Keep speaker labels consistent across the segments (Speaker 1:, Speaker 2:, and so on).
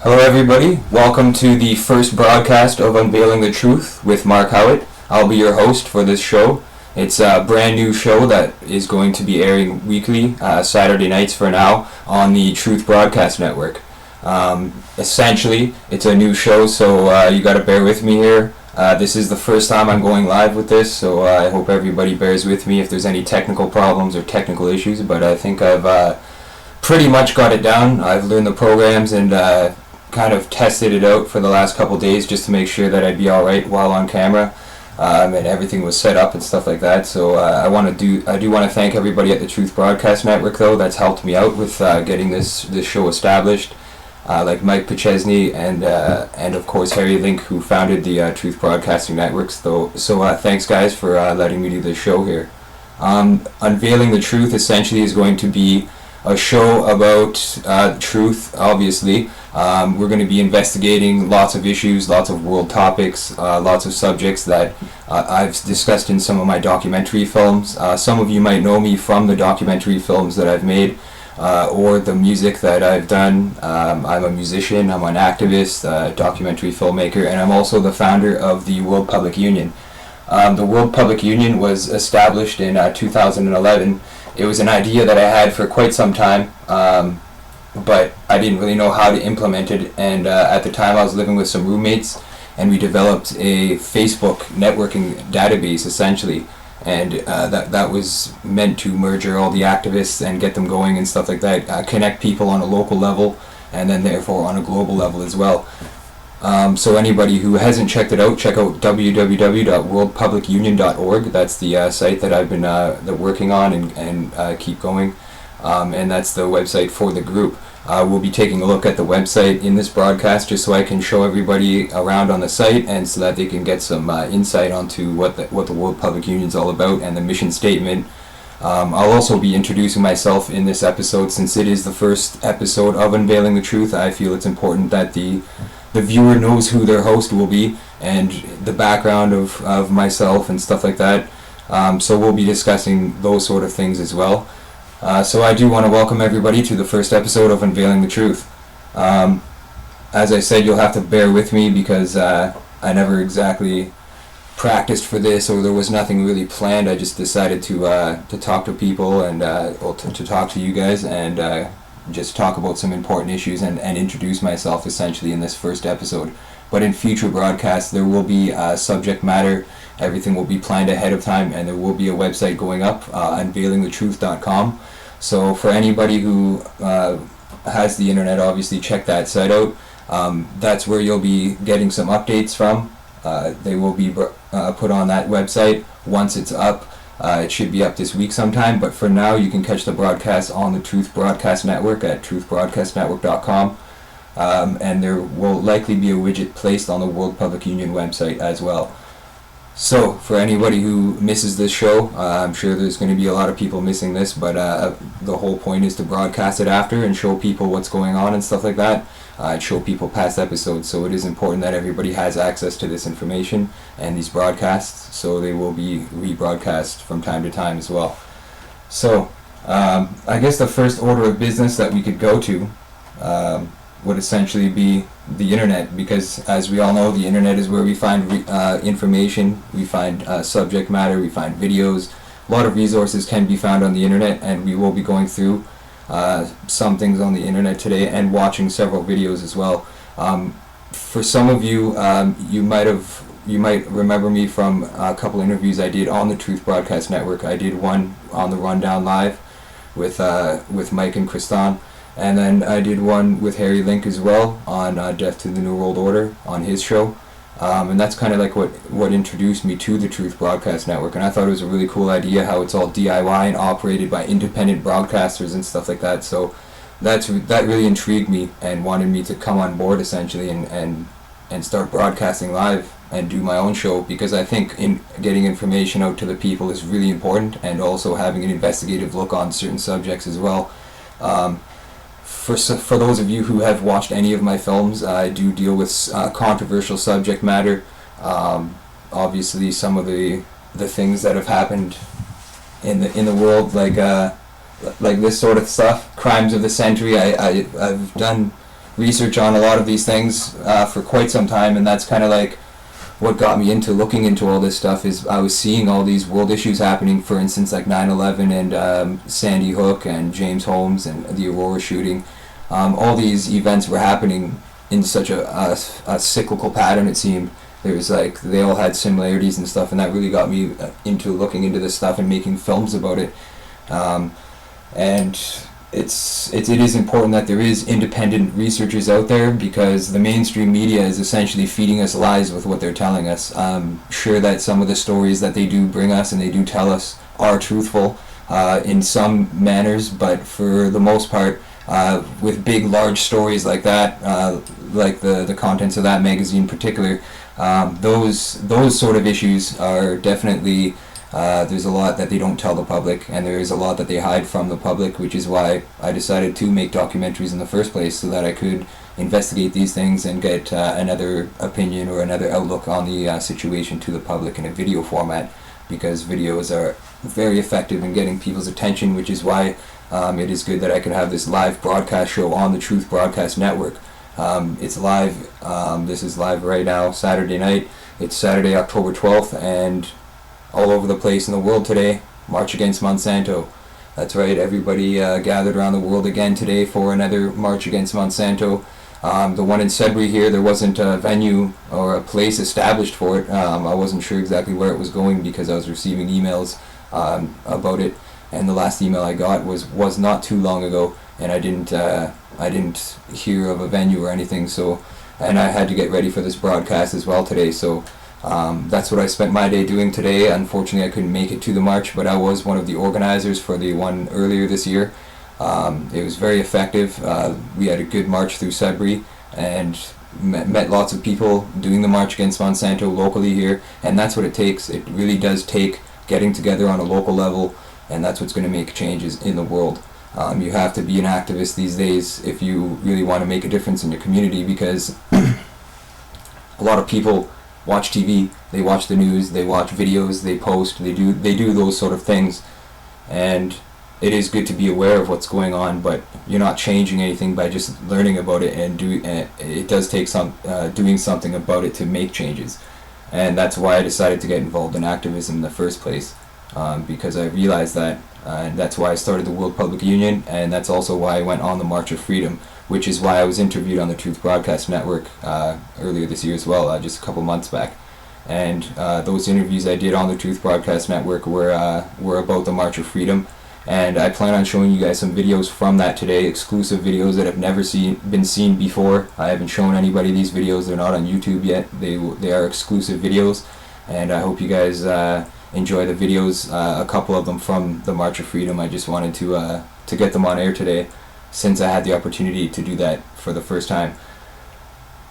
Speaker 1: Hello everybody, welcome to the first broadcast of Unveiling the Truth with Mark Howitt. I'll be your host for this show. It's a brand new show that is going to be airing weekly, Saturday nights for now, on the Truth Broadcast Network. Essentially, it's a new show, so you gotta bear with me here. This is the first time I'm going live with this, so I hope everybody bears with me if there's any technical problems or technical issues, but I think I've pretty much got it down. I've learned the programs and kind of tested it out for the last couple days just to make sure that I'd be alright while on camera, and everything was set up and stuff like that. So I do want to thank everybody at the Truth Broadcast Network though that's helped me out with getting this show established, like Mike Pachesney and of course Harry Link, who founded the Truth Broadcasting Networks. So thanks guys for letting me do this show here. Unveiling the Truth essentially is going to be a show about truth, obviously. We're going to be investigating lots of issues, lots of world topics, lots of subjects that I've discussed in some of my documentary films. Some of you might know me from the documentary films that I've made, or the music that I've done. I'm a musician, I'm an activist, documentary filmmaker, and I'm also the founder of the World Public Union. The World Public Union was established in 2011. It was an idea that I had for quite some time, but I didn't really know how to implement it, and at the time I was living with some roommates, and we developed a Facebook networking database essentially, and that was meant to merge all the activists and get them going and stuff like that, connect people on a local level and then therefore on a global level as well. So anybody who hasn't checked it out, check out www.worldpublicunion.org. That's the site that I've been working on and keep going, and that's the website for the group. We'll be taking a look at the website in this broadcast just so I can show everybody around on the site and so that they can get some insight onto what the World Public Union is all about and the mission statement. I'll also be introducing myself in this episode. Since it is the first episode of Unveiling the Truth, I feel it's important that the viewer knows who their host will be and the background of myself and stuff like that. So we'll be discussing those sort of things as well. So I do want to welcome everybody to the first episode of Unveiling the Truth. As I said, you'll have to bear with me because I never exactly practiced for this, or there was nothing really planned. I just decided to talk to people and to talk to you guys and just talk about some important issues and introduce myself essentially in this first episode. But in future broadcasts there will be subject matter, everything will be planned ahead of time, and there will be a website going up, unveilingthetruth.com. So for anybody who has the internet, obviously check that site out. That's where you'll be getting some updates from. They will be put on that website once it's up. It should be up this week sometime, but for now you can catch the broadcast on the Truth Broadcast Network at truthbroadcastnetwork.com, and there will likely be a widget placed on the World Public Union website as well. So for anybody who misses this show, I'm sure there's going to be a lot of people missing this, but the whole point is to broadcast it after and show people what's going on and stuff like that. Show people past episodes, so it is important that everybody has access to this information and these broadcasts, so they will be rebroadcast from time to time as well. So I guess the first order of business that we could go to would essentially be the internet, because as we all know, the internet is where we find information, we find subject matter, we find videos. A lot of resources can be found on the internet, and we will be going through some things on the internet today and watching several videos as well. For some of you, you might remember me from a couple interviews I did on the Truth Broadcast Network. I did one on the Rundown Live with Mike and Kristan, and then I did one with Harry Link as well on Death to the New World Order on his show. And that's kind of like what introduced me to the Truth Broadcast Network, and I thought it was a really cool idea how it's all DIY and operated by independent broadcasters and stuff like that. So that really intrigued me and wanted me to come on board essentially and start broadcasting live and do my own show, because I think in getting information out to the people is really important, and also having an investigative look on certain subjects as well. For those of you who have watched any of my films, I do deal with controversial subject matter. Obviously, some of the things that have happened in the world, like this sort of stuff, crimes of the century. I've done research on a lot of these things for quite some time, and that's kind of like what got me into looking into all this stuff. Is I was seeing all these world issues happening, for instance, like 9/11 and Sandy Hook and James Holmes and the Aurora shooting. All these events were happening in such a cyclical pattern, it seemed. There was like, they all had similarities and stuff, and that really got me into looking into this stuff and making films about it. And it is important that there is independent researchers out there, because the mainstream media is essentially feeding us lies with what they're telling us. I'm sure that some of the stories that they do bring us and they do tell us are truthful in some manners, but for the most part, with big large stories like that, like the contents of that magazine in particular, those sort of issues are definitely, there's a lot that they don't tell the public, and there is a lot that they hide from the public, which is why I decided to make documentaries in the first place, so that I could investigate these things and get another opinion or another outlook on the situation to the public in a video format, because videos are very effective in getting people's attention, which is why it is good that I can have this live broadcast show on the Truth Broadcast Network. It's live, this is live right now, Saturday night. It's Saturday, October 12th, and all over the place in the world today, March Against Monsanto. That's right, everybody gathered around the world again today for another March Against Monsanto. The one in Sudbury here, there wasn't a venue or a place established for it. I wasn't sure exactly where it was going, because I was receiving emails about it, and the last email I got was not too long ago, and I didn't hear of a venue or anything. So, and I had to get ready for this broadcast as well today, so that's what I spent my day doing today. Unfortunately, I couldn't make it to the march, but I was one of the organizers for the one earlier this year. It was very effective. We had a good march through Sudbury, and met lots of people doing the March Against Monsanto locally here, and that's what it takes. It really does take getting together on a local level, and that's what's going to make changes in the world. You have to be an activist these days if you really want to make a difference in your community, because a lot of people watch TV, they watch the news, they watch videos, they post, they do those sort of things, and it is good to be aware of what's going on, but you're not changing anything by just learning about it, and it does take doing something about it to make changes. And that's why I decided to get involved in activism in the first place, because I realized that, and that's why I started the World Public Union, and that's also why I went on the March of Freedom, which is why I was interviewed on the Truth Broadcast Network earlier this year as well, just a couple months back. And those interviews I did on the Truth Broadcast Network were about the March of Freedom, and I plan on showing you guys some videos from that today, exclusive videos that have never been seen before. I haven't shown anybody these videos, they're not on YouTube yet, they are exclusive videos, and I hope you guys enjoy the videos, a couple of them from the March of Freedom. I just wanted to get them on air today, since I had the opportunity to do that for the first time.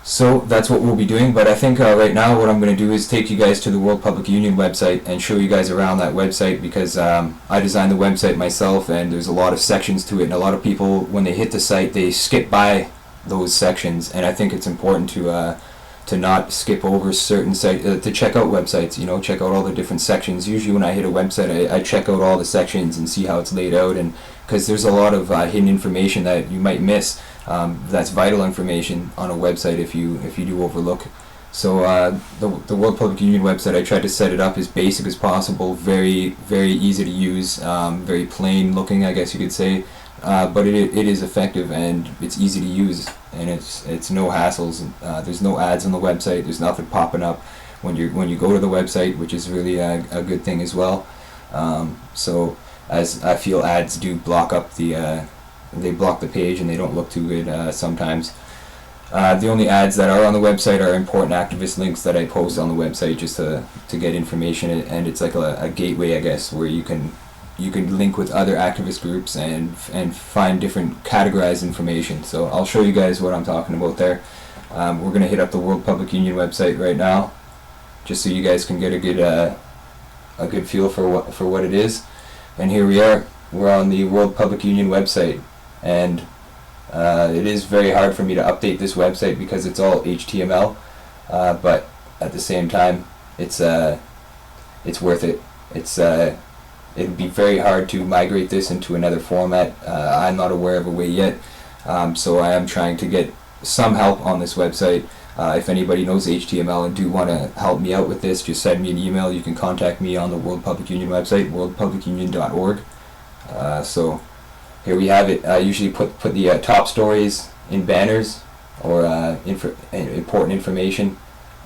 Speaker 1: So that's what we'll be doing, but I think right now what I'm going to do is take you guys to the World Public Union website and show you guys around that website, because I designed the website myself, and there's a lot of sections to it, and a lot of people, when they hit the site, they skip by those sections, and I think it's important to not skip over certain to check out websites, check out all the different sections. Usually when I hit a website, I check out all the sections and see how it's laid out, and because there's a lot of hidden information that you might miss, that's vital information on a website if you do overlook. So the World Public Union website, I tried to set it up as basic as possible, very, very easy to use, very plain looking, I guess you could say, but it is effective, and it's easy to use, and it's no hassles. There's no ads on the website, there's nothing popping up when you go to the website, which is really a good thing as well. So as I feel ads do block up they block the page, and they don't look too good sometimes. The only ads that are on the website are important activist links that I post on the website just to get information, and it's like a gateway, I guess, where you can link with other activist groups and find different categorized information. So I'll show you guys what I'm talking about there. We're going to hit up the World Public Union website right now, just so you guys can get a good feel for what it is. And here we are. We're on the World Public Union website, and it is very hard for me to update this website because it's all HTML, but at the same time, it's worth it. It'd be very hard to migrate this into another format. I'm not aware of a way yet, so I am trying to get some help on this website. If anybody knows HTML and do want to help me out with this, just send me an email. You can contact me on the World Public Union website, worldpublicunion.org. So here we have it. I usually put the top stories in banners, or important information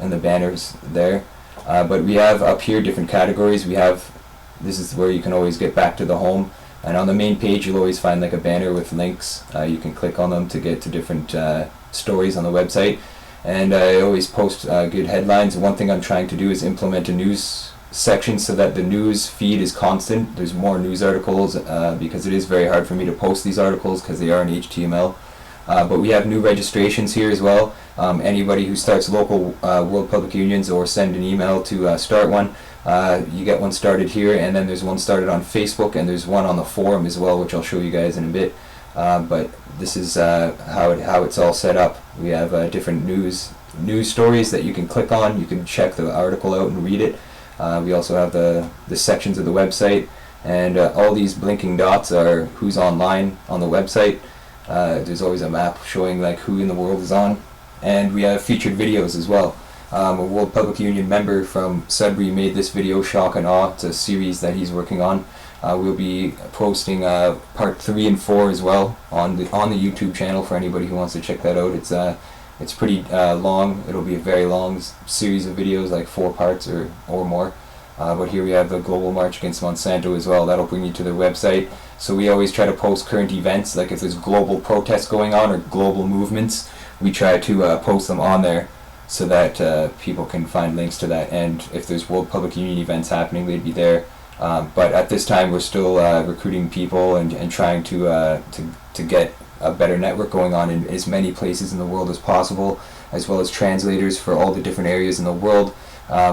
Speaker 1: and the banners there. But we have up here different categories. This is where you can always get back to the home. And on the main page, you'll always find like a banner with links. You can click on them to get to different stories on the website. And I always post good headlines. One thing I'm trying to do is implement a news section so that the news feed is constant. There's more news articles because it is very hard for me to post these articles because they are in HTML. But we have new registrations here as well. Anybody who starts local World Public Unions or send an email to start one, you get one started here, and then there's one started on Facebook, and there's one on the forum as well, which I'll show you guys in a bit. But this is how it's all set up. We have different news stories that you can click on. You can check the article out and read it. We also have the sections of the website, and all these blinking dots are who's online on the website. There's always a map showing like who in the world is on, and we have featured videos as well. A World Public Union member from Sudbury made this video, Shock and Awe. It's a series that he's working on. We'll be posting part 3 and 4 as well on the YouTube channel for anybody who wants to check that out. It's pretty long. It'll be a very long series of videos, like 4 parts or more. But here we have the Global March Against Monsanto as well. That'll bring you to their website. So we always try to post current events, like if there's global protests going on or global movements, we try to post them on there so that people can find links to that. And if there's World Public Union events happening, they'd be there. But at this time, we're still recruiting people and trying to get a better network going on in as many places in the world as possible, as well as translators for all the different areas in the world.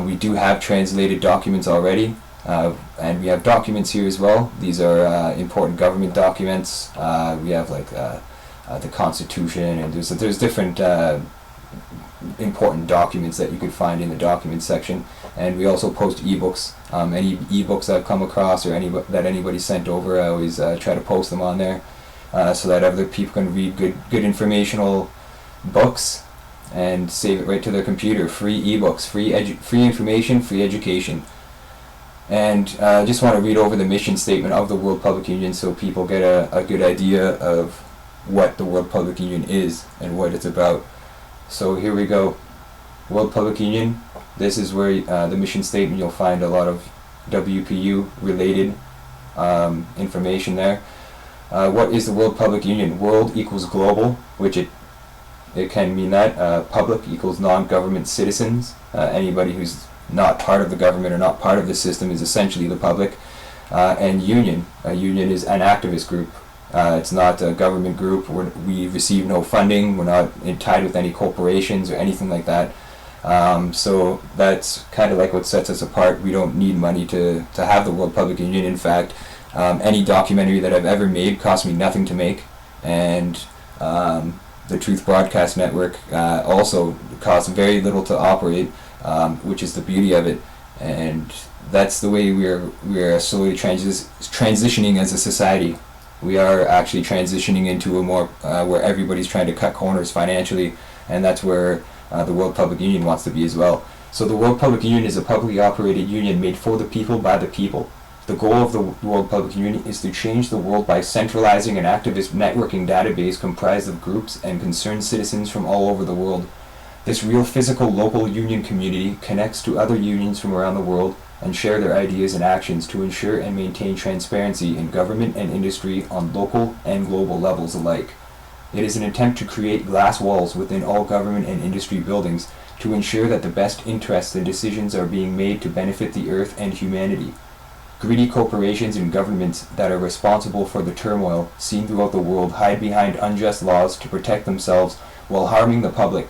Speaker 1: We do have translated documents already, and we have documents here as well. These are important government documents. We have like the Constitution, and there's different important documents that you could find in the documents section. And we also post ebooks. Any ebooks I've come across or that anybody sent over, I always try to post them on there so that other people can read good informational books and save it right to their computer. Free ebooks, free information, free education. And I just want to read over the mission statement of the World Public Union so people get a good idea of what the World Public Union is and what it's about. So here we go. World Public Union. This is where the mission statement, you'll find a lot of WPU related information there. What is the World Public Union? World equals global, which it can mean that. Public equals non-government citizens. Anybody who's not part of the government or not part of the system is essentially the public. And union. A union is an activist group. It's not a government group. We receive no funding. We're not tied with any corporations or anything like that. So that's kind of like what sets us apart. We don't need money to have the World Public Union. In fact, any documentary that I've ever made cost me nothing to make, and the Truth Broadcast Network also costs very little to operate, which is the beauty of it. And that's the way we're slowly transitioning as a society. We are actually transitioning into a more where everybody's trying to cut corners financially, and that's where the World Public Union wants to be as well. So the World Public Union is a publicly operated union made for the people by the people. The goal of the World Public Union is to change the world by centralizing an activist networking database comprised of groups and concerned citizens from all over the world. This real physical local union community connects to other unions from around the world and share their ideas and actions to ensure and maintain transparency in government and industry on local and global levels alike. It is an attempt to create glass walls within all government and industry buildings to ensure that the best interests and decisions are being made to benefit the earth and humanity. Greedy corporations and governments that are responsible for the turmoil seen throughout the world hide behind unjust laws to protect themselves while harming the public.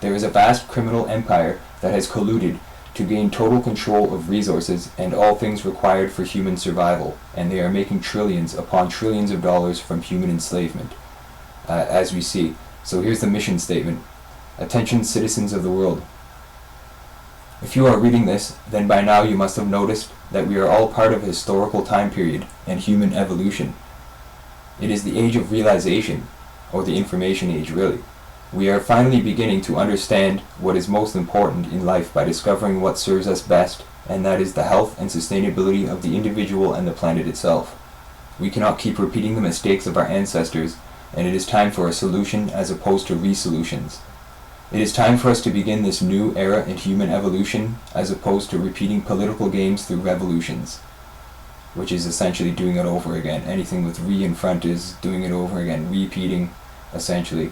Speaker 1: There is a vast criminal empire that has colluded to gain total control of resources and all things required for human survival, and they are making trillions upon trillions of dollars from human enslavement, as we see. So here's the mission statement. Attention, citizens of the world. If you are reading this, then by now you must have noticed that we are all part of a historical time period and human evolution. It is the age of realization, or the information age really. We are finally beginning to understand what is most important in life by discovering what serves us best, and that is the health and sustainability of the individual and the planet itself. We cannot keep repeating the mistakes of our ancestors, and it is time for a solution as opposed to resolutions. It is time for us to begin this new era in human evolution as opposed to repeating political games through revolutions, which is essentially doing it over again. Anything with re in front is doing it over again, repeating, essentially.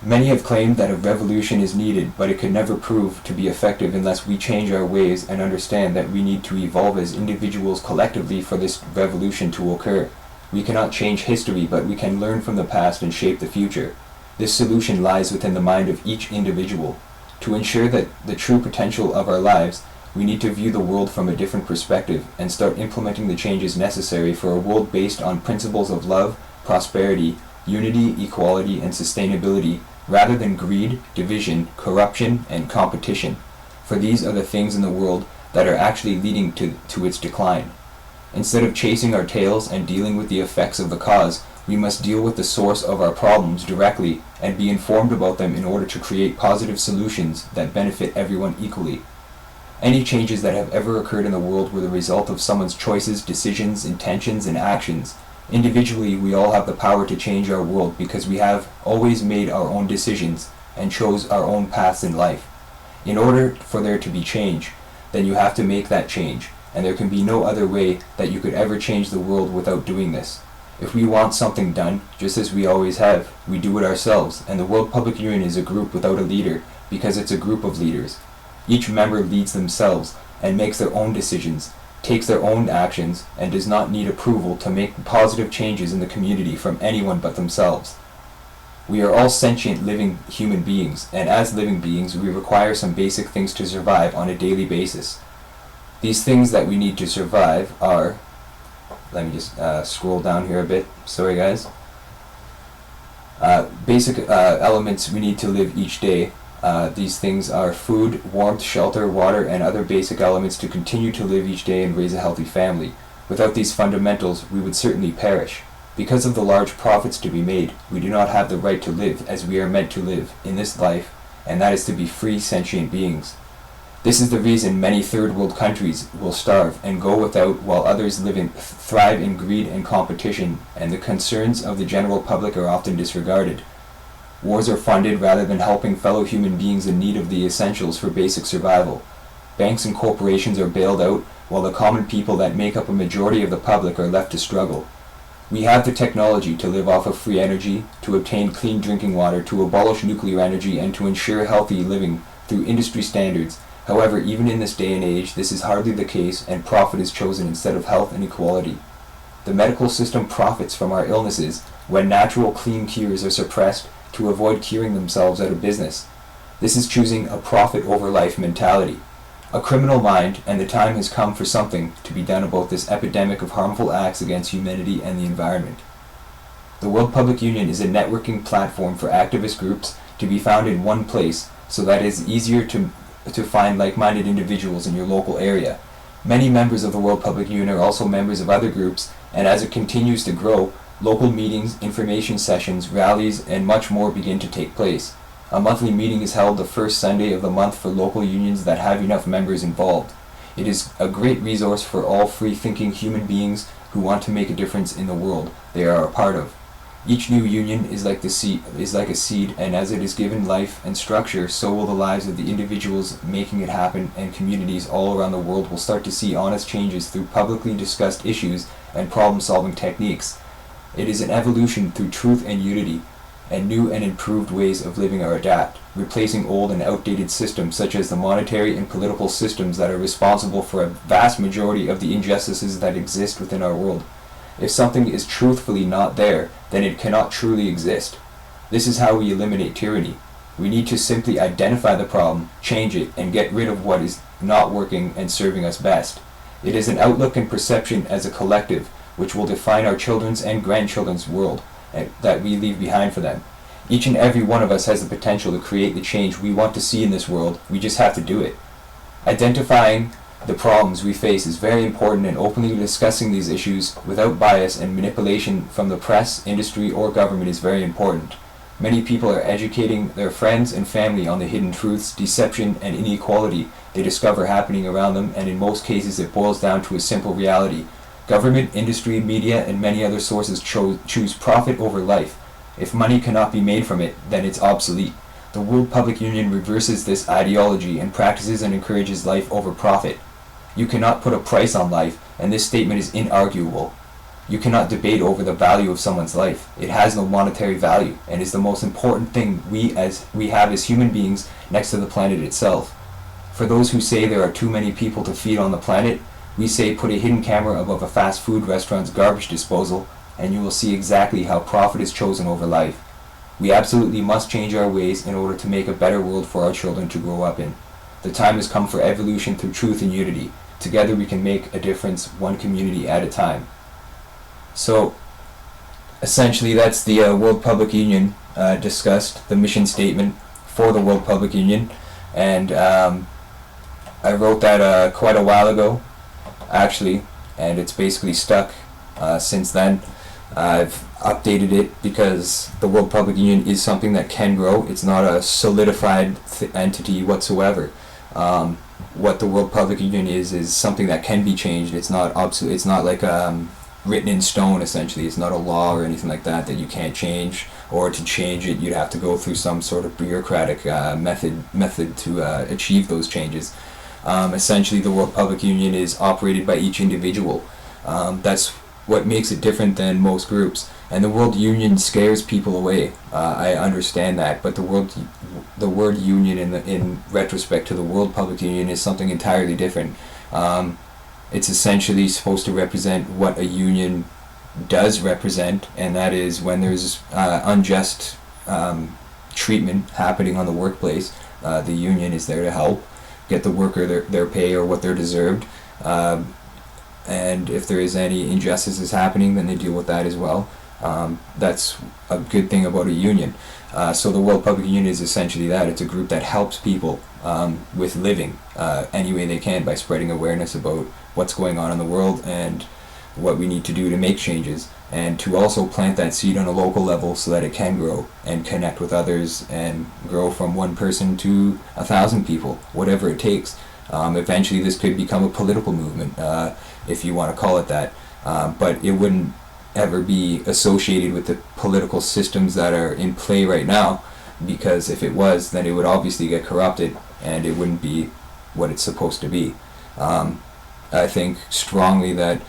Speaker 1: Many have claimed that a revolution is needed, but it could never prove to be effective unless we change our ways and understand that we need to evolve as individuals collectively for this revolution to occur. We cannot change history, but we can learn from the past and shape the future. This solution lies within the mind of each individual. To ensure that the true potential of our lives, we need to view the world from a different perspective and start implementing the changes necessary for a world based on principles of love, prosperity, unity, equality, and sustainability, rather than greed, division, corruption, and competition. For these are the things in the world that are actually leading to its decline. Instead of chasing our tails and dealing with the effects of the cause, we must deal with the source of our problems directly and be informed about them in order to create positive solutions that benefit everyone equally. Any changes that have ever occurred in the world were the result of someone's choices, decisions, intentions, and actions. Individually, we all have the power to change our world because we have always made our own decisions and chose our own paths in life. In order for there to be change, then you have to make that change, and there can be no other way that you could ever change the world without doing this. If we want something done, just as we always have, we do it ourselves, and the World Public Union is a group without a leader because it's a group of leaders. Each member leads themselves and makes their own decisions, takes their own actions, and does not need approval to make positive changes in the community from anyone but themselves. We are all sentient living human beings, and as living beings we require some basic things to survive on a daily basis. These things that we need to survive are, let me just scroll down here a bit, sorry guys. Basic elements we need to live each day. These things are food, warmth, shelter, water, and other basic elements to continue to live each day and raise a healthy family. Without these fundamentals, we would certainly perish. Because of the large profits to be made, we do not have the right to live as we are meant to live in this life, and that is to be free sentient beings. This is the reason many third world countries will starve and go without while others thrive in greed and competition, and the concerns of the general public are often disregarded. Wars are funded rather than helping fellow human beings in need of the essentials for basic survival. Banks and corporations are bailed out, while the common people that make up a majority of the public are left to struggle. We have the technology to live off of free energy, to obtain clean drinking water, to abolish nuclear energy, and to ensure healthy living through industry standards. However, even in this day and age, this is hardly the case, and profit is chosen instead of health and equality. The medical system profits from our illnesses when natural clean cures are suppressed to avoid curing themselves out of business. This is choosing a profit over life mentality. A criminal mind, and the time has come for something to be done about this epidemic of harmful acts against humanity and the environment. The World Public Union is a networking platform for activist groups to be found in one place so that it is easier to find like-minded individuals in your local area. Many members of the World Public Union are also members of other groups, and as it continues to grow, local meetings, information sessions, rallies, and much more begin to take place. A monthly meeting is held the first Sunday of the month for local unions that have enough members involved. It is a great resource for all free-thinking human beings who want to make a difference in the world they are a part of. Each new union is like a seed, and as it is given life and structure, so will the lives of the individuals making it happen, and communities all around the world will start to see honest changes through publicly discussed issues and problem-solving techniques. It is an evolution through truth and unity, and new and improved ways of living are adapt, replacing old and outdated systems such as the monetary and political systems that are responsible for a vast majority of the injustices that exist within our world. If something is truthfully not there, then it cannot truly exist. This is how we eliminate tyranny. We need to simply identify the problem, change it, and get rid of what is not working and serving us best. It is an outlook and perception as a collective which will define our children's and grandchildren's world that we leave behind for them. Each and every one of us has the potential to create the change we want to see in this world. We just have to do it. Identifying the problems we face is very important, and openly discussing these issues without bias and manipulation from the press, industry, or government is very important. Many people are educating their friends and family on the hidden truths, deception, and inequality they discover happening around them, and in most cases it boils down to a simple reality. Government, industry, media, and many other sources choose profit over life. If money cannot be made from it, then it's obsolete. The World Public Union reverses this ideology and practices and encourages life over profit. You cannot put a price on life, and this statement is inarguable. You cannot debate over the value of someone's life. It has no monetary value, and is the most important thing we have as human beings next to the planet itself. For those who say there are too many people to feed on the planet, we say put a hidden camera above a fast food restaurant's garbage disposal, and you will see exactly how profit is chosen over life. We absolutely must change our ways in order to make a better world for our children to grow up in. The time has come for evolution through truth and unity. Together we can make a difference, one community at a time. So, essentially that's the World Public Union discussed, the mission statement for the World Public Union, and I wrote that quite a while ago, actually, and it's basically stuck since then. I've updated it because the World Public Union is something that can grow. It's not a solidified entity whatsoever. What the World Public Union is something that can be changed. It's not obsolete. It's not like written in stone, essentially. It's not a law or anything like that you can't change, or to change it you'd have to go through some sort of bureaucratic method to achieve those changes. Essentially the World Public Union is operated by each individual. That's what makes it different than most groups. And the World Union scares people away. I understand that, but the word union in retrospect to the World Public Union is something entirely different. It's essentially supposed to represent what a union does represent, and that is when there's unjust treatment happening on the workplace, the union is there to help get the worker their pay or what they're deserved. And if there is any injustices happening, then they deal with that as well. That's a good thing about a union. So the World Public Union is essentially that. It's a group that helps people with living any way they can by spreading awareness about what's going on in the world and what we need to do to make changes, and to also plant that seed on a local level so that it can grow and connect with others and grow from one person to 1,000 people, whatever it takes. Eventually this could become a political movement, if you want to call it that, but it wouldn't ever be associated with the political systems that are in play right now, because if it was, then it would obviously get corrupted and it wouldn't be what it's supposed to be. I think strongly that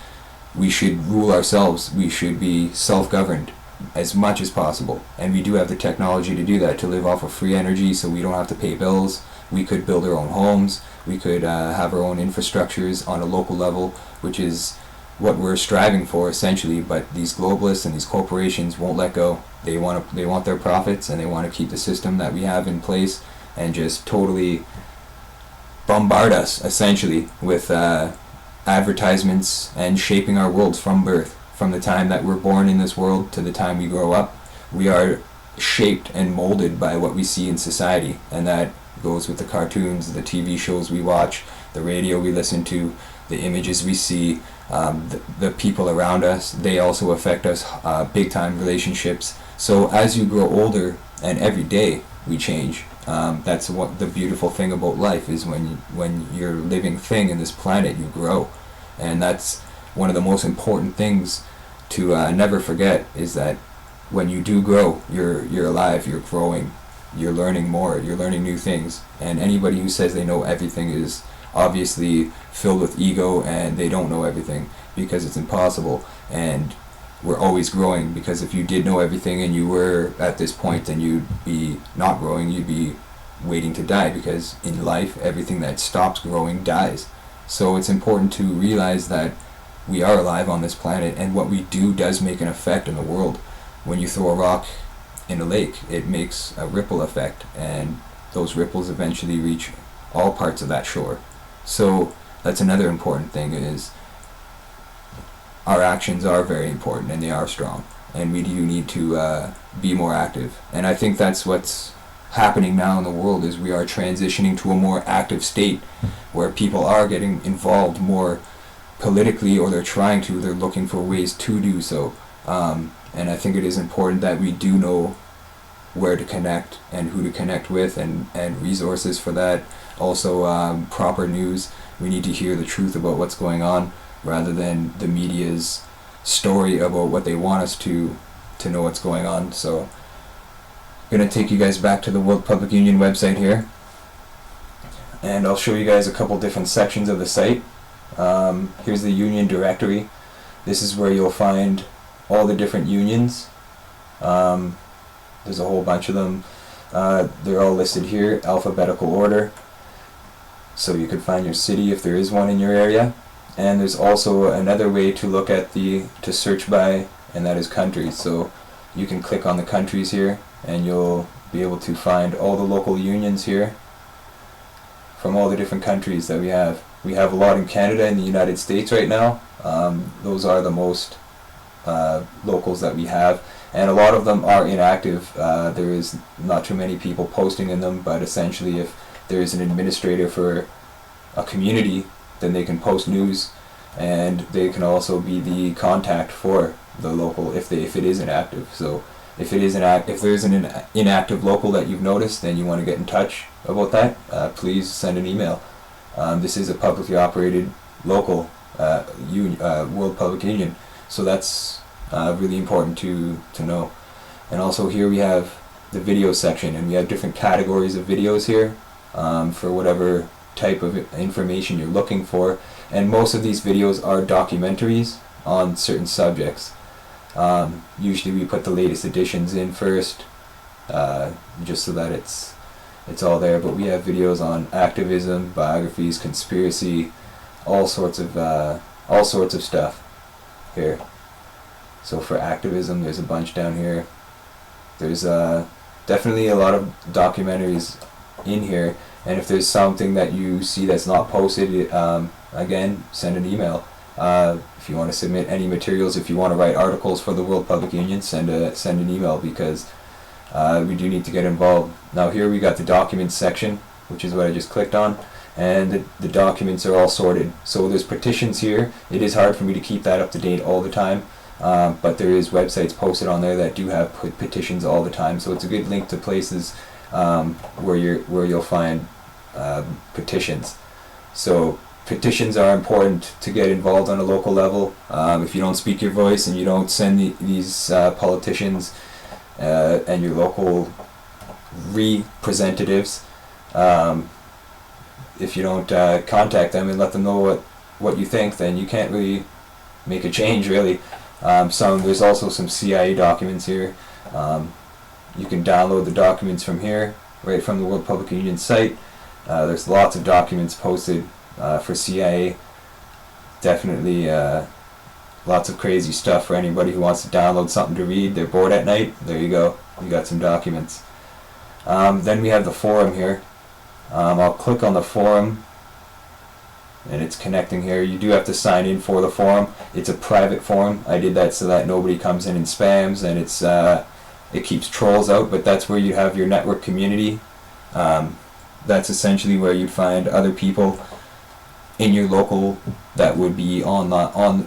Speaker 1: we should rule ourselves. We should be self-governed as much as possible, and we do have the technology to do that, to live off of free energy so we don't have to pay bills. We could build our own homes, we could have our own infrastructures on a local level, which is what we're striving for essentially, but these globalists and these corporations won't let go. They want their profits, and they want to keep the system that we have in place and just totally bombard us essentially with advertisements and shaping our worlds from birth. From the time that we're born in this world to the time we grow up, we are shaped and molded by what we see in society, and that goes with the cartoons, the TV shows we watch, the radio we listen to, the images we see, the people around us. They also affect us big time. Relationships. So as you grow older, and every day we change, that's what the beautiful thing about life is. When you're a living thing in this planet, you grow, and that's one of the most important things to never forget, is that when you do grow, you're alive, you're growing, you're learning more, you're learning new things. And anybody who says they know everything is obviously filled with ego, and they don't know everything, because it's impossible. And we're always growing, because if you did know everything and you were at this point, then you'd be not growing, you'd be waiting to die, because in life everything that stops growing dies. So it's important to realize that we are alive on this planet, and what we do does make an effect in the world. When you throw a rock in a lake, it makes a ripple effect, and those ripples eventually reach all parts of that shore. So that's another important thing, is our actions are very important, and they are strong, and we do need to be more active. And I think that's what's happening now in the world, is we are transitioning to a more active state where people are getting involved more politically, or they're looking for ways to do so. And I think it is important that we do know where to connect and who to connect with, and resources for that. Also, proper news. We need to hear the truth about what's going on rather than the media's story about what they want us to know what's going on. So I'm going to take you guys back to the World Public Union website here, and I'll show you guys a couple different sections of the site. Here's the union directory. This is where you'll find all the different unions. There's a whole bunch of them. They're all listed here, alphabetical order, so you can find your city if there is one in your area. And there's also another way to look at to search by, and that is countries. So you can click on the countries here, and you'll be able to find all the local unions here from all the different countries that we have. We have a lot in Canada and the United States right now. Those are the most locals that we have, and a lot of them are inactive. There is not too many people posting in them, but essentially if there is an administrator for a community, then they can post news, and they can also be the contact for the local if it is inactive. So if there's an inactive local that you've noticed and you want to get in touch about that, please send an email. This is a publicly operated local World Public Union, so that's really important to know. And also here we have the video section, and we have different categories of videos here for whatever type of information you're looking for, and most of these videos are documentaries on certain subjects. Usually we put the latest editions in first, just so that it's all there, but we have videos on activism, biographies, conspiracy, all sorts of stuff here. So for activism, there's a bunch down here. There's definitely a lot of documentaries in here, and if there's something that you see that's not posted, again, send an email. If you want to submit any materials, if you want to write articles for the World Public Union, send an email, because we do need to get involved. Now here we got the documents section, which is what I just clicked on, and the documents are all sorted. So there's petitions here. It is hard for me to keep that up to date all the time, but there is websites posted on there that do have petitions all the time, so it's a good link to places where you'll find petitions. So petitions are important to get involved on a local level. If you don't speak your voice and you don't send these politicians and your local representatives, if you don't contact them and let them know what you think, then you can't really make a change, really. There's also some CIA documents here. You can download the documents from here, right from the World Public Union site. There's lots of documents posted for CIA. Definitely lots of crazy stuff for anybody who wants to download something to read. They're bored at night. There you go. You got some documents. Then we have the forum here. I'll click on the forum, and it's connecting here. You do have to sign in for the forum. It's a private forum. I did that so that nobody comes in and spams, and it keeps trolls out, but that's where you have your network community. That's essentially where you'd find other people in your local that would be on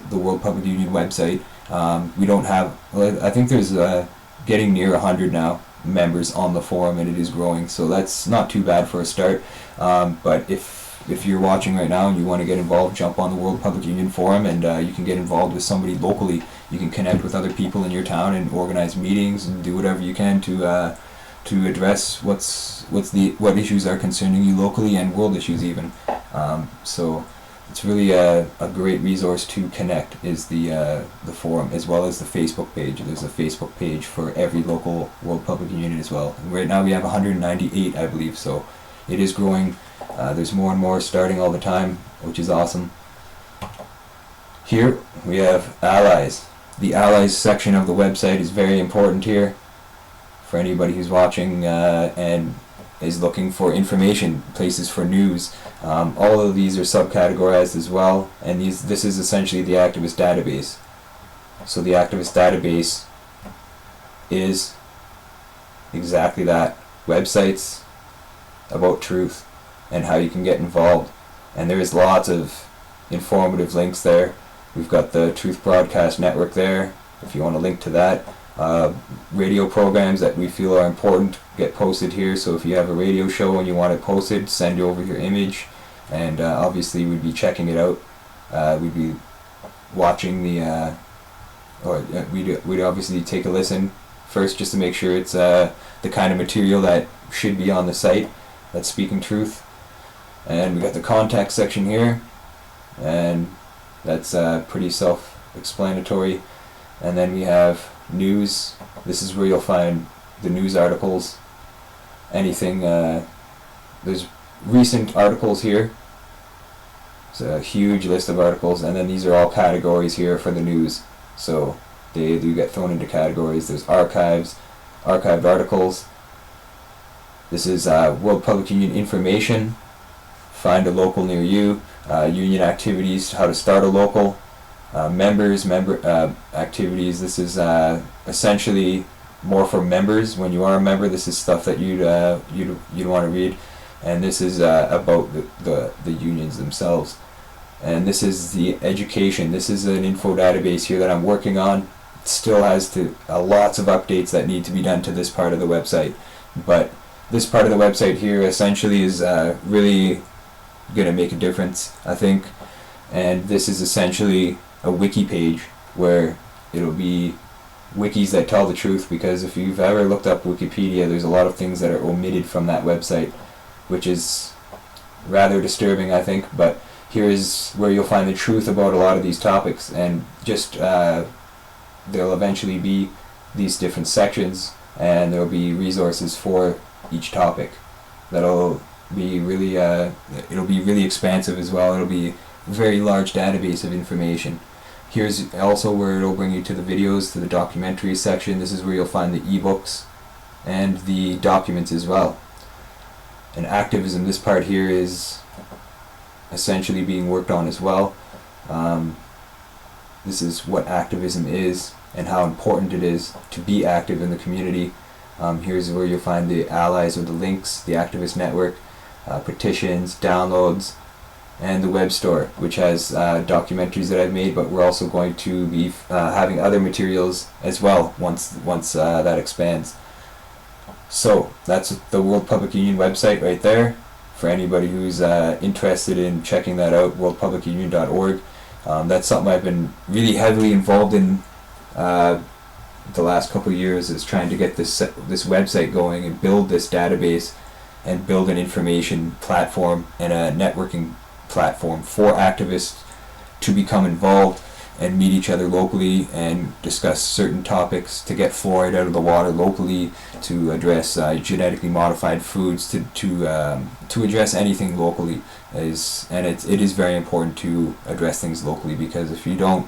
Speaker 1: the World Public Union website. We don't have, I think there's getting near 100 now members on the forum, and it is growing, so that's not too bad for a start. But if you're watching right now and you want to get involved, jump on the World Public Union forum, and you can get involved with somebody locally. You can connect with other people in your town and organize meetings and do whatever you can to address what issues are concerning you locally, and world issues even. So it's really a great resource to connect, is the forum, as well as the Facebook page. There's a Facebook page for every local World Public Union as well. And right now we have 198, I believe, so it is growing. There's more and more starting all the time, which is awesome. Here we have allies. The allies section of the website is very important here for anybody who's watching and is looking for information, places for news. All of these are subcategorized as well, and this is essentially the activist database. So the activist database is exactly that: websites about truth and how you can get involved. And there is lots of informative links there. We've got the Truth Broadcast Network there, if you want to link to that. radio programs that we feel are important get posted here. So if you have a radio show and you want it posted, send over your image, and obviously we'd be checking it out. We'd be watching we'd obviously take a listen first just to make sure it's the kind of material that should be on the site that's speaking truth. And we got the contact section here, and that's pretty self-explanatory. And then we have news. This is where you'll find the news articles, anything. There's recent articles here. It's a huge list of articles, and then these are all categories here for the news. So they do get thrown into categories. There's archives, archived articles. This is World Public Union information. Find a local near you. Union activities, how to start a local. Member activities. This is essentially more for members. When you are a member, this is stuff that you'd want to read, and this is about the unions themselves. And this is the education. This is an info database here that I'm working on. It still has lots of updates that need to be done to this part of the website, but this part of the website here essentially is really going to make a difference, I think. And this is essentially a wiki page where it'll be wikis that tell the truth, because if you've ever looked up Wikipedia, there's a lot of things that are omitted from that website, which is rather disturbing, I think. But here is where you'll find the truth about a lot of these topics, and just there'll eventually be these different sections, and there'll be resources for each topic that'll be really it'll be really expansive as well. It'll be a very large database of information. Here's also where it'll bring you to the videos, to the documentary section. This is where you'll find the ebooks and the documents as well. And activism, this part here is essentially being worked on as well. This is what activism is and how important it is to be active in the community. Here's where you'll find the allies or the links, the activist network, petitions, downloads, and the web store, which has documentaries that I've made, but we're also going to be having other materials as well once that expands. So that's the World Public Union website right there for anybody who's interested in checking that out, worldpublicunion.org. That's something I've been really heavily involved in the last couple of years, is trying to get this website going and build this database and build an information platform and a networking platform for activists to become involved and meet each other locally and discuss certain topics, to get fluoride out of the water locally, to address genetically modified foods, to address anything locally. It is very important to address things locally, because if you don't,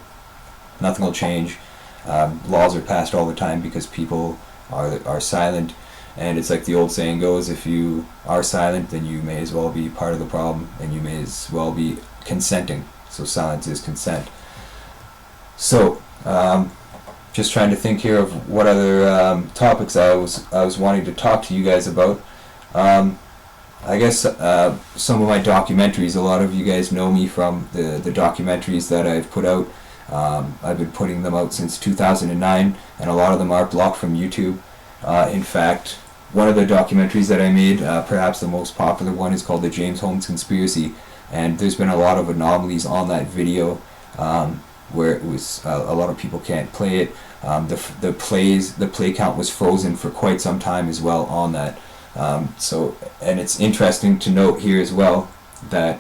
Speaker 1: nothing will change. Laws are passed all the time because people are silent. And it's like the old saying goes, if you are silent, then you may as well be part of the problem, and you may as well be consenting. So silence is consent. So, just trying to think here of what other topics I was wanting to talk to you guys about. I guess some of my documentaries, a lot of you guys know me from the documentaries that I've put out. I've been putting them out since 2009, and a lot of them are blocked from YouTube. In fact, one of the documentaries that I made, perhaps the most popular one, is called The James Holmes Conspiracy, and there's been a lot of anomalies on that video where it was a lot of people can't play it. The play count was frozen for quite some time as well on that. And it's interesting to note here as well that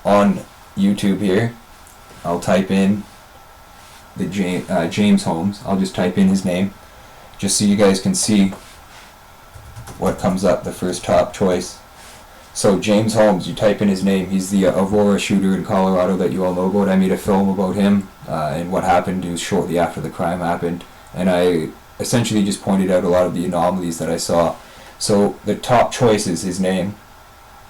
Speaker 1: on YouTube here, I'll type in the James Holmes. I'll just type in his name, just so you guys can see what comes up, the first top choice. So James Holmes, you type in his name. He's the Aurora shooter in Colorado that you all know about. I made a film about him and what happened. It was shortly after the crime happened, and I essentially just pointed out a lot of the anomalies that I saw. So the top choice is his name,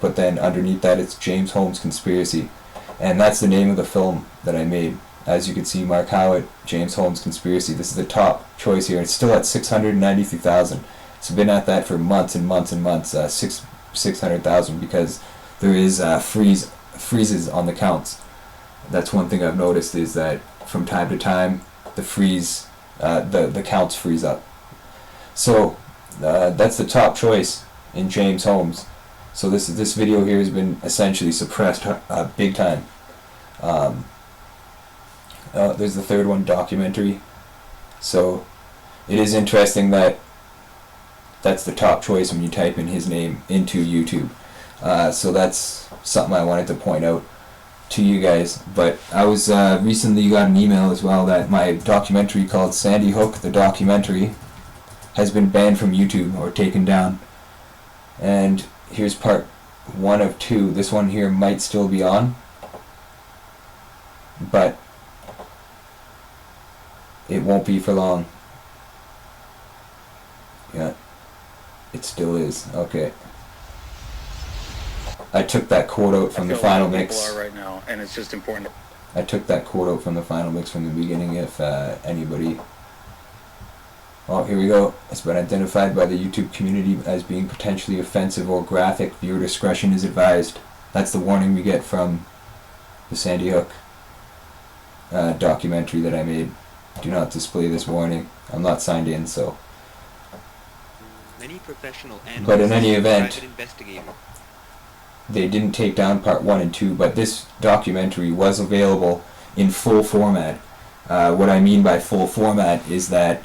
Speaker 1: but then underneath that it's James Holmes Conspiracy, and that's the name of the film that I made. As you can see, Mark Howitt, James Holmes Conspiracy. This is the top choice here. It's still at 693,000. It's been at that for months and months and months. 600,000, because there is freezes on the counts. That's one thing I've noticed, is that from time to time the freeze the counts freeze up. So that's the top choice in James Holmes. So this video here has been essentially suppressed big time. There's the third one, documentary. So it is interesting that that's the top choice when you type in his name into YouTube. So that's something I wanted to point out to you guys. But I was recently got an email as well that my documentary called Sandy Hook, the documentary, has been banned from YouTube or taken down. And here's part 1 of 2. This one here might still be on, but it won't be for long. Yeah, it still is. Okay. I took that quote out from the final mix.
Speaker 2: People are right now, and it's just important.
Speaker 1: I took that quote out from the final mix from the beginning. If anybody. Oh, here we go. It's been identified by the YouTube community as being potentially offensive or graphic. Viewer discretion is advised. That's the warning we get from the Sandy Hook documentary that I made. Do not display this warning. I'm not signed in, so.
Speaker 3: Many professional
Speaker 1: but in any event, they didn't take down part 1 and 2, but this documentary was available in full format. What I mean by full format is that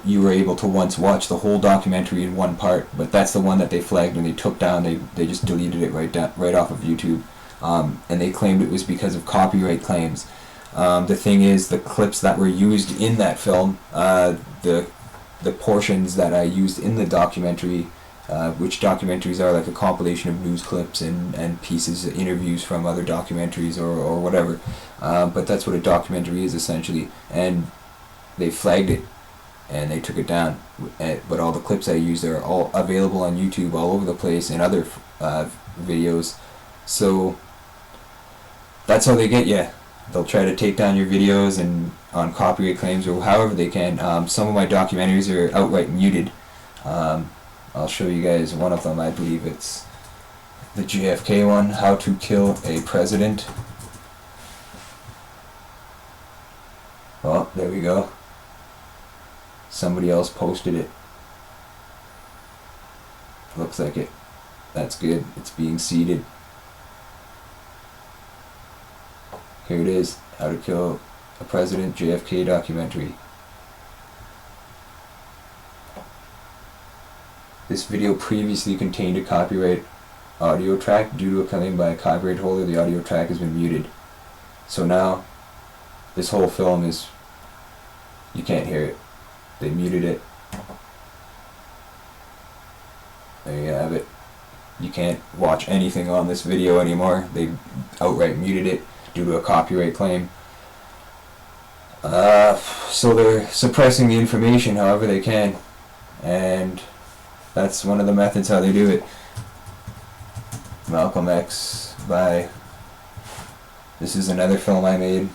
Speaker 1: you were able to once watch the whole documentary in one part, but that's the one that they flagged and they took down. They just deleted it right off of YouTube, and they claimed it was because of copyright claims. The thing is, the clips that were used in that film, the portions that I used in the documentary, which documentaries are like a compilation of news clips and pieces, interviews from other documentaries or whatever, but that's what a documentary is essentially, and they flagged it and they took it down. But all the clips I used are all available on YouTube all over the place and other videos. So that's how they get you. They'll try to take down your videos and on copyright claims or however they can. Some of my documentaries are outright muted. I'll show you guys one of them. I believe it's the JFK one, How to Kill a President. Oh, there we go. Somebody else posted it. Looks like it. That's good. It's being seeded. Here it is. How to Kill a President, JFK documentary. This video previously contained a copyright audio track. Due to a claim by a copyright holder, the audio track has been muted. So now, this whole film is, you can't hear it. They muted it. There you have it. You can't watch anything on this video anymore. They outright muted it due to a copyright claim. So they're suppressing the information however they can, and that's one of the methods how they do it. Malcolm X by, this is another film I made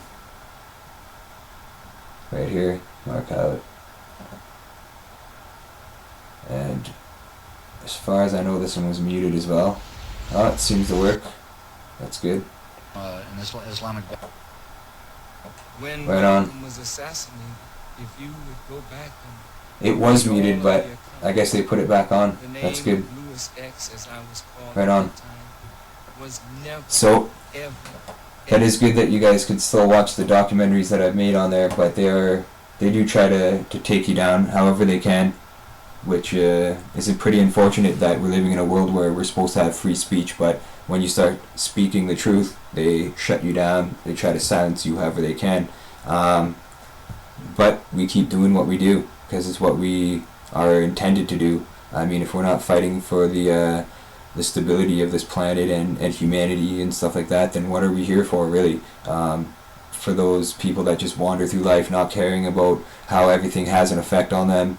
Speaker 1: right here, Mark Howitt. And as far as I know, this one was muted as well. Oh, it seems to work. That's good.
Speaker 2: In Islamic.
Speaker 4: When
Speaker 1: right on.
Speaker 4: was assassinated, if you would go back
Speaker 1: it was muted, but I guess they put it back on. That's good.
Speaker 4: Louis X, as I was called
Speaker 1: right on.
Speaker 4: at the time, was never,
Speaker 1: so
Speaker 4: ever,
Speaker 1: that is good that you guys could still watch the documentaries that I've made on there, but they do try to take you down however they can, which is pretty unfortunate that we're living in a world where we're supposed to have free speech, but when you start speaking the truth, they shut you down. They try to silence you however they can. But we keep doing what we do because it's what we are intended to do. I mean, if we're not fighting for the stability of this planet and humanity and stuff like that, then what are we here for, really? For those people that just wander through life not caring about how everything has an effect on them,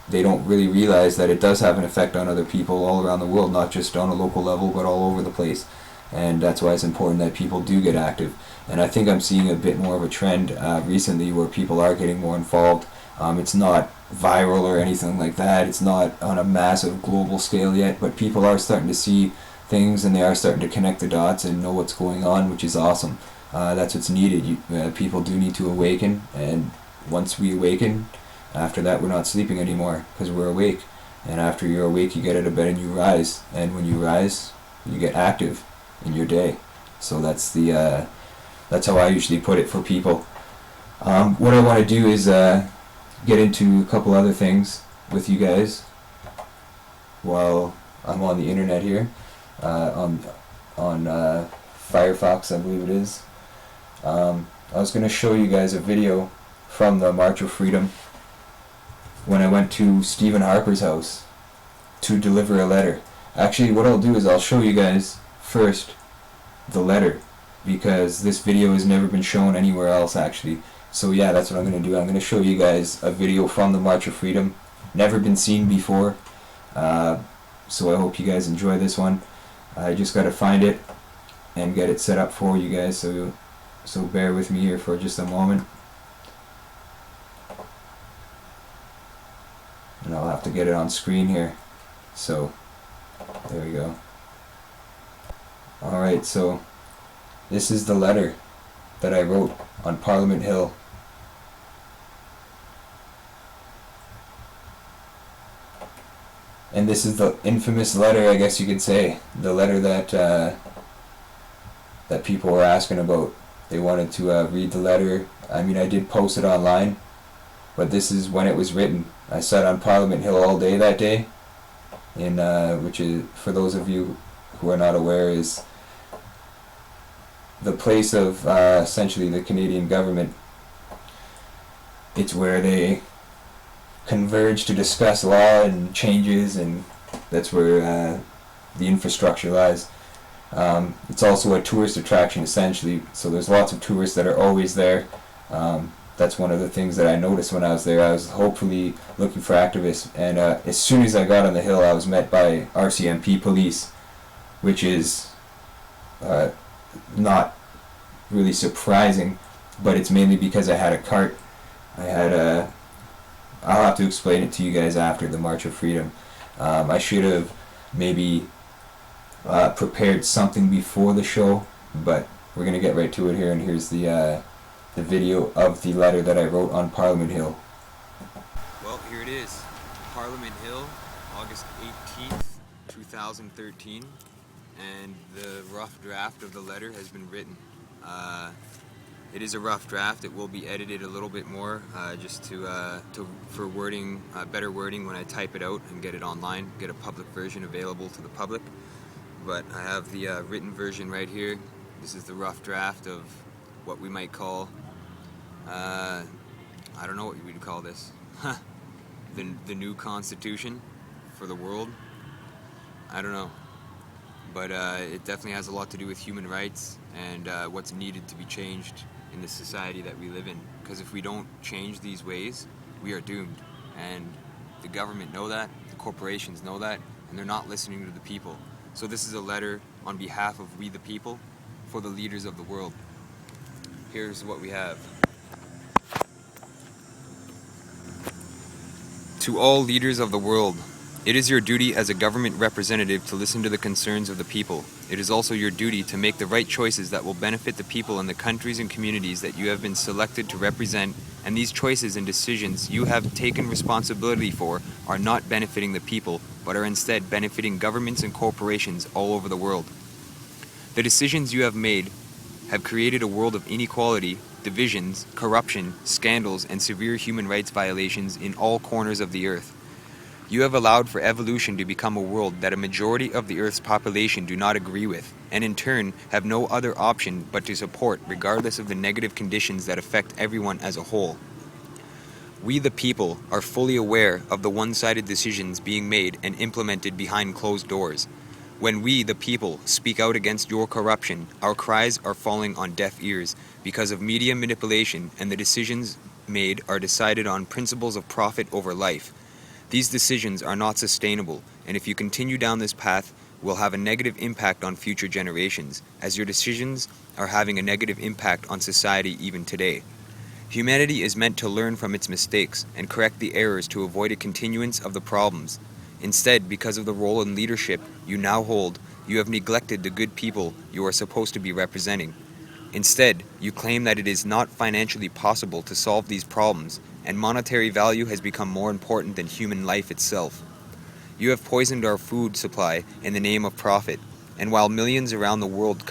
Speaker 1: they don't really realize that it does have an effect on other people all around the world, not just on a local level, but all over the place. And that's why it's important that people do get active. And I think I'm seeing a bit more of a trend recently where people are getting more involved. It's not viral or anything like that. It's not on a massive global scale yet, but people are starting to see things and they are starting to connect the dots and know what's going on, which is awesome. That's what's needed. People do need to awaken, and once we awaken, after that we're not sleeping anymore because we're awake. And after you're awake, you get out of bed and you rise. And when you rise, you get active in your day. So that's how I usually put it for people. What I want to do is get into a couple other things with you guys while I'm on the internet here, on Firefox, I believe it is. I was going to show you guys a video from the March of Freedom when I went to Stephen Harper's house to deliver a letter. Actually, what I'll do is I'll show you guys first the letter, because this video has never been shown anywhere else actually. So yeah, that's what I'm going to do. I'm going to show you guys a video from the March of Freedom, never been seen before. So I hope you guys enjoy this one. I just got to find it and get it set up for you guys, so bear with me here for just a moment. And I'll have to get it on screen here. So there we go. Alright, so this is the letter that I wrote on Parliament Hill. And this is the infamous letter, I guess you could say. The letter that people were asking about. They wanted to read the letter. I mean, I did post it online, but this is when it was written. I sat on Parliament Hill all day that day, which is, for those of you who are not aware, is the place of essentially the Canadian government. It's where they converge to discuss law and changes, and that's where the infrastructure lies. It's also a tourist attraction essentially, so there's lots of tourists that are always there. That's one of the things that I noticed when I was there. I was hopefully looking for activists, and as soon as I got on the hill I was met by RCMP police, which is not really surprising, but it's mainly because I had a cart. I'll have to explain it to you guys after the March of Freedom. I should have maybe prepared something before the show, but we're going to get right to it here, and here's the video of the letter that I wrote on Parliament Hill. Well, here it is. Parliament Hill, August 18th, 2013, and the rough draft of the letter has been written. It is a rough draft. It will be edited a little bit more, just for wording, better wording when I type it out and get it online, get a public version available to the public. But I have the written version right here. This is the rough draft of what we might call, I don't know what you would call this, the new constitution for the world. I don't know. But it definitely has a lot to do with human rights and what's needed to be changed in the society that we live in. Because if we don't change these ways, we are doomed. And the government know that, the corporations know that, and they're not listening to the people. So this is a letter on behalf of we the people for the leaders of the world. Here's what we have. To all leaders of the world, it is your duty as a government representative to listen to the concerns of the people. It is also your duty to make the right choices that will benefit the people in the countries and communities that you have been selected to represent, and these choices and decisions you have taken responsibility for are not benefiting the people, but are instead benefiting governments and corporations all over the world. The decisions you have made have created a world of inequality, divisions, corruption, scandals, and severe human rights violations in all corners of the earth. You have allowed for evolution to become a world that a majority of the Earth's population do not agree with, and in turn have no other option but to support, regardless of the negative conditions that affect everyone as a whole. We the people are fully aware of the one-sided decisions being made and implemented behind closed doors. When we the people speak out against your corruption, our cries are falling on deaf ears because of media manipulation, and the decisions made are decided on principles of profit over life. These decisions are not sustainable, and if you continue down this path, will have a negative impact on future generations, as your decisions are having a negative impact on society even today. Humanity is meant to learn from its mistakes and correct the errors to avoid a continuance of the problems. Instead, because of the role in leadership you now hold, you have neglected the good people you are supposed to be representing. Instead, you claim that it is not financially possible to solve these problems, and monetary value has become more important than human life itself. You have poisoned our food supply in the name of profit, and while millions around the world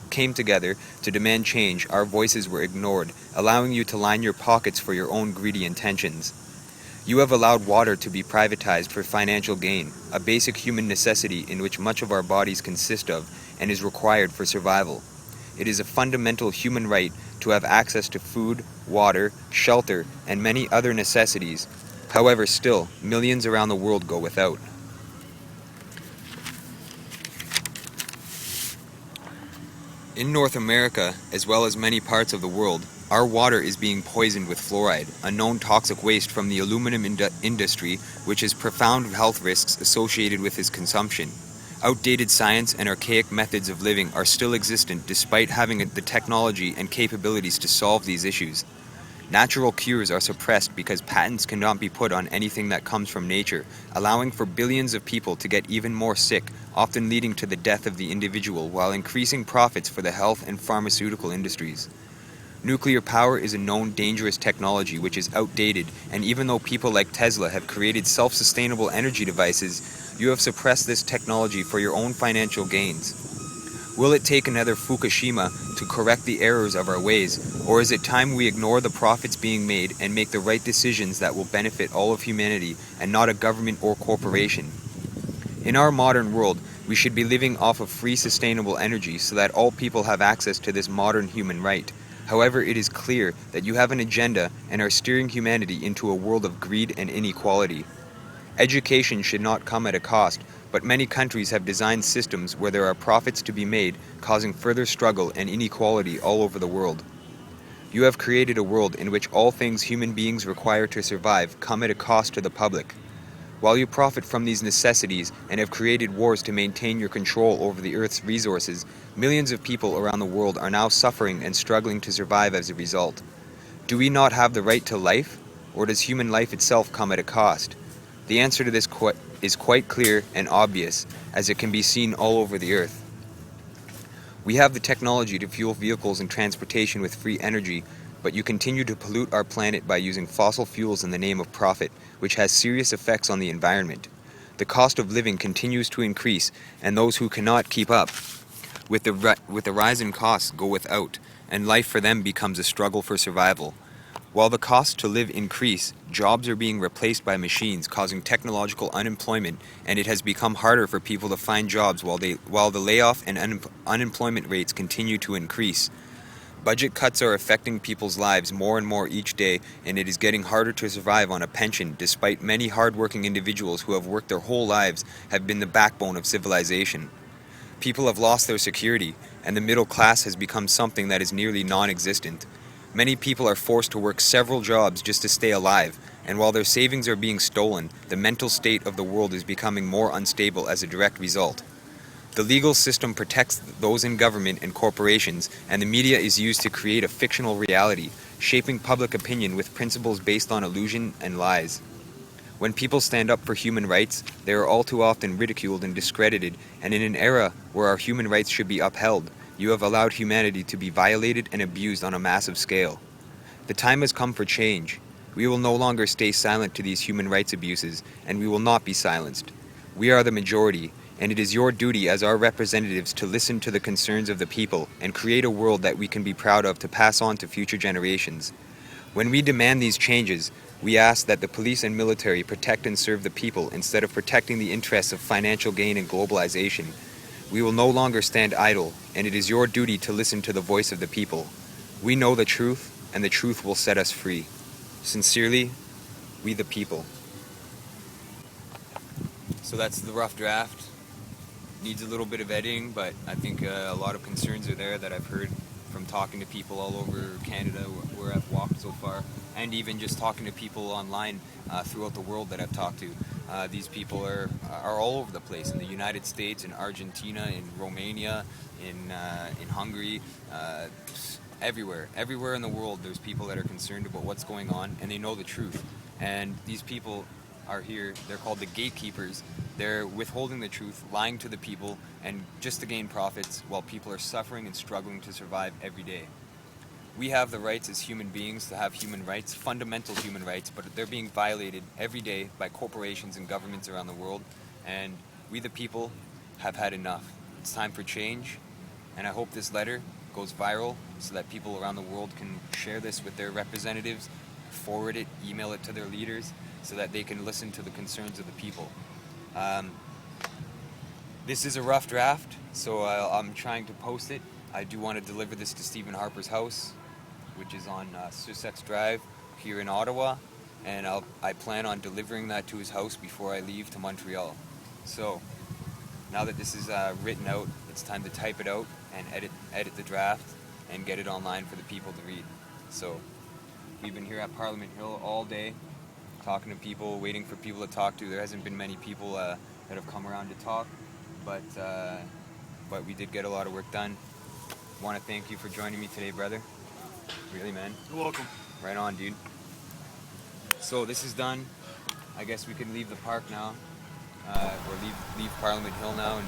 Speaker 1: came together to demand change, our voices were ignored, allowing you to line your pockets for your own greedy intentions. You have allowed water to be privatized for financial gain, a basic human necessity in which much of our bodies consist of and is required for survival. It is a fundamental human right to have access to food, water, shelter, and many other necessities. However, still, millions around the world go without. In North America, as well as many parts of the world, our water is being poisoned with fluoride, a known toxic waste from the aluminum industry, which has profound health risks associated with its consumption. Outdated science and archaic methods of living are still existent despite having the technology and capabilities to solve these issues. Natural cures are suppressed because patents cannot be put on anything that comes from nature, allowing for billions of people to get even more sick, often leading to the death of the individual while increasing profits for the health and pharmaceutical industries. Nuclear power is a known dangerous technology which is outdated, and even though people like Tesla have created self-sustainable energy devices, you have suppressed this technology for your own financial gains. Will it take another Fukushima to correct the errors of our ways, or is it time we ignore the profits being made and make the right decisions that will benefit all of humanity and not a government or corporation? In our modern world, we should be living off of free sustainable energy so that all people have access to this modern human right. However, it is clear that you have an agenda and are steering humanity into a world of greed and inequality. Education should not come at a cost, but many countries have designed systems where there are profits to be made, causing further struggle and inequality all over the world. You have created a world in which all things human beings require to survive come at a cost to the public. While you profit from these necessities and have created wars to maintain your control over the Earth's resources, millions of people around the world are now suffering and struggling to survive as a result. Do we not have the right to life, or does human life itself come at a cost? The answer to this is quite clear and obvious, as it can be seen all over the Earth. We have the technology to fuel vehicles and transportation with free energy, but you continue to pollute our planet by using fossil fuels in the name of profit, which has serious effects on the environment. The cost of living continues to increase, and those who cannot keep up with the rise in costs go without, and life for them becomes a struggle for survival. While the costs to live increase, jobs are being replaced by machines, causing technological unemployment, and it has become harder for people to find jobs while the layoff and unemployment rates continue to increase. Budget cuts are affecting people's lives more and more each day, and it is getting harder to survive on a pension, despite many hardworking individuals who have worked their whole lives have been the backbone of civilization. People have lost their security, and the middle class has become something that is nearly non-existent. Many people are forced to work several jobs just to stay alive, and while their savings are being stolen, the mental state of the world is becoming more unstable as a direct result. The legal system protects those in government and corporations, and the media is used to create a fictional reality, shaping public opinion with principles based on illusion and lies. When people stand up for human rights, they are all too often ridiculed and discredited, and in an era where our human rights should be upheld, you have allowed humanity to be violated and abused on a massive scale. The time has come for change. We will no longer stay silent to these human rights abuses, and we will not be silenced. We are the majority, and it is your duty as our representatives to listen to the concerns of the people and create a world that we can be proud of to pass on to future generations. When we demand these changes, we ask that the police and military protect and serve the people instead of protecting the interests of financial gain and globalization. We will no longer stand idle, and it is your duty to listen to the voice of the people. We know the truth, and the truth will set us free. Sincerely, we the people. So that's the rough draft. Needs a little bit of editing, but I think a lot of concerns are there that I've heard from talking to people all over Canada where I've walked so far, and even just talking to people online throughout the world that I've talked to. These people are all over the place, in the United States, in Argentina, in Romania, in Hungary, everywhere in the world. There's people that are concerned about what's going on, and they know the truth. And these people are here. They're called the gatekeepers. They're withholding the truth, lying to the people, and just to gain profits while people are suffering and struggling to survive every day. We have the rights as human beings to have human rights, fundamental human rights, but they're being violated every day by corporations and governments around the world, and we the people have had enough. It's time for change, and I hope this letter goes viral so that people around the world can share this with their representatives, forward it, email it to their leaders, so that they can listen to the concerns of the people. This is a rough draft, so I'm trying to post it. I do want to deliver this to Stephen Harper's house, which is on Sussex Drive here in Ottawa, and I plan on delivering that to his house before I leave to Montreal. So now that this is written out, it's time to type it out and edit the draft and get it online for the people to read. So we've been here at Parliament Hill all day, talking to people, waiting for people to talk to. There hasn't been many people that have come around to talk, but we did get a lot of work done. Want to thank you for joining me today, brother. Really, man.
Speaker 2: You're welcome.
Speaker 1: Right on, dude. So this is done. I guess we can leave the park now, or leave Parliament Hill now,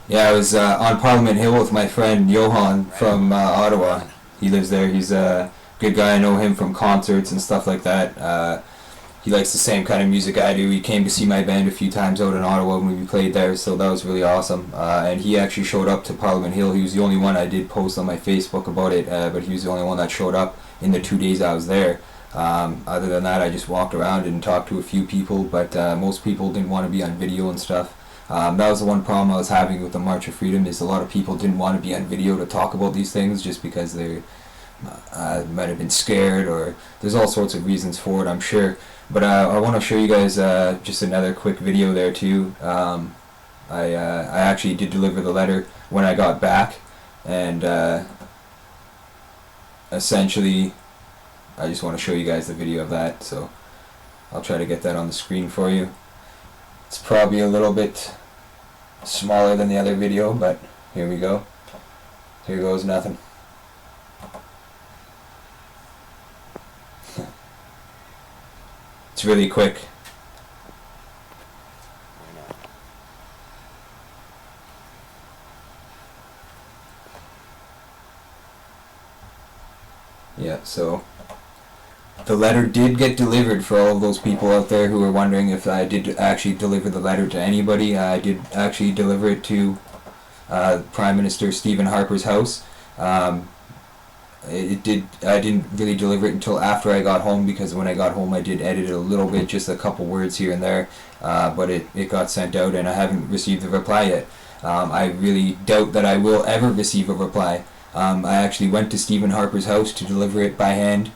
Speaker 1: Yeah, I was on Parliament Hill with my friend Johan from Ottawa. He lives there. He's a good guy. I know him from concerts and stuff like that. He likes the same kind of music I do. He came to see my band a few times out in Ottawa when we played there, so that was really awesome. And he actually showed up to Parliament Hill. He was the only one. I did post on my Facebook about it, but he was the only one that showed up in the 2 days I was there. Other than that, I just walked around and talked to a few people, but most people didn't want to be on video and stuff. That was the one problem I was having with the March of Freedom, is a lot of people didn't want to be on video to talk about these things just because they might have been scared, or there's all sorts of reasons for it, I'm sure. But I want to show you guys just another quick video there too. I actually did deliver the letter when I got back, and essentially I just want to show you guys the video of that, so I'll try to get that on the screen for you. It's probably a little bit smaller than the other video, but here we go. Here goes nothing. It's really quick. Yeah, so the letter did get delivered for all of those people out there who were wondering if I did actually deliver the letter to anybody. I did actually deliver it to Prime Minister Stephen Harper's house. I didn't really deliver it until after I got home, because when I got home I did edit it a little bit, just a couple words here and there, but it got sent out and I haven't received the reply yet. I really doubt that I will ever receive a reply. I actually went to Stephen Harper's house to deliver it by hand,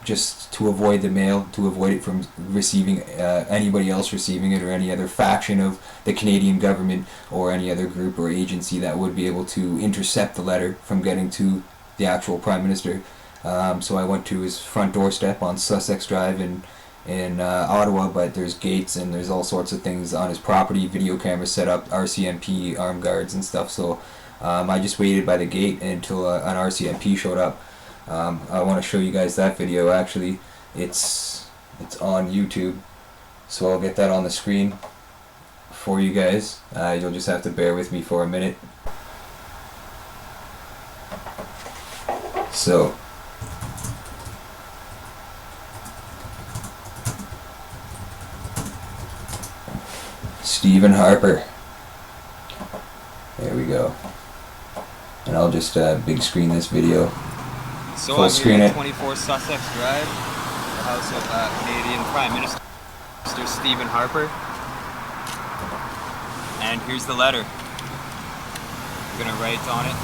Speaker 1: just to avoid the mail, to avoid it from receiving anybody else receiving it, or any other faction of the Canadian government or any other group or agency that would be able to intercept the letter from getting to the actual Prime Minister. So I went to his front doorstep on Sussex Drive in Ottawa, but there's gates and there's all sorts of things on his property, video cameras set up, RCMP, armed guards and stuff, so I just waited by the gate until an RCMP showed up. I want to show you guys that video. Actually, it's on YouTube, so I'll get that on the screen for you guys. You'll just have to bear with me for a minute. So Stephen Harper, there we go, and I'll just big screen this video. So full screen it. 24 Sussex Drive, the house of Canadian Prime Minister Stephen Harper, and here's the letter. I'm gonna write on it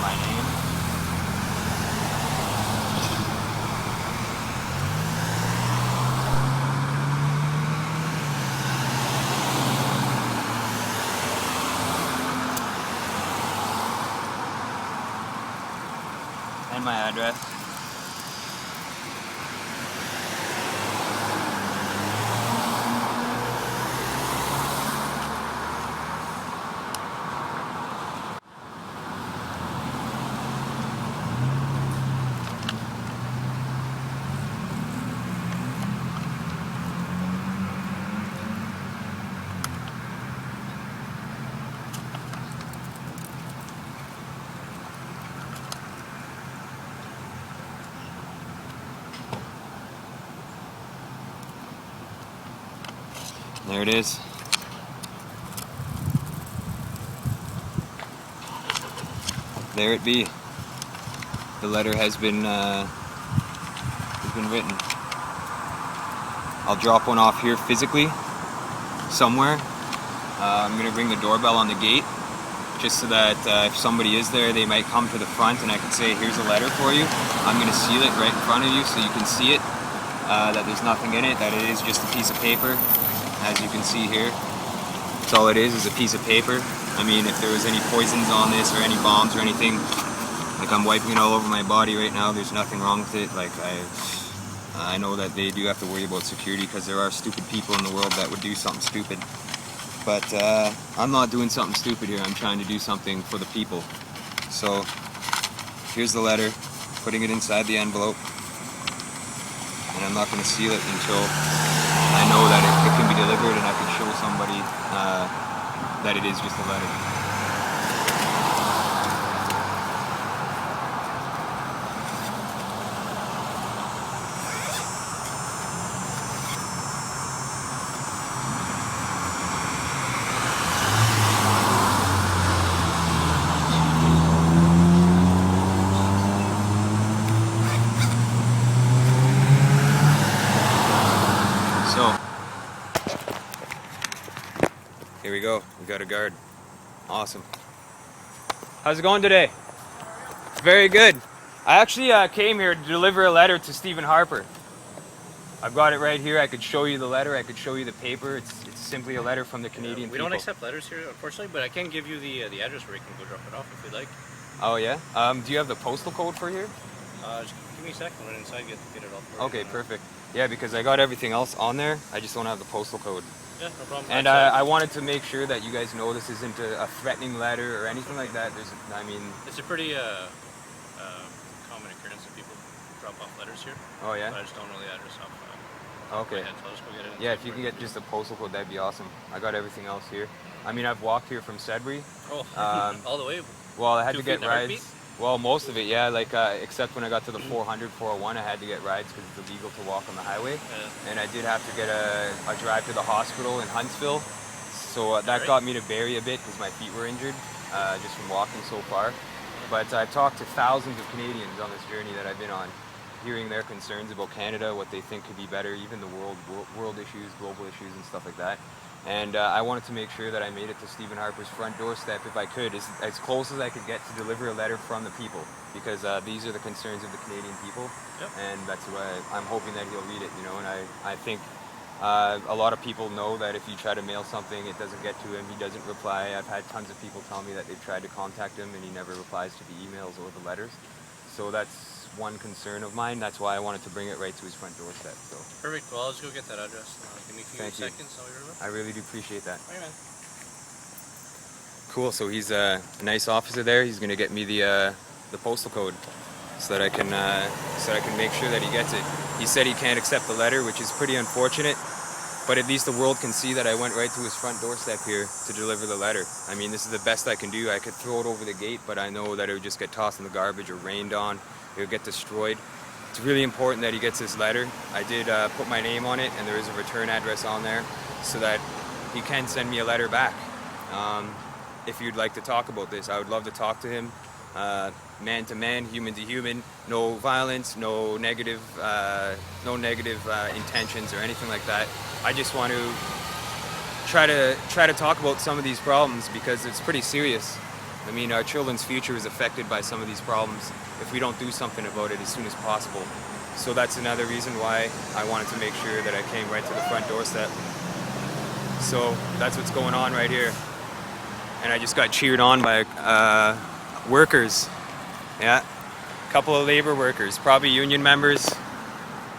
Speaker 1: my name. And my address. There it is. There it be. The letter has been written. I'll drop one off here physically somewhere. I'm gonna ring the doorbell on the gate, just so that if somebody is there, they might come to the front and I can say, here's a letter for you. I'm gonna seal it right in front of you so you can see it, that there's nothing in it, that it is just a piece of paper, as you can see here. That's all it is a piece of paper. I mean, if there was any poisons on this or any bombs or anything, like I'm wiping it all over my body right now, there's nothing wrong with it. Like I know that they do have to worry about security because there are stupid people in the world that would do something stupid. But I'm not doing something stupid here. I'm trying to do something for the people. So here's the letter, putting it inside the envelope. And I'm not going to seal it until I know that it can be delivered and I can show somebody that it is just a letter. Here we go. We got a guard. Awesome. How's it going today? Very good. I actually came here to deliver a letter to Stephen Harper. I've got it right here. I could show you the letter. I could show you the paper. It's simply a letter from the Canadian
Speaker 3: We
Speaker 1: people.
Speaker 3: don't accept letters here, unfortunately, but I can give you the address where you can go drop it off if you'd like.
Speaker 1: Oh yeah. Do you have the postal code for here?
Speaker 3: Just give me a second. When inside, get it all. For
Speaker 1: Okay,
Speaker 3: you.
Speaker 1: perfect. Yeah, because I got everything else on there. I just don't have the postal code.
Speaker 3: Yeah, no problem.
Speaker 1: And I wanted to make sure that you guys know this isn't a threatening letter or anything like that.
Speaker 3: It's a pretty common occurrence that people drop off letters here.
Speaker 1: Oh yeah.
Speaker 3: But I just don't know the address off.
Speaker 1: Okay.
Speaker 3: My head, so I'll just go get it.
Speaker 1: Yeah, if you can get just a postal code, that'd be awesome. I got everything else here. I mean, I've walked here from Sudbury.
Speaker 3: Oh, all the way.
Speaker 1: Well, I had
Speaker 3: 2
Speaker 1: to get
Speaker 3: feet in a heartbeat?
Speaker 1: rides. Well, most of it, yeah. Like except when I got to the 400, 401, I had to get rides because it's illegal to walk on the highway. And I did have to get a drive to the hospital in Huntsville. So that got me to Barrie a bit because my feet were injured just from walking so far. But I've talked to thousands of Canadians on this journey that I've been on, hearing their concerns about Canada, what they think could be better, even the world issues, global issues, and stuff like that. And I wanted to make sure that I made it to Stephen Harper's front doorstep if I could, as close as I could get to deliver a letter from the people, because these are the concerns of the Canadian people.
Speaker 3: Yep.
Speaker 1: And that's why I'm hoping that he'll read it, you know. And I think a lot of people know that if you try to mail something, it doesn't get to him, he doesn't reply. I've had tons of people tell me that they've tried to contact him and he never replies to the emails or the letters. So that's one concern of mine. That's why I wanted to bring it right to his front doorstep. So
Speaker 3: Perfect. Well, I'll just go get that address. Give me a few
Speaker 1: Thank you.
Speaker 3: seconds. I'll be right back.
Speaker 1: I really do appreciate that.
Speaker 3: All right, man.
Speaker 1: Cool. So he's a nice officer there. He's gonna get me the postal code so that I can make sure that he gets it. He said he can't accept the letter, which is pretty unfortunate. But at least the world can see that I went right to his front doorstep here to deliver the letter. I mean, this is the best I can do. I could throw it over the gate, but I know that it would just get tossed in the garbage or rained on. It would get destroyed. It's really important that he gets this letter. I did put my name on it, and there is a return address on there so that he can send me a letter back. If you'd like to talk about this, I would love to talk to him. Man to man, human to human, no violence, no negative intentions or anything like that. I just want to try to talk about some of these problems because it's pretty serious. I mean, our children's future is affected by some of these problems if we don't do something about it as soon as possible. So that's another reason why I wanted to make sure that I came right to the front doorstep. So that's what's going on right here. And I just got cheered on by workers. Yeah, a couple of labor workers, probably union members,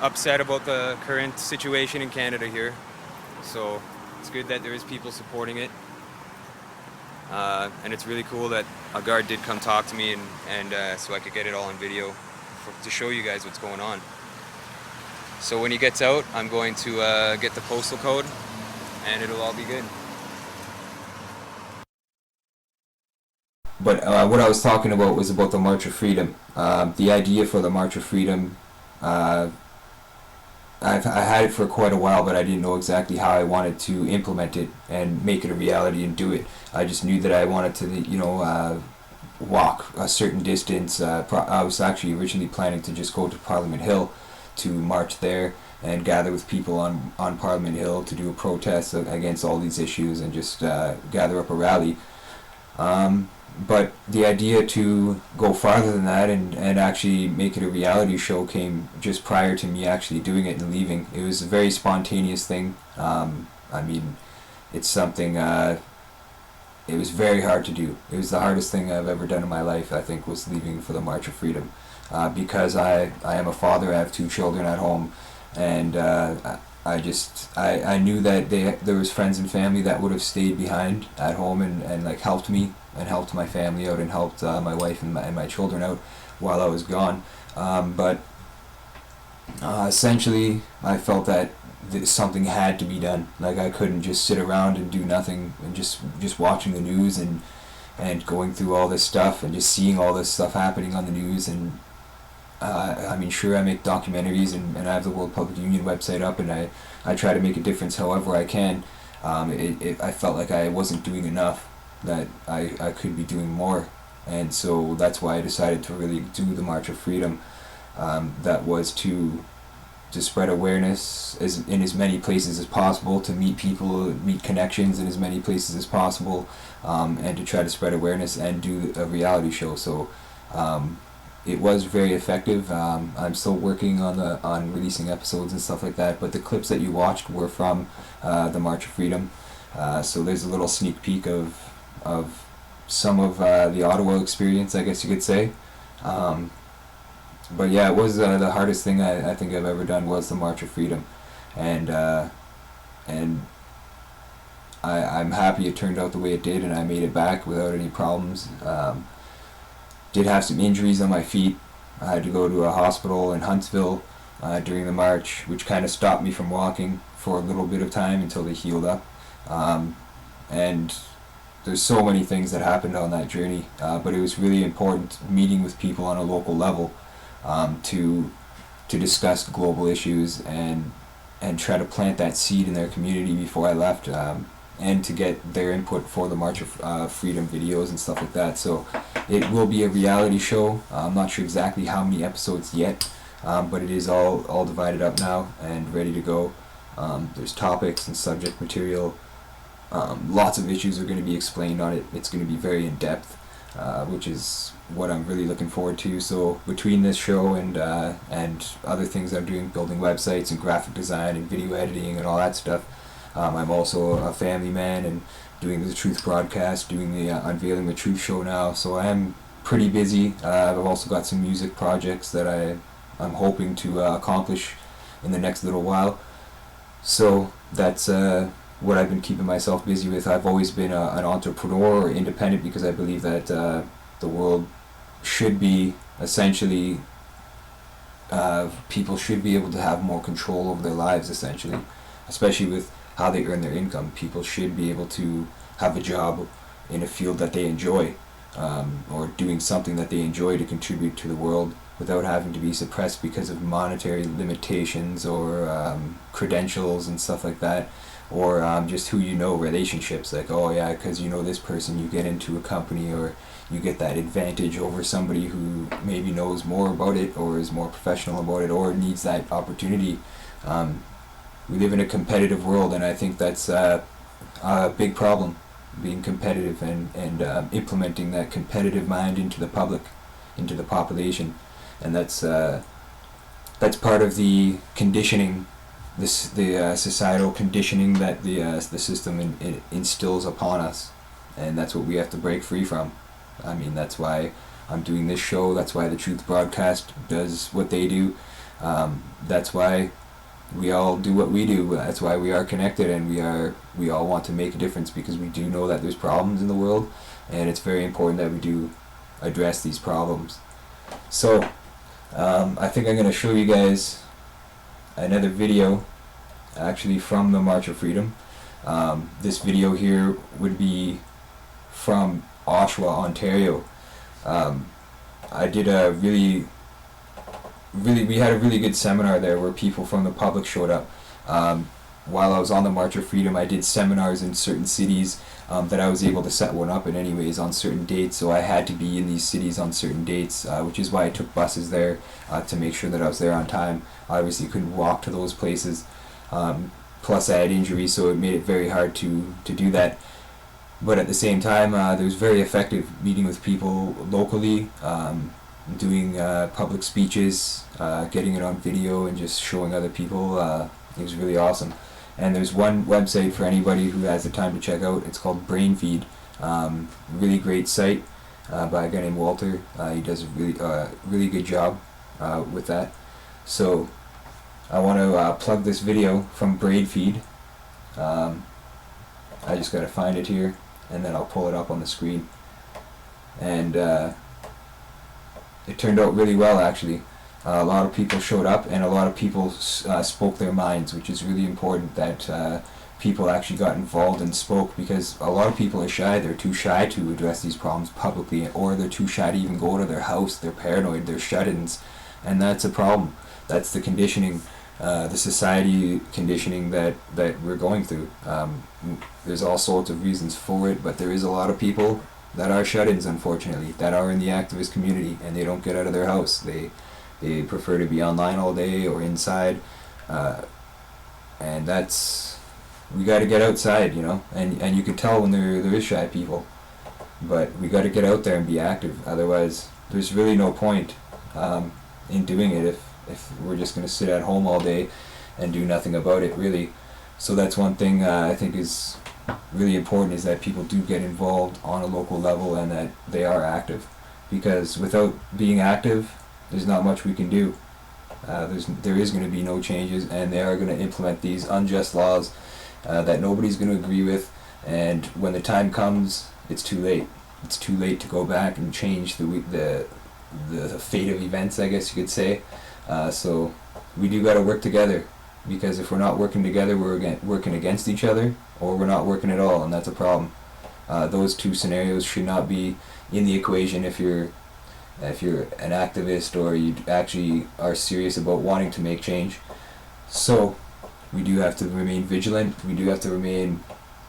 Speaker 1: upset about the current situation in Canada here. So it's good that there is people supporting it. And it's really cool that a guard did come talk to me and so I could get it all on video to show you guys what's going on. So when he gets out, I'm going to get the postal code and it'll all be good. But what I was talking about was about the March of Freedom. The idea for the March of Freedom I had it for quite a while, but I didn't know exactly how I wanted to implement it and make it a reality and do it. I just knew that I wanted to, walk a certain distance. I was actually originally planning to just go to Parliament Hill to march there and gather with people on Parliament Hill to do a protest against all these issues and just gather up a rally. But the idea to go farther than that and actually make it a reality show came just prior to me actually doing it and leaving. It was a very spontaneous thing. I mean, it's something, it was very hard to do. It was the hardest thing I've ever done in my life, I think, was leaving for the March of Freedom. Because I am a father, I have 2 children at home, and I knew that there was friends and family that would have stayed behind at home and like helped me and helped my family out and helped my wife and my children out while I was gone. But essentially, I felt that something had to be done. Like, I couldn't just sit around and do nothing and just watching the news and going through all this stuff and just seeing all this stuff happening on the news. And I mean, sure, I make documentaries and I have the World Public Union website up, and I try to make a difference however I can. I felt like I wasn't doing enough, that I could be doing more, and so that's why I decided to really do the March of Freedom. That was to spread awareness in as many places as possible, to meet people, meet connections in as many places as possible, and to try to spread awareness and do a reality show. So it was very effective. I'm still working on releasing episodes and stuff like that, but the clips that you watched were from the March of Freedom. So there's a little sneak peek of some of the Ottawa experience, I guess you could say. But yeah, it was the hardest thing I think I've ever done was the March of Freedom, and I'm happy it turned out the way it did, and I made it back without any problems. Did have some injuries on my feet. I had to go to a hospital in Huntsville during the march, which kind of stopped me from walking for a little bit of time until they healed up. And there's so many things that happened on that journey, but it was really important meeting with people on a local level to discuss global issues and try to plant that seed in their community before I left, and to get their input for the March of Freedom videos and stuff like that. So it will be a reality show. I'm not sure exactly how many episodes yet, but it is all divided up now and ready to go. There's topics and subject material. Lots of issues are going to be explained on it. It's going to be very in-depth, which is what I'm really looking forward to. So between this show and other things I'm doing, building websites and graphic design and video editing and all that stuff, I'm also a family man and doing the Truth broadcast, doing the Unveiling the Truth show now. So I am pretty busy. I've also got some music projects that I'm hoping to accomplish in the next little while. So that's what I've been keeping myself busy with. I've always been an entrepreneur or independent because I believe that the world should be essentially, people should be able to have more control over their lives, essentially, especially with how they earn their income. People should be able to have a job in a field that they enjoy, or doing something that they enjoy to contribute to the world without having to be suppressed because of monetary limitations or credentials and stuff like that, or just who you know, relationships, like, oh yeah, because you know this person, you get into a company, or you get that advantage over somebody who maybe knows more about it or is more professional about it or needs that opportunity. We live in a competitive world, and I think that's a big problem, being competitive and implementing that competitive mind into the public, into the population. And that's part of the conditioning, the societal conditioning that the system instills upon us, and that's what we have to break free from. I mean, that's why I'm doing this show. That's why the Truth broadcast does what they do. That's why we all do what we do. That's why we are connected, and we all want to make a difference, because we do know that there's problems in the world, and it's very important that we do address these problems. So I think I'm going to show you guys another video, actually from the March of Freedom. This video here would be from Oshawa, Ontario. I did a really we had a really good seminar there where people from the public showed up. While I was on the March of Freedom, I did seminars in certain cities that I was able to set one up in anyways on certain dates, so I had to be in these cities on certain dates, which is why I took buses there to make sure that I was there on time. I obviously couldn't walk to those places, plus I had injuries, so it made it very hard to do that. But at the same time, it was very effective meeting with people locally, doing public speeches, getting it on video and just showing other people. It was really awesome. And there's one website for anybody who has the time to check out. It's called BrainFeed. Really great site by a guy named Walter. He does a really good job with that. So I want to plug this video from BrainFeed. I just got to find it here, and then I'll pull it up on the screen. And it turned out really well, actually. A lot of people showed up, and a lot of people spoke their minds, which is really important that people actually got involved and spoke, because a lot of people are shy. They're too shy to address these problems publicly, or they're too shy to even go to their house. They're paranoid, they're shut-ins, and that's a problem. That's the conditioning, the society conditioning that we're going through. There's all sorts of reasons for it, but there is a lot of people that are shut-ins, unfortunately, that are in the activist community, and they don't get out of their house. They prefer to be online all day or inside, and we got to get outside, you know, and you can tell when there is shy people, but we got to get out there and be active. Otherwise, there's really no point in doing it if we're just going to sit at home all day and do nothing about it, really. So that's one thing I think is really important, is that people do get involved on a local level and that they are active, because without being active, there's not much we can do. There is going to be no changes, and they are going to implement these unjust laws that nobody's going to agree with, and when the time comes, it's too late. It's too late to go back and change the fate of events, I guess you could say. So we do got to work together, because if we're not working together, we're working against each other, or we're not working at all, and that's a problem. Those two scenarios should not be in the equation if you're an activist or you actually are serious about wanting to make change. So we do have to remain vigilant, we do have to remain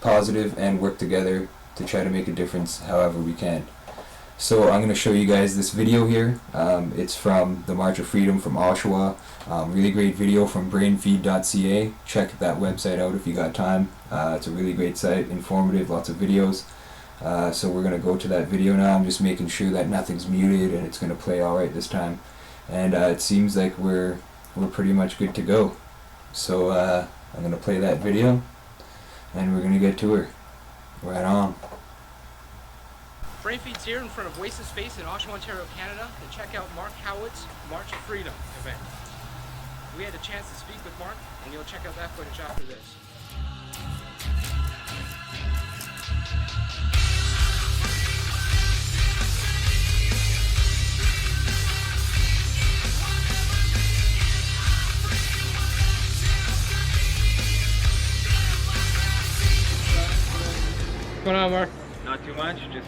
Speaker 1: positive and work together to try to make a difference however we can. So I'm going to show you guys this video here. It's from the March of Freedom from Oshawa. Really great video from brainfeed.ca. Check that website out if you got time. It's a really great site, informative, lots of videos. So we're going to go to that video now. I'm just making sure that nothing's muted and it's going to play alright this time. And it seems like we're pretty much good to go. So I'm going to play that video and we're going to get to her. Right on.
Speaker 5: BrainFeed's here in front of Wasted Space in Oshawa, Ontario, Canada, to check out Mark Howitt's March of Freedom event. We had a chance to speak with Mark, and you'll check out that footage after this. What's going on, Mark?
Speaker 6: Not too much, just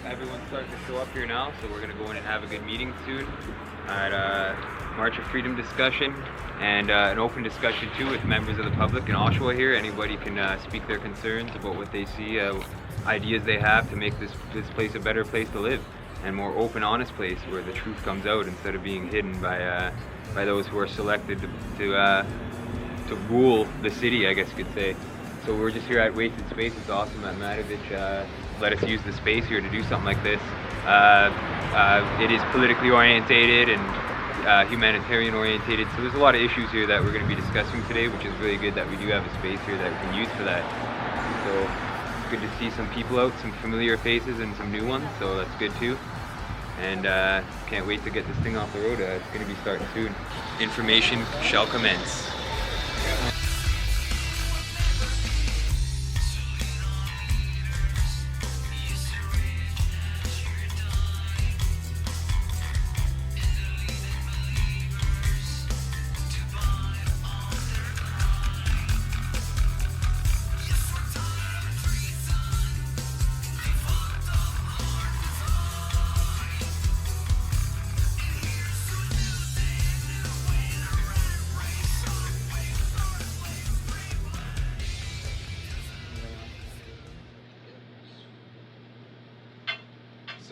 Speaker 6: everyone's starting to show up here now, so we're going to go in and have a good meeting soon at March of Freedom discussion, and an open discussion too with members of the public in Oshawa here. Anybody can speak their concerns about what they see, ideas they have to make this place a better place to live, and more open, honest place where the truth comes out instead of being hidden by those who are selected to rule the city, I guess you could say. So we're just here at Wasted Space. It's awesome that Matovich let us use the space here to do something like this. It is politically orientated and humanitarian orientated, so there's a lot of issues here that we're going to be discussing today, which is really good that we do have a space here that we can use for that. So it's good to see some people out, some familiar faces and some new ones, so that's good too. And can't wait to get this thing off the road. It's going to be starting soon. Information shall commence.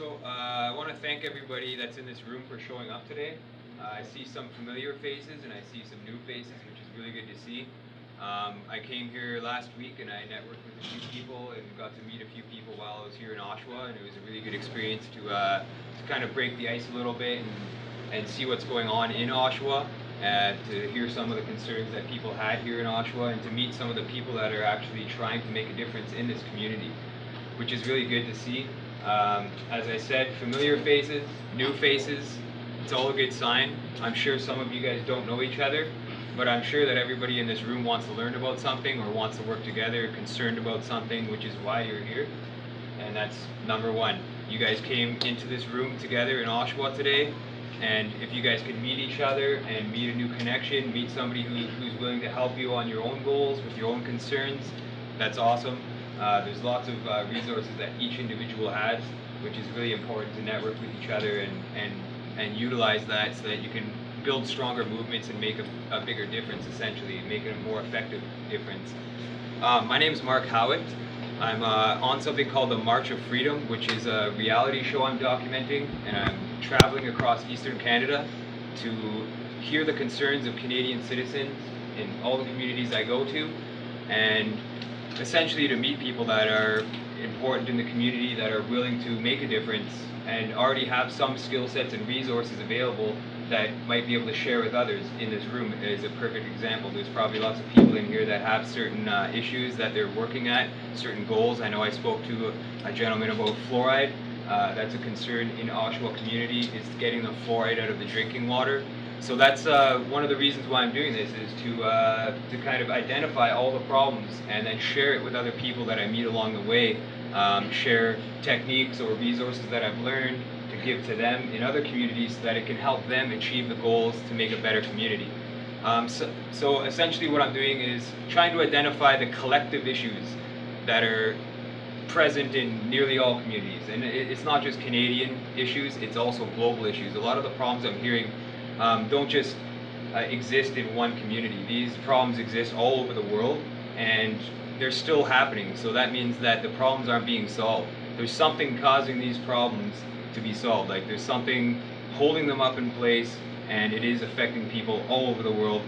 Speaker 6: I want to thank everybody that's in this room for showing up today. I see some familiar faces and I see some new faces, which is really good to see. I came here last week and I networked with a few people and got to meet a few people while I was here in Oshawa, and it was a really good experience to kind of break the ice a little bit and see what's going on in Oshawa, to hear some of the concerns that people had here in Oshawa, and to meet some of the people that are actually trying to make a difference in this community, which is really good to see. As I said, familiar faces, new faces, it's all a good sign. I'm sure some of you guys don't know each other, but I'm sure that everybody in this room wants to learn about something or wants to work together, concerned about something, which is why you're here. And that's number one. You guys came into this room together in Oshawa today, and if you guys could meet each other and meet a new connection, meet somebody who's willing to help you on your own goals, with your own concerns, that's awesome. There's lots of resources that each individual has, which is really important to network with each other and utilize that so that you can build stronger movements and make a bigger difference, essentially, make a more effective difference. My name is Mark Howitt. I'm on something called the March of Freedom, which is a reality show I'm documenting, and I'm traveling across Eastern Canada to hear the concerns of Canadian citizens in all the communities I go to, and essentially to meet people that are important in the community, that are willing to make a difference and already have some skill sets and resources available that might be able to share with others. In this room is a perfect example. There's probably lots of people in here that have certain issues that they're working at, certain goals. I know I spoke to a gentleman about fluoride. That's a concern in Oshawa community, is getting the fluoride out of the drinking water. So that's one of the reasons why I'm doing this, is to kind of identify all the problems and then share it with other people that I meet along the way, share techniques or resources that I've learned to give to them in other communities so that it can help them achieve the goals to make a better community. So essentially what I'm doing is trying to identify the collective issues that are present in nearly all communities. And it's not just Canadian issues, it's also global issues. A lot of the problems I'm hearing don't just exist in one community. These problems exist all over the world, and they're still happening. So that means that the problems aren't being solved. There's something causing these problems to be solved. Like, there's something holding them up in place, and it is affecting people all over the world,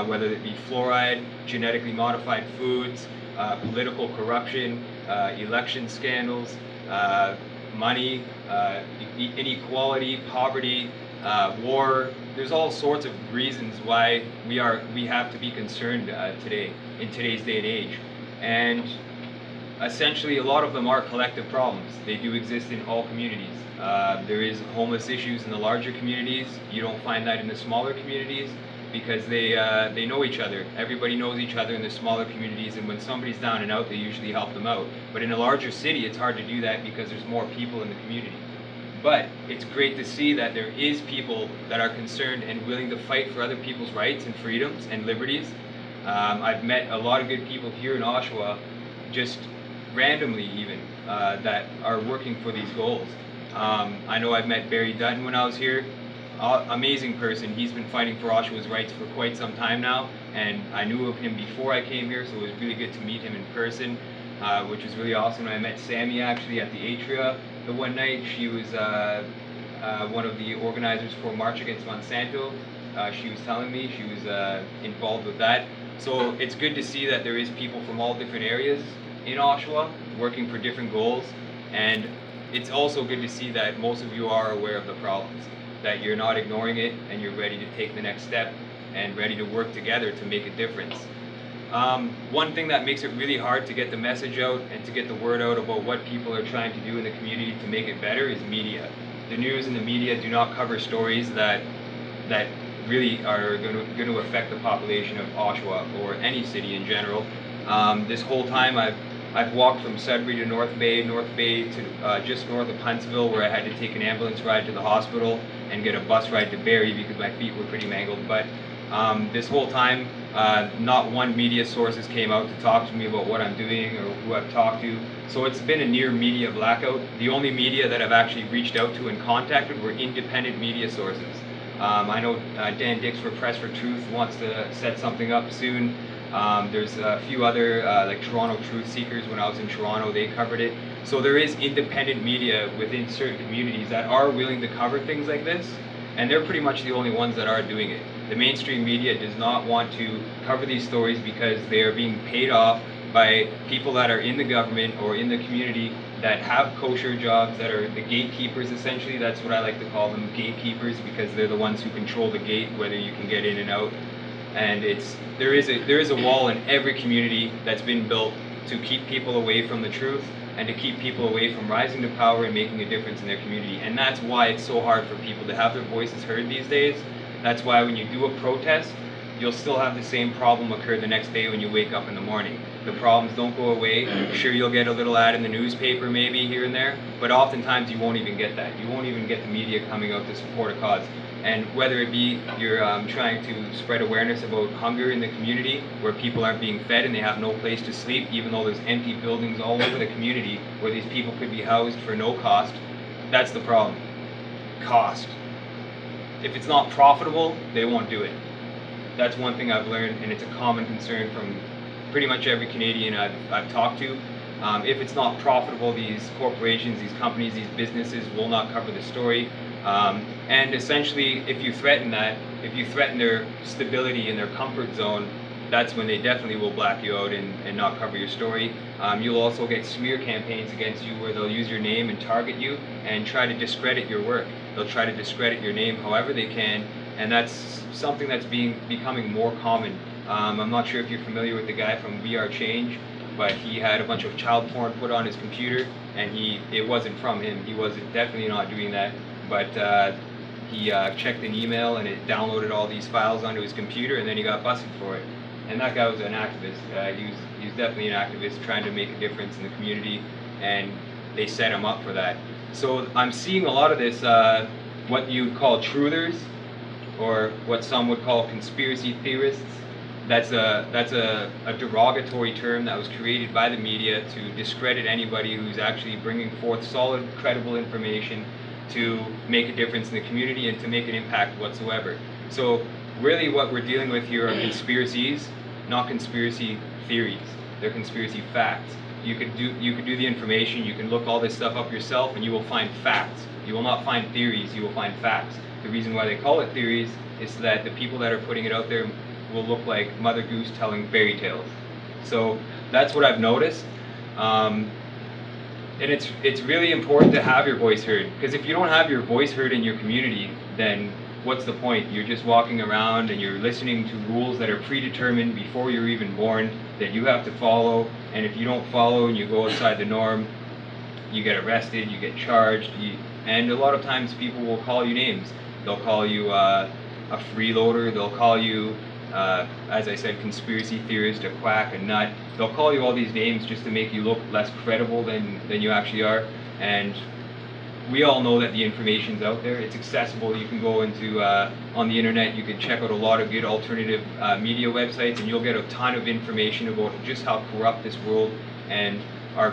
Speaker 6: whether it be fluoride, genetically modified foods, political corruption, election scandals, money, inequality, poverty, war. There's all sorts of reasons why we have to be concerned today, in today's day and age. And essentially a lot of them are collective problems. They do exist in all communities. There is homeless issues in the larger communities. You don't find that in the smaller communities because they know each other. Everybody knows each other in the smaller communities, and when somebody's down and out, they usually help them out. But in a larger city, it's hard to do that because there's more people in the community. But it's great to see that there is people that are concerned and willing to fight for other people's rights and freedoms and liberties. I've met a lot of good people here in Oshawa, just randomly even, that are working for these goals. I know I've met Barry Dutton when I was here. Amazing person. He's been fighting for Oshawa's rights for quite some time now, and I knew of him before I came here, so it was really good to meet him in person, which was really awesome. I met Sammy actually at the Atria the one night. She was one of the organizers for March Against Monsanto. She was telling me she was involved with that. So it's good to see that there is people from all different areas in Oshawa working for different goals, and it's also good to see that most of you are aware of the problems, that you're not ignoring it, and you're ready to take the next step and ready to work together to make a difference. One thing that makes it really hard to get the message out and to get the word out about what people are trying to do in the community to make it better is media. The news and the media do not cover stories that really are going to affect the population of Oshawa or any city in general. This whole time I've walked from Sudbury to North Bay to just north of Huntsville, where I had to take an ambulance ride to the hospital and get a bus ride to Barrie because my feet were pretty mangled. But this whole time, not one media sources came out to talk to me about what I'm doing or who I've talked to. So it's been a near media blackout. The only media that I've actually reached out to and contacted were independent media sources. I know Dan Dix for Press for Truth wants to set something up soon. There's a few other, like Toronto Truth Seekers, when I was in Toronto, they covered it. So there is independent media within certain communities that are willing to cover things like this, and they're pretty much the only ones that are doing it. The mainstream media does not want to cover these stories because they are being paid off by people that are in the government or in the community that have kosher jobs, that are the gatekeepers essentially. That's what I like to call them, gatekeepers, because they're the ones who control the gate, whether you can get in and out. And there is a wall in every community that's been built to keep people away from the truth and to keep people away from rising to power and making a difference in their community. And that's why it's so hard for people to have their voices heard these days. That's why when you do a protest, you'll still have the same problem occur the next day when you wake up in the morning. The problems don't go away. Sure, you'll get a little ad in the newspaper maybe here and there, but oftentimes you won't even get that. You won't even get the media coming out to support a cause. And whether it be you're trying to spread awareness about hunger in the community, where people aren't being fed and they have no place to sleep, even though there's empty buildings all over the community where these people could be housed for no cost, that's the problem. Cost. If it's not profitable, they won't do it. That's one thing I've learned, and it's a common concern from pretty much every Canadian I've talked to. If it's not profitable, these corporations, these companies, these businesses will not cover the story. And essentially, if you threaten that, if you threaten their stability and their comfort zone, that's when they definitely will black you out and not cover your story. You'll also get smear campaigns against you where they'll use your name and target you and try to discredit your work. They'll try to discredit your name however they can, and that's something that's becoming more common. I'm not sure if you're familiar with the guy from We Are Change, but he had a bunch of child porn put on his computer, and it wasn't from him. He was definitely not doing that, but he checked an email and it downloaded all these files onto his computer, and then he got busted for it. And that guy was an activist. He was definitely an activist trying to make a difference in the community, and they set him up for that. So I'm seeing a lot of this, what you'd call truthers, or what some would call conspiracy theorists. That's a derogatory term that was created by the media to discredit anybody who's actually bringing forth solid, credible information to make a difference in the community and to make an impact whatsoever. So really what we're dealing with here are conspiracies, not conspiracy theories. They're conspiracy facts. You could do the information, you can look all this stuff up yourself, and you will find facts. You will not find theories, you will find facts. The reason why they call it theories is so that the people that are putting it out there will look like Mother Goose telling fairy tales. So that's what I've noticed. And it's really important to have your voice heard, because if you don't have your voice heard in your community, then what's the point? You're just walking around and you're listening to rules that are predetermined before you're even born that you have to follow, and if you don't follow and you go outside the norm, you get arrested, you get charged, and a lot of times people will call you names. They'll call you a freeloader, they'll call you, as I said, conspiracy theorist, a quack, a nut. They'll call you all these names just to make you look less credible than you actually are. And we all know that the information's out there. It's accessible. You can go into on the internet. You can check out a lot of good alternative media websites, and you'll get a ton of information about just how corrupt this world and our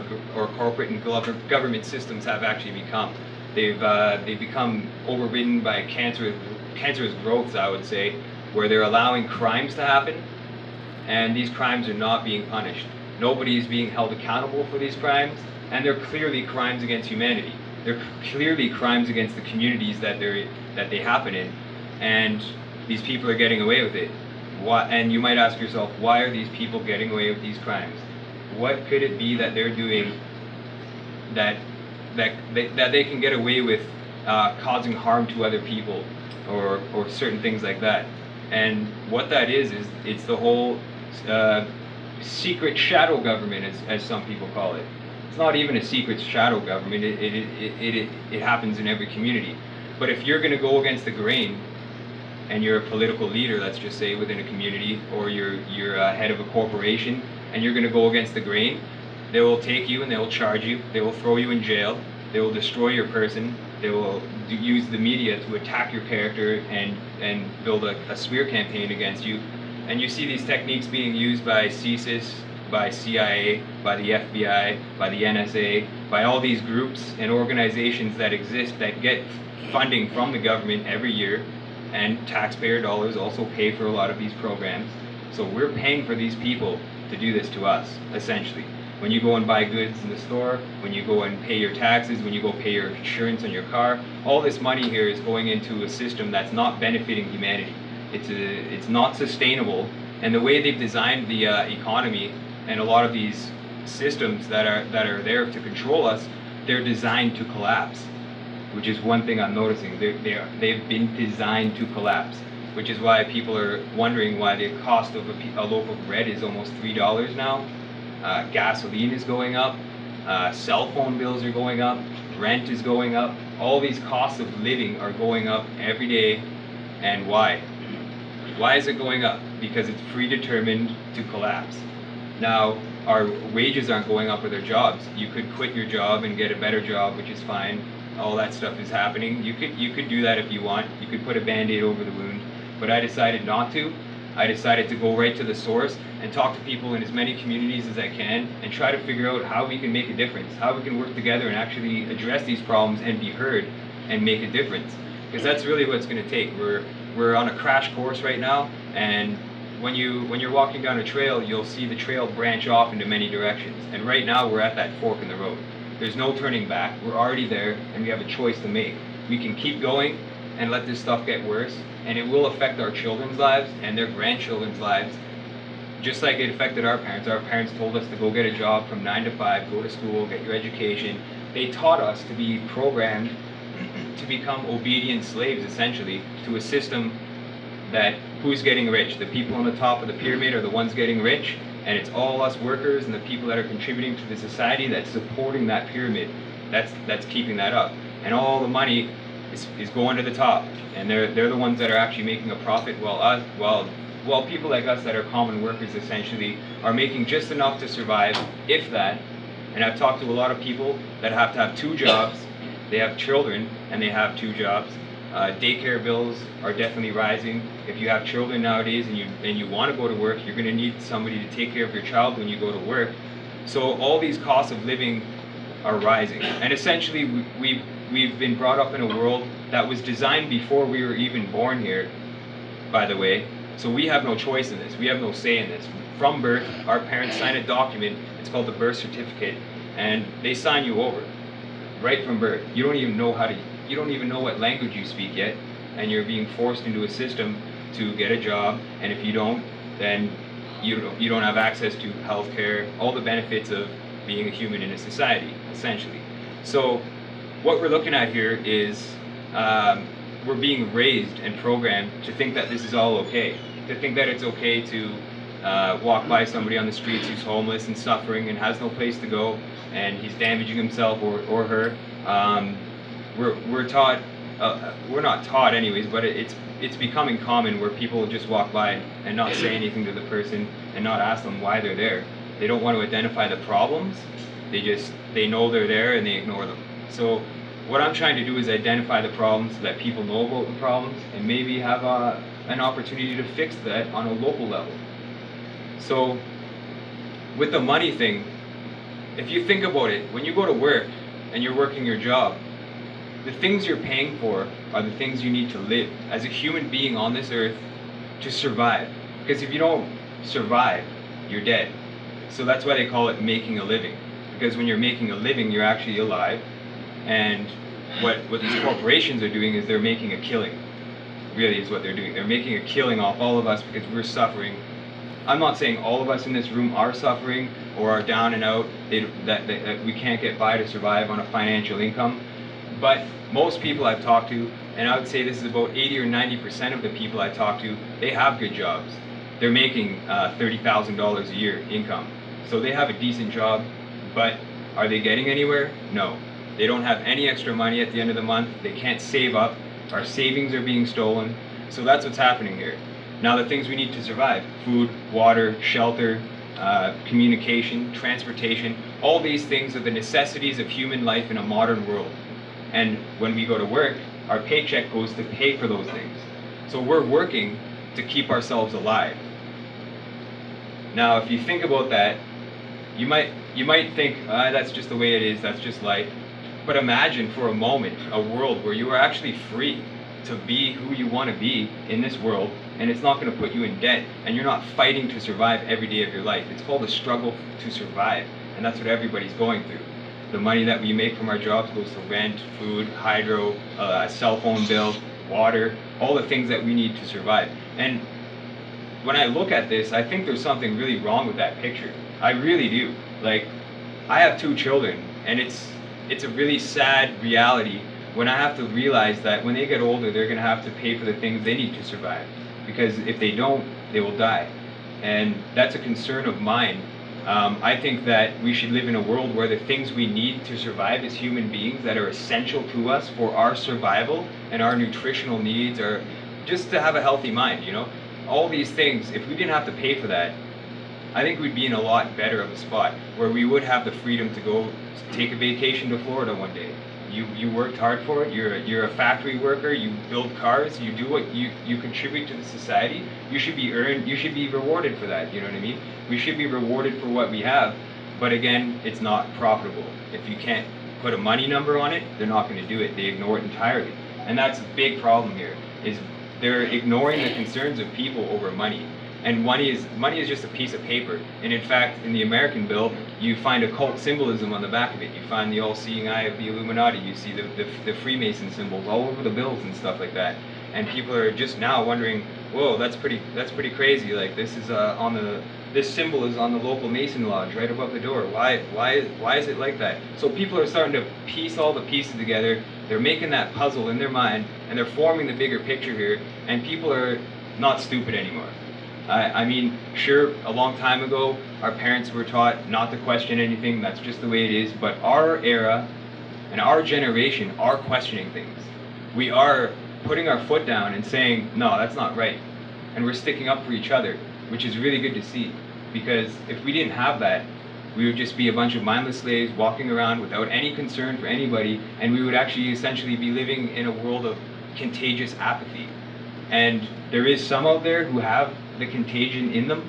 Speaker 6: corporate and government systems have actually become. They've become overridden by cancerous growths, I would say, where they're allowing crimes to happen, and these crimes are not being punished. Nobody is being held accountable for these crimes, and they're clearly crimes against humanity. They're clearly crimes against the communities that they happen in, and these people are getting away with it. And you might ask yourself, why are these people getting away with these crimes? What could it be that they're doing that they can get away with causing harm to other people, or certain things like that? And what that is it's the whole secret shadow government, as some people call it. It's not even a secret shadow government. It happens in every community. But if you're going to go against the grain, and you're a political leader, let's just say, within a community, or you're head of a corporation, and you're going to go against the grain, they will take you and they will charge you. They will throw you in jail. They will destroy your person. They will use the media to attack your character and build a smear campaign against you. And you see these techniques being used by CSIS, by CIA, by the FBI, by the NSA, by all these groups and organizations that exist that get funding from the government every year, and taxpayer dollars also pay for a lot of these programs. So we're paying for these people to do this to us, essentially. When you go and buy goods in the store, when you go and pay your taxes, when you go pay your insurance on your car, all this money here is going into a system that's not benefiting humanity. It's not sustainable, and the way they've designed the economy and a lot of these systems that are there to control us, they're designed to collapse, which is one thing I'm noticing. They've been designed to collapse, which is why people are wondering why the cost of a loaf of bread is almost $3 now. Gasoline is going up, cell phone bills are going up, rent is going up. All these costs of living are going up every day. And why? Why is it going up? Because it's predetermined to collapse. Now, our wages aren't going up with our jobs. You could quit your job and get a better job, which is fine. All that stuff is happening. You could do that if you want. You could put a band-aid over the wound. But I decided not to. I decided to go right to the source and talk to people in as many communities as I can and try to figure out how we can make a difference, how we can work together and actually address these problems and be heard and make a difference. Because that's really what it's going to take. We're on a crash course right now, and when you're walking down a trail, you'll see the trail branch off into many directions. And right now we're at that fork in the road. There's no turning back. We're already there, and we have a choice to make. We can keep going and let this stuff get worse, and it will affect our children's lives and their grandchildren's lives, just like it affected our parents. Our parents told us to go get a job from 9 to 5, go to school, get your education. They taught us to be programmed to become obedient slaves, essentially, to a system that who's getting rich? The people on the top of the pyramid are the ones getting rich, and it's all us workers and the people that are contributing to the society that's supporting that pyramid. That's keeping that up. And all the money is going to the top, and they're the ones that are actually making a profit, while people like us that are common workers essentially are making just enough to survive, if that. And I've talked to a lot of people that have to have 2 jobs, they have children and they have 2 jobs. Daycare bills are definitely rising. If you have children nowadays and you want to go to work, you're going to need somebody to take care of your child when you go to work. So all these costs of living are rising, and essentially we've been brought up in a world that was designed before we were even born here, by the way. So we have no choice in this. We have no say in this. From birth, our parents sign a document. It's called the birth certificate, and they sign you over right from birth. You don't even know what language you speak yet, and you're being forced into a system to get a job. And if you don't, then you don't have access to health care, all the benefits of being a human in a society, essentially. So what we're looking at here is we're being raised and programmed to think that this is all okay, to think that it's okay to walk by somebody on the streets who's homeless and suffering and has no place to go, and he's damaging himself or her. We're taught, we're not taught anyways, but it's becoming common where people will just walk by and not say anything to the person and not ask them why they're there. They don't want to identify the problems. They know they're there and they ignore them. So what I'm trying to do is identify the problems so that people know about the problems and maybe have an opportunity to fix that on a local level. So with the money thing, if you think about it, when you go to work and you're working your job, the things you're paying for are the things you need to live as a human being on this earth to survive. Because if you don't survive, you're dead. So that's why they call it making a living. Because when you're making a living, you're actually alive. And what these corporations are doing is they're making a killing. Really is what they're doing. They're making a killing off all of us because we're suffering. I'm not saying all of us in this room are suffering or are down and out, that we can't get by to survive on a financial income. But most people I've talked to, and I would say this is about 80 or 90% of the people I talk to, they have good jobs. They're making $30,000 a year income. So they have a decent job, but are they getting anywhere? No. They don't have any extra money at the end of the month. They can't save up. Our savings are being stolen. So that's what's happening here. Now the things we need to survive: food, water, shelter, communication, transportation. All these things are the necessities of human life in a modern world. And when we go to work, our paycheck goes to pay for those things. So we're working to keep ourselves alive. Now if you think about that, you might think, that's just the way it is, that's just life. But imagine for a moment a world where you are actually free to be who you want to be in this world and it's not going to put you in debt, and you're not fighting to survive every day of your life. It's called a struggle to survive, and that's what everybody's going through. The money that we make from our jobs goes to rent, food, hydro, cell phone bill, water, all the things that we need to survive. And when I look at this, I think there's something really wrong with that picture. I really do. Like, I have 2 children, and it's a really sad reality when I have to realize that when they get older, they're going to have to pay for the things they need to survive. Because if they don't, they will die. And that's a concern of mine. I think that we should live in a world where the things we need to survive as human beings that are essential to us for our survival and our nutritional needs, or just to have a healthy mind, you know? All these things, if we didn't have to pay for that, I think we'd be in a lot better of a spot where we would have the freedom to go take a vacation to Florida one day. You worked hard for it. You're a factory worker. You build cars. You do what you contribute to the society. You should be rewarded for that. You know what I mean? We should be rewarded for what we have. But again, it's not profitable. If you can't put a money number on it, they're not going to do it. They ignore it entirely, and that's a big problem here. Is they're ignoring the concerns of people over money. And money is just a piece of paper. And in fact, in the American bill, you find occult symbolism on the back of it. You find the all-seeing eye of the Illuminati. You see the Freemason symbols all over the bills and stuff like that. And people are just now wondering, whoa, that's pretty crazy. Like, this is this symbol is on the local Mason lodge right above the door. Why is it like that? So people are starting to piece all the pieces together. They're making that puzzle in their mind, and they're forming the bigger picture here. And people are not stupid anymore. I mean, sure, a long time ago, our parents were taught not to question anything. That's just the way it is. But our era and our generation are questioning things. We are putting our foot down and saying, no, that's not right. And we're sticking up for each other, which is really good to see. Because if we didn't have that, we would just be a bunch of mindless slaves walking around without any concern for anybody, and we would actually essentially be living in a world of contagious apathy. And there is some out there who have the contagion in them.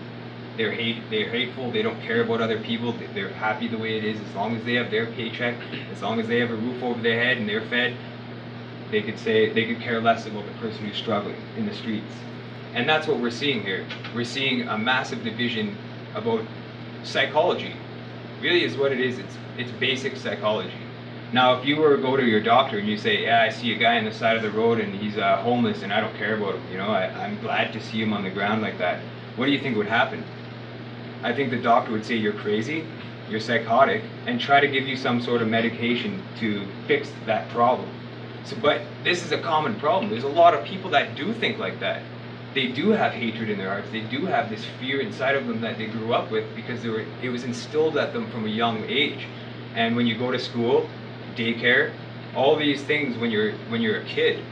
Speaker 6: They're hateful, they don't care about other people, they're happy the way it is. As long as they have their paycheck, as long as they have a roof over their head and they're fed, they could care less about the person who's struggling in the streets. And that's what we're seeing here. We're seeing a massive division about psychology. Really is what it is. It's basic psychology. Now, if you were to go to your doctor and you say, yeah, I see a guy on the side of the road and he's homeless and I don't care about him, you know, I'm glad to see him on the ground like that, what do you think would happen? I think the doctor would say you're crazy, you're psychotic, and try to give you some sort of medication to fix that problem. But this is a common problem. There's a lot of people that do think like that. They do have hatred in their hearts. They do have this fear inside of them that they grew up with because it was instilled at them from a young age. And when you go to school, daycare, all these things when you're a kid,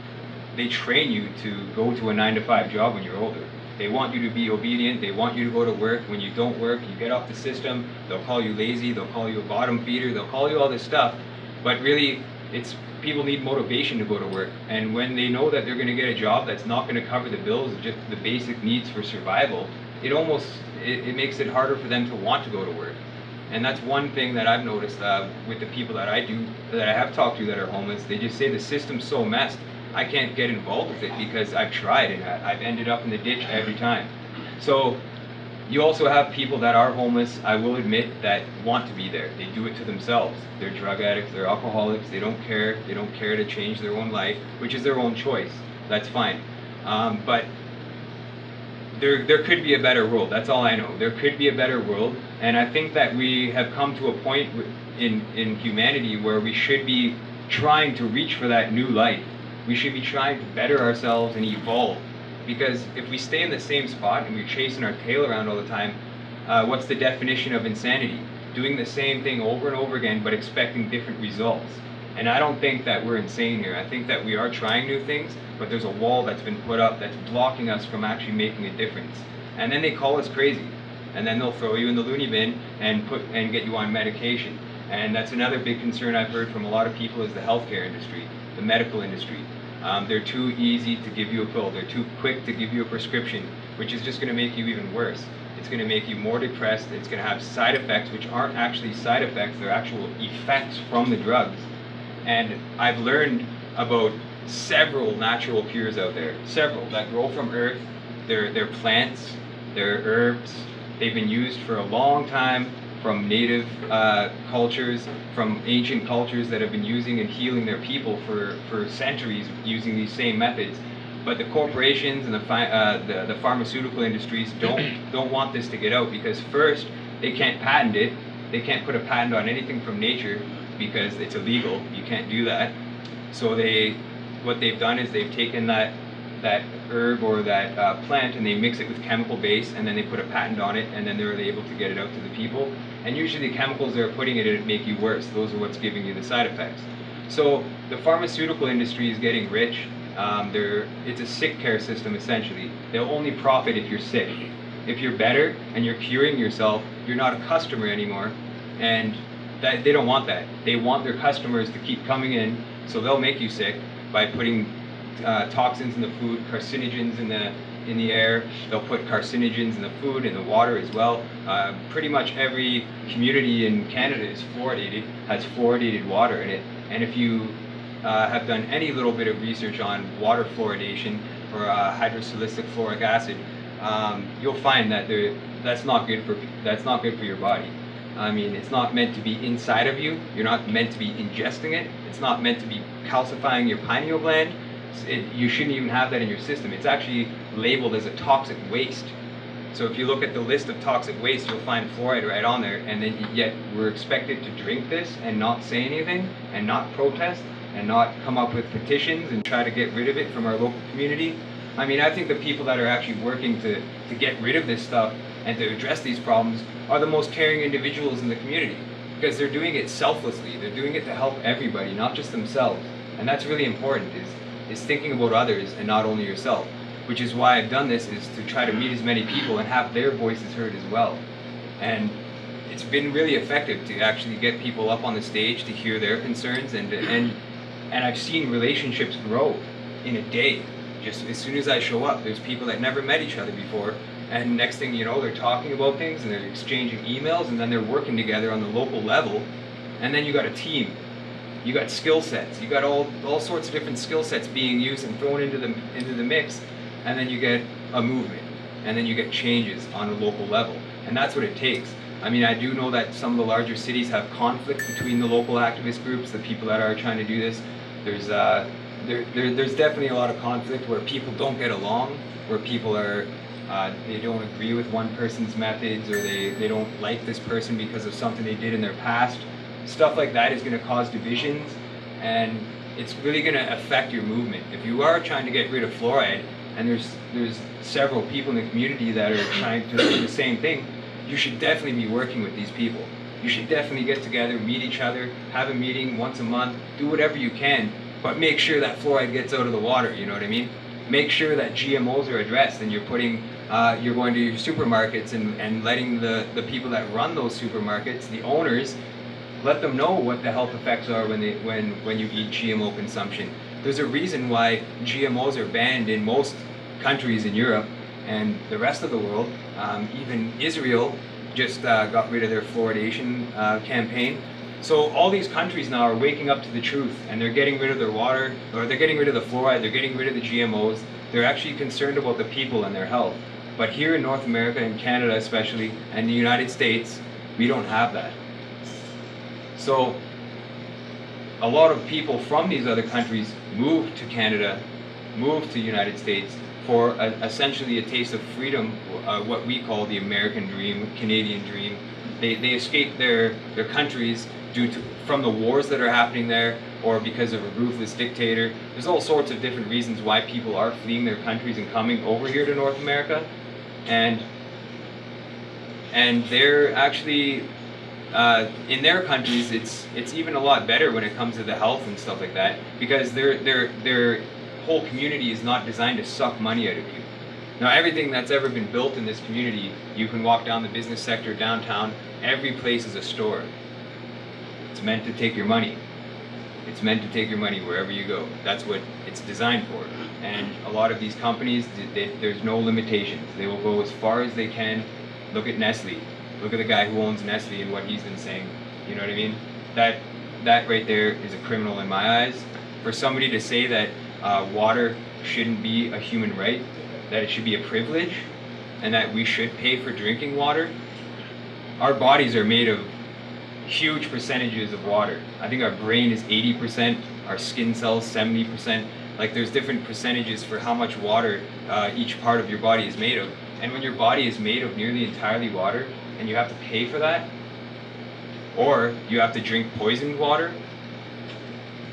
Speaker 6: they train you to go to a 9-to-5 job when you're older. They want you to be obedient, they want you to go to work. When you don't work, you get off the system, they'll call you lazy, they'll call you a bottom feeder, they'll call you all this stuff. But really, people need motivation to go to work. And when they know that they're going to get a job that's not going to cover the bills, just the basic needs for survival, it makes it harder for them to want to go to work. And that's one thing that I've noticed with the people that I have talked to that are homeless. They just say the system's so messed, I can't get involved with it because I've tried and I've ended up in the ditch every time. So you also have people that are homeless, I will admit, that want to be there. They do it to themselves. They're drug addicts, they're alcoholics, they don't care to change their own life, which is their own choice. That's fine. But there could be a better world. That's all I know. There could be a better world, and I think that we have come to a point in humanity where we should be trying to reach for that new life. We should be trying to better ourselves and evolve, because if we stay in the same spot and we're chasing our tail around all the time, what's the definition of insanity? Doing the same thing over and over again but expecting different results. And I don't think that we're insane here. I think that we are trying new things, but there's a wall that's been put up that's blocking us from actually making a difference. And then they call us crazy. And then they'll throw you in the loony bin and get you on medication. And that's another big concern I've heard from a lot of people is the healthcare industry, the medical industry. They're too easy to give you a pill. They're too quick to give you a prescription, which is just going to make you even worse. It's going to make you more depressed. It's going to have side effects, which aren't actually side effects. They're actual effects from the drugs. And I've learned about several natural cures out there, several that grow from earth, They're plants, they're herbs. They've been used for a long time from native cultures, from ancient cultures that have been using and healing their people for centuries using these same methods. But the corporations and the pharmaceutical industries don't want this to get out, because first, they can't patent it. They can't put a patent on anything from nature because it's illegal. You can't do that. So what they've done is they've taken that herb or that plant and they mix it with chemical base, and then they put a patent on it, and then they're able to get it out to the people. And usually the chemicals they're putting in it make you worse. Those are what's giving you the side effects. So the pharmaceutical industry is getting rich. It's a sick care system essentially. They'll only profit if you're sick. If you're better and you're curing yourself, you're not a customer anymore, and they don't want that. They want their customers to keep coming in, so they'll make you sick by putting toxins in the food, carcinogens in the air. They'll put carcinogens in the food, in the water as well. Pretty much every community in Canada is has fluoridated water in it. And if you have done any little bit of research on water fluoridation or hydrosilicic fluoric acid, you'll find that that's not good for your body. I mean, it's not meant to be inside of you. You're not meant to be ingesting it. It's not meant to be calcifying your pineal gland. You shouldn't even have that in your system. It's actually labeled as a toxic waste. So if you look at the list of toxic waste, you'll find fluoride right on there, and then yet we're expected to drink this and not say anything and not protest and not come up with petitions and try to get rid of it from our local community. I mean, I think the people that are actually working to get rid of this stuff and to address these problems are the most caring individuals in the community, because they're doing it selflessly. They're doing it to help everybody, not just themselves. And that's really important, is thinking about others and not only yourself, which is why I've done this, is to try to meet as many people and have their voices heard as well. And it's been really effective to actually get people up on the stage to hear their concerns, and I've seen relationships grow in a day. Just as soon as I show up, there's people that never met each other before, and next thing you know, they're talking about things and they're exchanging emails, and then they're working together on the local level, and then you got a team. You got skill sets. You got all sorts of different skill sets being used and thrown into the mix, and then you get a movement, and then you get changes on a local level, and that's what it takes. I mean, I do know that some of the larger cities have conflict between the local activist groups, the people that are trying to do this. There's definitely a lot of conflict where people don't get along, where people are they don't agree with one person's methods, or they don't like this person because of something they did in their past. Stuff like that is going to cause divisions, and it's really going to affect your movement. If you are trying to get rid of fluoride, and there's several people in the community that are trying to do the same thing, you should definitely be working with these people. You should definitely get together, meet each other, have a meeting once a month, do whatever you can, but make sure that fluoride gets out of the water, you know what I mean? Make sure that GMOs are addressed, and you're going to your supermarkets and letting the people that run those supermarkets, the owners, let them know what the health effects are when you eat GMO consumption. There's a reason why GMOs are banned in most countries in Europe and the rest of the world. Even Israel just got rid of their fluoridation campaign. So all these countries now are waking up to the truth, and they're getting rid of their water, or they're getting rid of the fluoride, they're getting rid of the GMOs. They're actually concerned about the people and their health. But here in North America, in Canada especially, and the United States, we don't have that. So a lot of people from these other countries move to Canada, move to the United States for essentially a taste of freedom, what we call the American dream, Canadian dream. They escape their countries from the wars that are happening there, or because of a ruthless dictator. There's all sorts of different reasons why people are fleeing their countries and coming over here to North America, and they're actually in their countries, it's even a lot better when it comes to the health and stuff like that, because their whole community is not designed to suck money out of you. Now, everything that's ever been built in this community, you can walk down the business sector downtown, every place is a store. It's meant to take your money. It's meant to take your money wherever you go. That's what it's designed for. And a lot of these companies, there's no limitations. They will go as far as they can. Look at Nestle. Look at the guy who owns Nestle and what he's been saying. You know what I mean? That right there is a criminal in my eyes. For somebody to say that water shouldn't be a human right, that it should be a privilege and that we should pay for drinking water, our bodies are made of huge percentages of water. I think our brain is 80%, our skin cells 70%. Like there's different percentages for how much water each part of your body is made of. And when your body is made of nearly entirely water and you have to pay for that, or you have to drink poisoned water,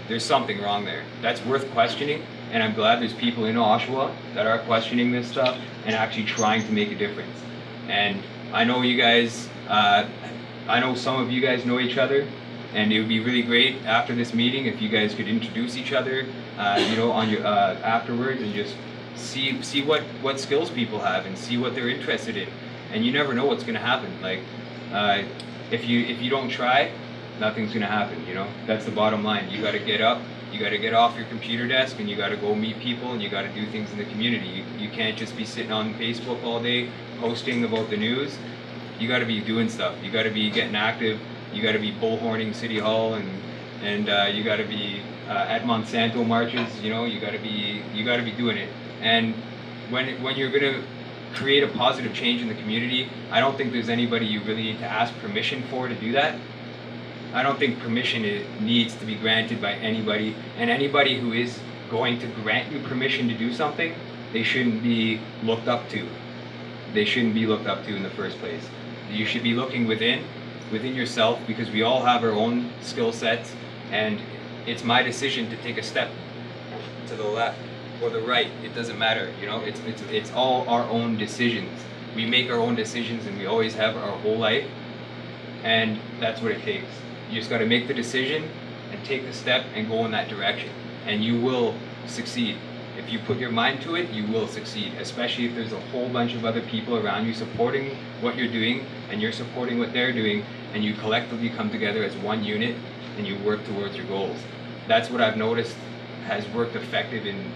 Speaker 6: there's something wrong there. That's worth questioning, and I'm glad there's people in Oshawa that are questioning this stuff and actually trying to make a difference. And I know you guys, I know some of you guys know each other, and it would be really great after this meeting if you guys could introduce each other, on your afterwards, and just see what skills people have and see what they're interested in. And you never know what's going to happen. Like, if you don't try, nothing's gonna happen. That's the bottom line. You got to get up, you got to get off your computer desk, and you got to go meet people, and you got to do things in the community. You can't just be sitting on Facebook all day posting about the news. You got to be doing stuff. You got to be getting active. You got to be bullhorning City Hall, and you got to be at Monsanto marches. You got to be doing it. And when you're gonna create a positive change in the community, I don't think there's anybody you really need to ask permission for to do that. I don't think permission needs to be granted by anybody, and anybody who is going to grant you permission to do something, they shouldn't be looked up to. They shouldn't be looked up to in the first place. You should be looking within yourself, because we all have our own skill sets, and it's my decision to take a step to the left or the right. It doesn't matter. It's all our own decisions. We make our own decisions, and we always have our whole life, and that's what it takes. You just got to make the decision and take the step and go in that direction, and you will succeed. If you put your mind to it, you will succeed, especially if there's a whole bunch of other people around you supporting what you're doing, and you're supporting what they're doing, and you collectively come together as one unit and you work towards your goals. That's what I've noticed has worked effective in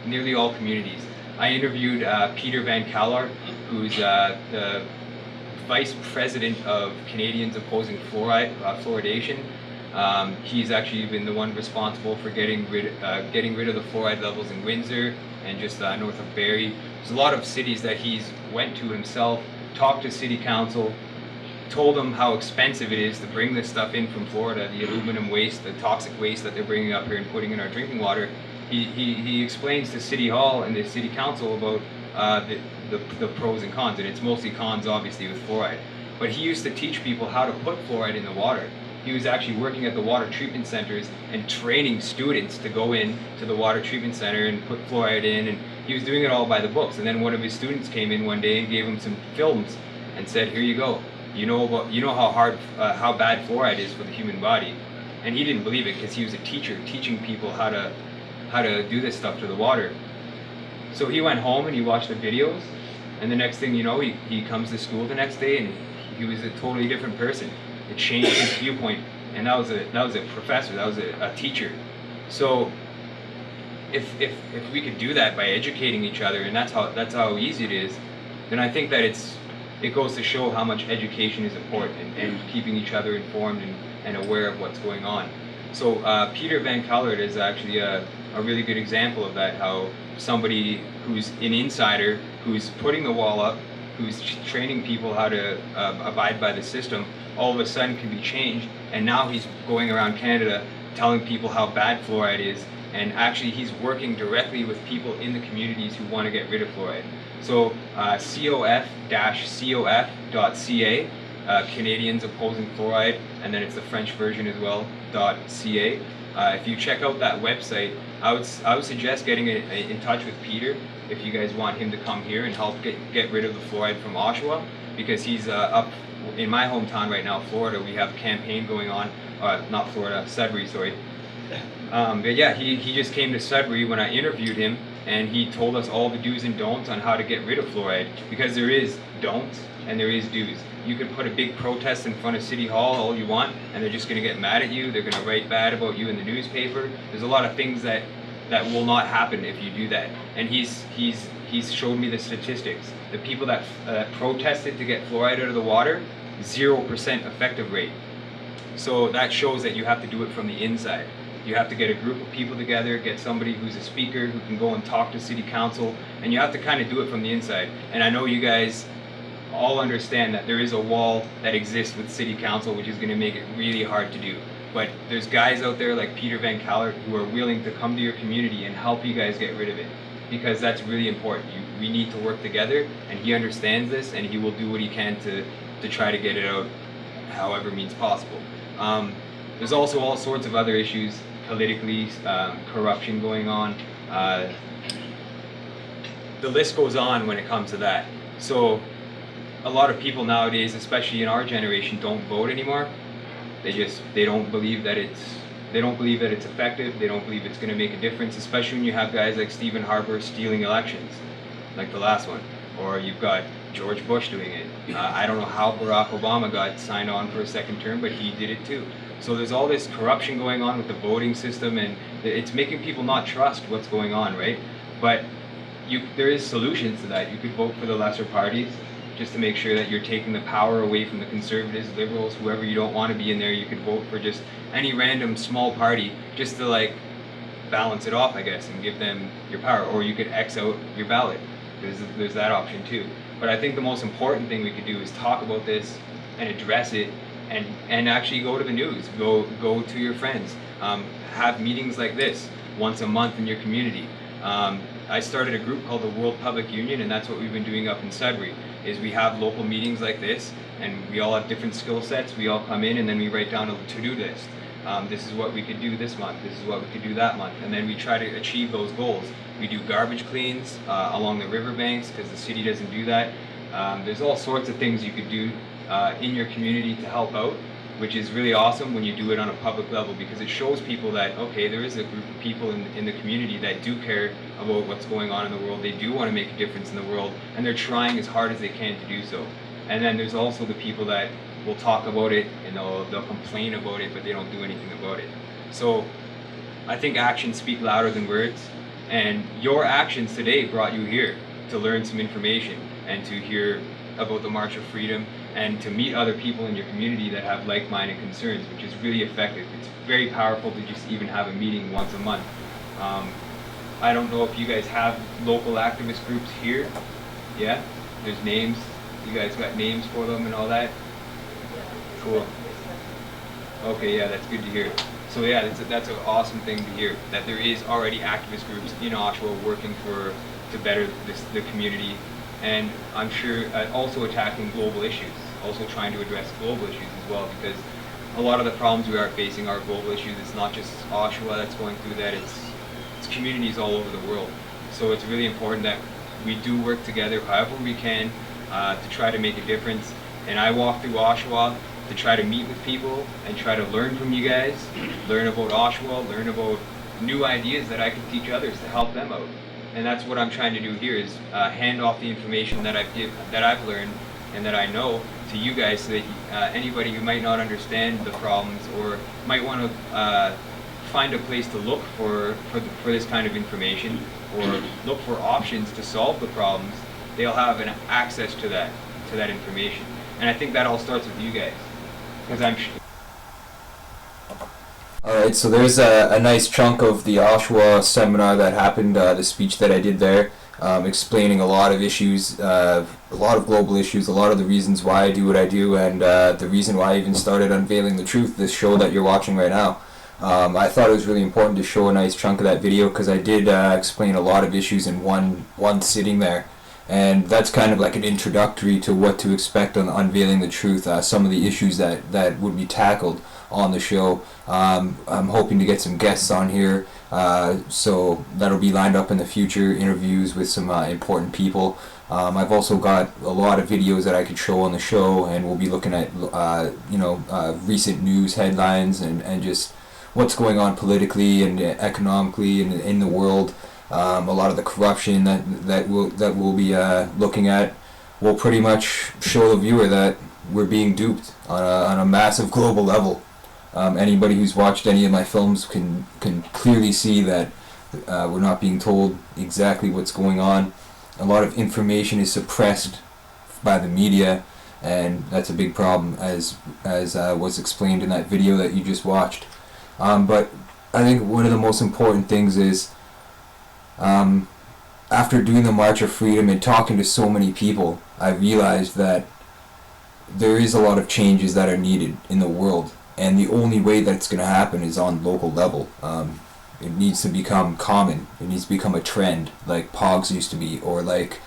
Speaker 6: nearly all communities. I interviewed Peter Van Callar, who's the Vice President of Canadians Opposing Fluoridation. He's actually been the one responsible for getting rid of the fluoride levels in Windsor and just north of Barrie. There's a lot of cities that he's went to himself, talked to city council, told them how expensive it is to bring this stuff in from Florida, the aluminum waste, the toxic waste that they're bringing up here and putting in our drinking water. He explains to City Hall and the City Council about the pros and cons, and it's mostly cons obviously with fluoride. But he used to teach people how to put fluoride in the water. He was actually working at the water treatment centers and training students to go in to the water treatment center and put fluoride in, and he was doing it all by the books. And then one of his students came in one day and gave him some films and said, "Here you go. You know how bad fluoride is for the human body." And he didn't believe it, because he was a teacher teaching people how to do this stuff to the water. So he went home and he watched the videos, and the next thing you know, he comes to school the next day and he was a totally different person. It changed his viewpoint, and that was a professor, that was a teacher. So if we could do that by educating each other, and that's how easy it is, then I think that it goes to show how much education is important, and keeping each other informed and aware of what's going on. So Peter Van Callar is actually a really good example of that, how somebody who's an insider, who's putting the wall up, who's training people how to abide by the system, all of a sudden can be changed, and now he's going around Canada telling people how bad fluoride is, and actually he's working directly with people in the communities who want to get rid of fluoride. So cof-cof.ca, Canadians Opposing Fluoride, and then it's the French version as well, .ca. If you check out that website, I would suggest getting in touch with Peter if you guys want him to come here and help get rid of the fluoride from Oshawa, because he's up in my hometown right now, Florida. We have a campaign going on, not Florida, Sudbury, sorry. But yeah, he just came to Sudbury when I interviewed him, and he told us all the do's and don'ts on how to get rid of fluoride, because there is don'ts and there is do's. You could put a big protest in front of City Hall all you want, and they're just going to get mad at you. They're going to write bad about you in the newspaper. There's a lot of things that will not happen if you do that. And he's showed me the statistics. The people that protested to get fluoride out of the water, 0% effective rate. So that shows that you have to do it from the inside. You have to get a group of people together, get somebody who's a speaker who can go and talk to city council, and you have to kind of do it from the inside. And I know you guys all understand that there is a wall that exists with city council, which is going to make it really hard to do. But there's guys out there like Peter Van Calert who are willing to come to your community and help you guys get rid of it, because that's really important. We need to work together, and he understands this, and he will do what he can to try to get it out however means possible. There's also all sorts of other issues politically, corruption going on. The list goes on when it comes to that. So a lot of people nowadays, especially in our generation, don't vote anymore. They don't believe that it's effective. They don't believe it's going to make a difference, especially when you have guys like Stephen Harper stealing elections, like the last one, or you've got George Bush doing it. I don't know how Barack Obama got signed on for a second term, but he did it too. So there's all this corruption going on with the voting system, and it's making people not trust what's going on, right? But there is solutions to that. You could vote for the lesser parties, just to make sure that you're taking the power away from the conservatives, liberals, whoever you don't want to be in there. You could vote for just any random small party, just to like balance it off, I guess, and give them your power. Or you could X out your ballot. There's that option too. But I think the most important thing we could do is talk about this and address it, and actually go to the news, go to your friends, have meetings like this once a month in your community. I started a group called the World Public Union, and that's what we've been doing up in Sudbury, is we have local meetings like this, and we all have different skill sets. We all come in, and then we write down a to-do list. This is what we could do this month, this is what we could do that month, and then we try to achieve those goals. We do garbage cleans along the riverbanks, because the city doesn't do that. There's all sorts of things you could do in your community to help out, which is really awesome when you do it on a public level, because it shows people that, okay, there is a group of people in the community that do care about what's going on in the world. They do want to make a difference in the world, and they're trying as hard as they can to do so. And then there's also the people that will talk about it, and they'll complain about it, but they don't do anything about it. So I think actions speak louder than words, and your actions today brought you here to learn some information and to hear about the March of Freedom, and to meet other people in your community that have like-minded concerns, which is really effective. It's very powerful to just even have a meeting once a month. I don't know if you guys have local activist groups here. Yeah? There's names. You guys got names for them and all that? Cool. Okay, yeah, that's good to hear. So yeah, that's an awesome thing to hear, that there is already activist groups in Oshawa working to better the community. And I'm sure also attacking global issues, also trying to address global issues as well, because a lot of the problems we are facing are global issues. It's not just Oshawa that's going through that, it's communities all over the world. So it's really important that we do work together however we can to try to make a difference. And I walk through Oshawa to try to meet with people and try to learn from you guys, learn about Oshawa, learn about new ideas that I can teach others to help them out. And that's what I'm trying to do here, is hand off the information that I've learned and that I know to you guys, so that anybody who might not understand the problems or might want to find a place to look for this kind of information, or look for options to solve the problems, they'll have an access to that information. And I think that all starts with you guys, because I'm sure.
Speaker 1: Alright, so there's a nice chunk of the Oshawa seminar that happened, the speech that I did there, explaining a lot of issues, a lot of global issues, a lot of the reasons why I do what I do, and the reason why I even started Unveiling the Truth, this show that you're watching right now. I thought it was really important to show a nice chunk of that video, because I did explain a lot of issues in one sitting there. And that's kind of like an introductory to what to expect on Unveiling the Truth, some of the issues that would be tackled on the show. I'm hoping to get some guests on here, so that'll be lined up in the future, interviews with some important people. I've also got a lot of videos that I could show on the show, and we'll be looking at recent news headlines and just what's going on politically and economically in the world. A lot of the corruption that we'll be looking at will pretty much show the viewer that we're being duped on a massive global level. Anybody who's watched any of my films can clearly see that we're not being told exactly what's going on. A lot of information is suppressed by the media, and that's a big problem, as was explained in that video that you just watched. But I think one of the most important things is, after doing the March of Freedom and talking to so many people, I realized that there is a lot of changes that are needed in the world, and the only way that it's going to happen is on local level. It needs to become common. It needs to become a trend, like Pogs used to be, or like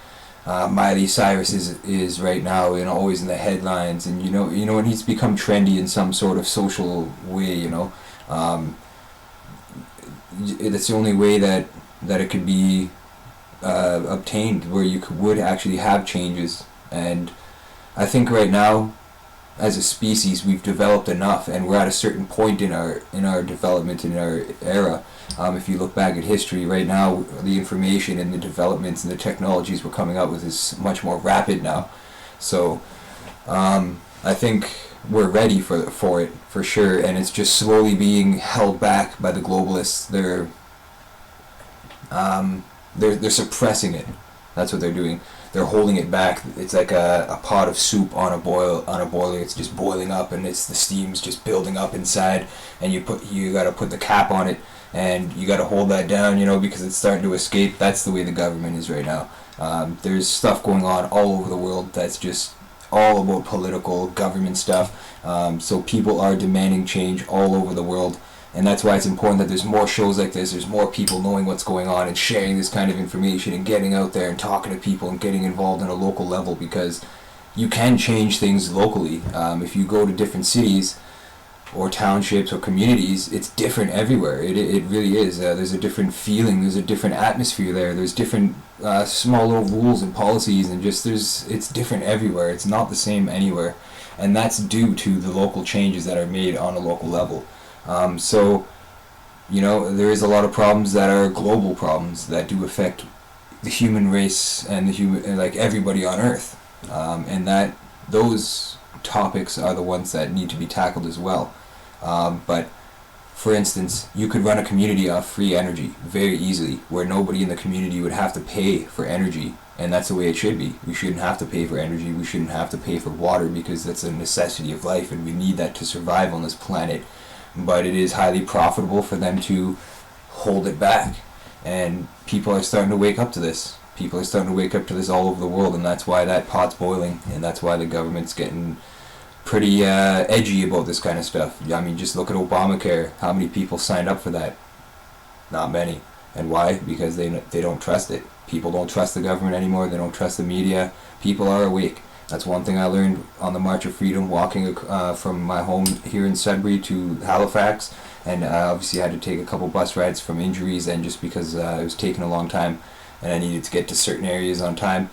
Speaker 1: Miley Cyrus is right now, and always in the headlines. And it needs to become trendy in some sort of social way. It's the only way that it could be obtained, where you would actually have changes. And I think right now, as a species, we've developed enough, and we're at a certain point in our development, in our era. If you look back at history, right now, the information and the developments and the technologies we're coming out with is much more rapid now. So I think we're ready for it, for sure, and it's just slowly being held back by the globalists. They're suppressing it. That's what they're doing. They're holding it back. It's like a pot of soup on a boiler. It's just boiling up, and the steam's just building up inside. And you got to put the cap on it, and you got to hold that down, because it's starting to escape. That's the way the government is right now. There's stuff going on all over the world that's just all about political government stuff. So people are demanding change all over the world. And that's why it's important that there's more shows like this, there's more people knowing what's going on and sharing this kind of information and getting out there and talking to people and getting involved on a local level, because you can change things locally. If you go to different cities or townships or communities, it's different everywhere. It really is. There's a different feeling, there's a different atmosphere there, there's different small little rules and policies, and it's different everywhere. It's not the same anywhere. And that's due to the local changes that are made on a local level. So there is a lot of problems that are global problems that do affect the human race and like everybody on Earth, and that those topics are the ones that need to be tackled as well. But for instance, you could run a community off free energy very easily, where nobody in the community would have to pay for energy, and that's the way it should be. We shouldn't have to pay for energy. We shouldn't have to pay for water, because that's a necessity of life, and we need that to survive on this planet. But it is highly profitable for them to hold it back, and people are starting to wake up to this. People are starting to wake up to this all over the world, and that's why that pot's boiling, and that's why the government's getting pretty edgy about this kind of stuff. I mean, just look at Obamacare. How many people signed up for that? Not many. And why? Because they don't trust it. People don't trust the government anymore. They don't trust the media. People are awake. That's one thing I learned on the March of Freedom, walking from my home here in Sudbury to Halifax, and obviously I had to take a couple bus rides from injuries, and just because it was taking a long time and I needed to get to certain areas on time.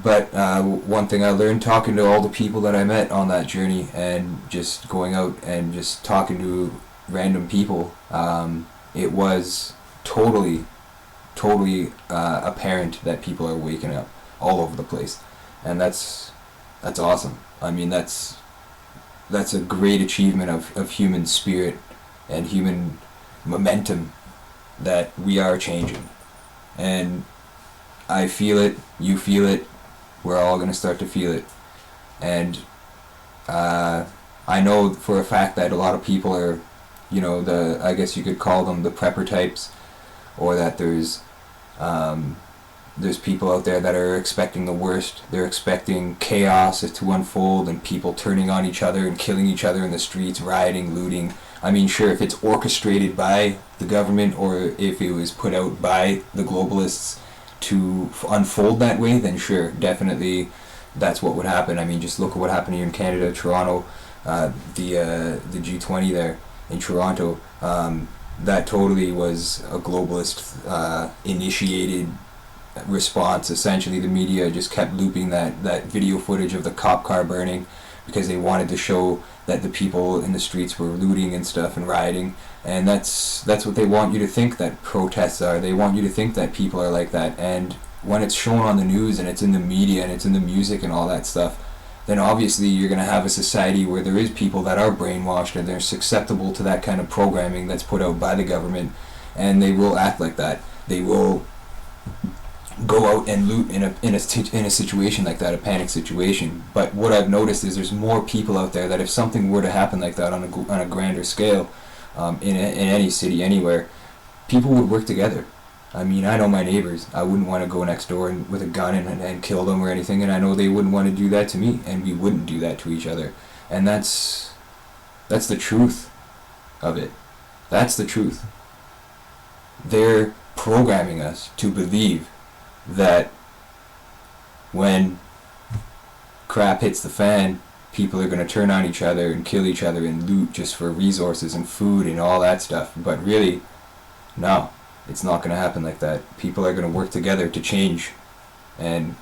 Speaker 1: But one thing I learned, talking to all the people that I met on that journey, and just going out and just talking to random people, it was totally apparent that people are waking up all over the place. And that's awesome. I mean, that's a great achievement of human spirit and human momentum, that we are changing. And I feel it, you feel it, we're all going to start to feel it. And I know for a fact that a lot of people are, I guess you could call them the prepper types, or that there's people out there that are expecting the worst. They're expecting chaos to unfold, and people turning on each other and killing each other in the streets, rioting, looting. I mean, sure, if it's orchestrated by the government, or if it was put out by the globalists to unfold that way, then sure, definitely that's what would happen. I mean, just look at what happened here in Canada, Toronto, the G20 there in Toronto. That totally was a globalist initiated response. Essentially, the media just kept looping that video footage of the cop car burning, because they wanted to show that the people in the streets were looting and stuff and rioting. And that's what they want you to think that protests are. They want you to think that people are like that. And when it's shown on the news, and it's in the media, and it's in the music and all that stuff, then obviously you're going to have a society where there is people that are brainwashed, and they're susceptible to that kind of programming that's put out by the government, and they will act like that. They will go out and loot in a situation like that, a panic situation. But what I've noticed is there's more people out there that if something were to happen like that on a grander scale, in any city, anywhere, people would work together. I mean, I know my neighbors. I wouldn't want to go next door with a gun and kill them or anything, and I know they wouldn't want to do that to me, and we wouldn't do that to each other. And that's the truth of it. That's the truth. They're programming us to believe that when crap hits the fan, people are going to turn on each other and kill each other and loot just for resources and food and all that stuff. But really, no, it's not going to happen like that. People are going to work together to change and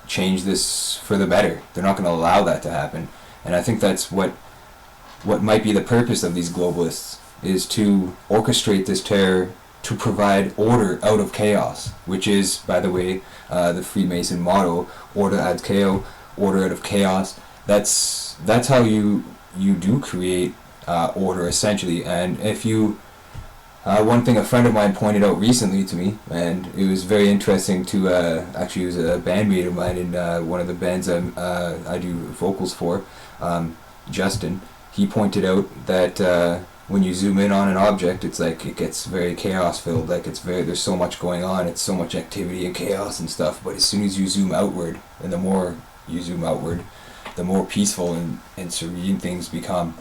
Speaker 1: change this for the better. They're not going to allow that to happen. And I think that's what might be the purpose of these globalists, is to orchestrate this terror to provide order out of chaos, which is, by the way, the Freemason motto, order ad chaos, order out of chaos. That's how you do create order, essentially. And if you one thing a friend of mine pointed out recently to me, and it was very interesting to actually, it was a bandmate of mine in one of the bands I do vocals for, Justin. He pointed out that when you zoom in on an object, it's like it gets very chaos filled. Like there's so much going on, it's so much activity and chaos and stuff. But as soon as you zoom outward, and the more you zoom outward, the more peaceful and serene things become.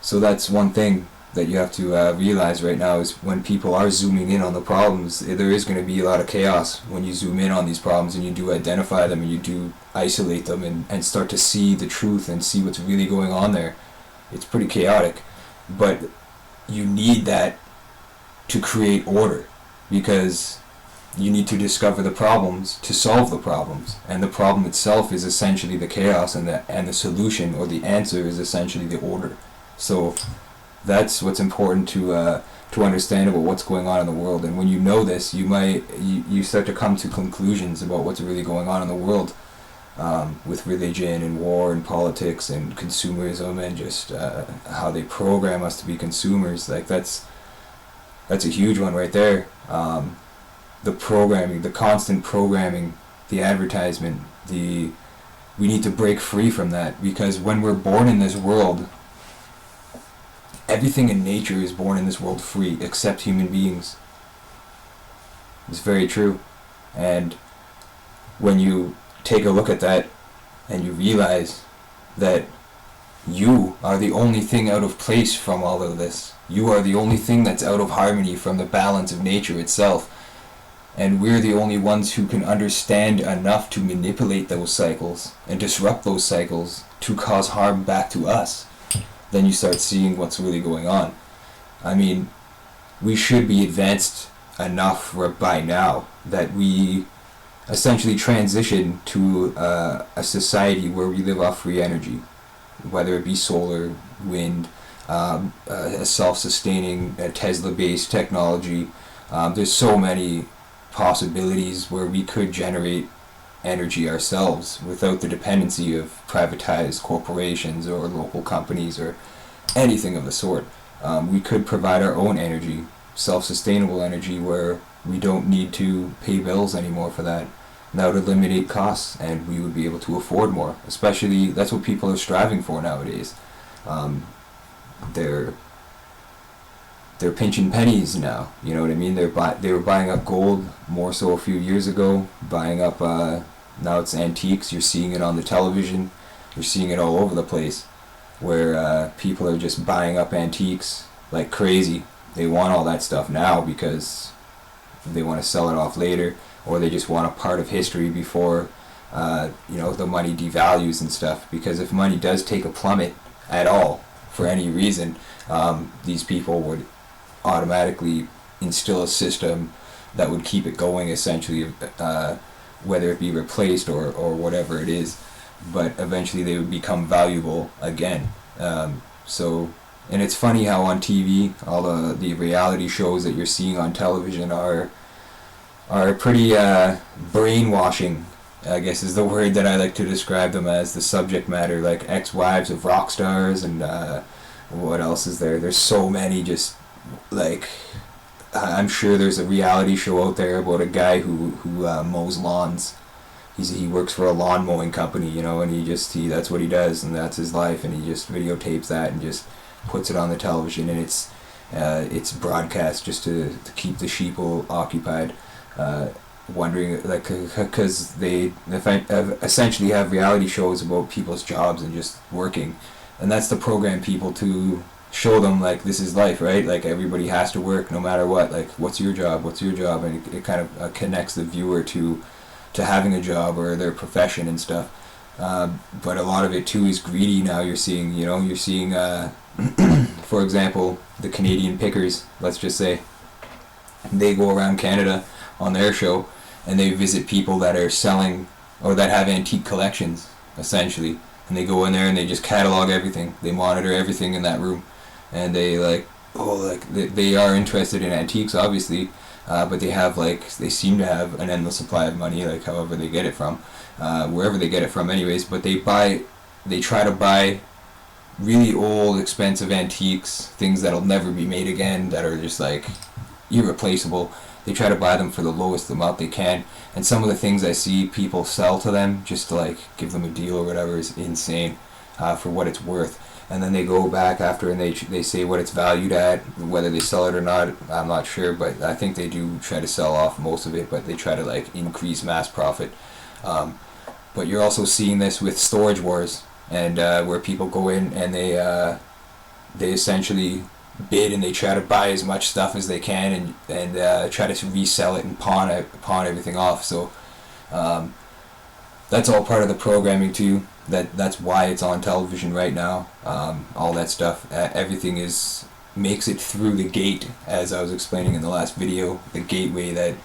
Speaker 1: So that's one thing that you have to realize right now, is when people are zooming in on the problems, there is going to be a lot of chaos when you zoom in on these problems and you do identify them and you do isolate them and start to see the truth and see what's really going on there. It's pretty chaotic, but you need that to create order, because you need to discover the problems to solve the problems, and the problem itself is essentially the chaos, and the solution or the answer is essentially the order. So that's what's important to understand about what's going on in the world. And when you know this, you start to come to conclusions about what's really going on in the world, with religion and war and politics and consumerism and just how they program us to be consumers. Like that's a huge one right there. The programming, the constant programming, the advertisement, we need to break free from that, because when we're born in this world, everything in nature is born in this world free, except human beings. It's very true. And when you take a look at that and you realize that you are the only thing out of place from all of this, you are the only thing that's out of harmony from the balance of nature itself, and we're the only ones who can understand enough to manipulate those cycles and disrupt those cycles to cause harm back to us, then you start seeing what's really going on. I mean, we should be advanced enough by now that we essentially transition to a society where we live off free energy, whether it be solar, wind, a self-sustaining Tesla-based technology. There's so many possibilities where we could generate energy ourselves without the dependency of privatized corporations or local companies or anything of the sort. We could provide our own energy, self-sustainable energy, where we don't need to pay bills anymore for that. That would eliminate costs, and we would be able to afford more. Especially, that's what people are striving for nowadays. They're pinching pennies now. You know what I mean? They were buying up gold more so a few years ago. Buying up now it's antiques. You're seeing it on the television. You're seeing it all over the place, where people are just buying up antiques like crazy. They want all that stuff now because they want to sell it off later, or they just want a part of history before the money devalues and stuff. Because if money does take a plummet at all for any reason, these people would automatically instill a system that would keep it going, essentially, whether it be replaced or whatever it is. But eventually they would become valuable again. And it's funny how on TV, all the reality shows that you're seeing on television are pretty brainwashing, I guess is the word that I like to describe them as, the subject matter, like ex-wives of rock stars, and what else is there? There's so many, just like, I'm sure there's a reality show out there about a guy who mows lawns. He works for a lawn mowing company, and that's what he does, and that's his life, and he just videotapes that and just puts it on the television, and it's broadcast just to keep the sheeple occupied, wondering, like, because they essentially have reality shows about people's jobs and just working, and that's the program people to show them, like, this is life, right? Like, everybody has to work no matter what. Like, what's your job, and it kind of connects the viewer to having a job or their profession and stuff. But a lot of it too is greedy. Now you're seeing for example, the Canadian pickers, let's just say, they go around Canada on their show and they visit people that are selling or that have antique collections, essentially, and they go in there and they just catalog everything. They monitor everything in that room, and they they are interested in antiques, obviously, but they seem to have an endless supply of money, like, however they get it from, wherever they get it from anyways, but they try to buy really old, expensive antiques, things that'll never be made again, that are just, like, irreplaceable. They try to buy them for the lowest amount they can, and some of the things I see people sell to them just to, like, give them a deal or whatever is insane, for what it's worth. And then they go back after and they say what it's valued at. Whether they sell it or not, I'm not sure, but I think they do try to sell off most of it, but they try to, like, increase mass profit. But you're also seeing this with storage wars, and where people go in and they essentially bid and they try to buy as much stuff as they can and try to resell it and pawn everything off. So that's all part of the programming too. That's why it's on television right now. All that stuff, everything makes it through the gate, as I was explaining in the last video, the gateway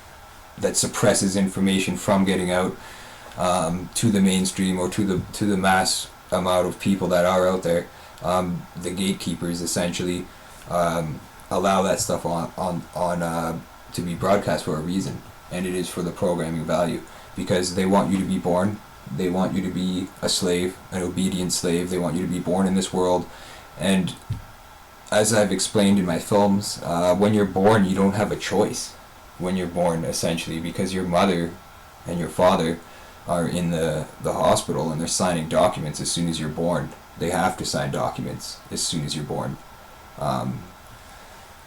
Speaker 1: that suppresses information from getting out to the mainstream or to the mass amount of people that are out there. The gatekeepers essentially allow that stuff on to be broadcast for a reason, and it is for the programming value, because they want you to be born. They want you to be a slave, an obedient slave. They want you to be born in this world. And as I've explained in my films, when you're born, you don't have a choice when you're born, essentially, because your mother and your father are in the hospital and they're signing documents as soon as you're born. They have to sign documents as soon as you're born.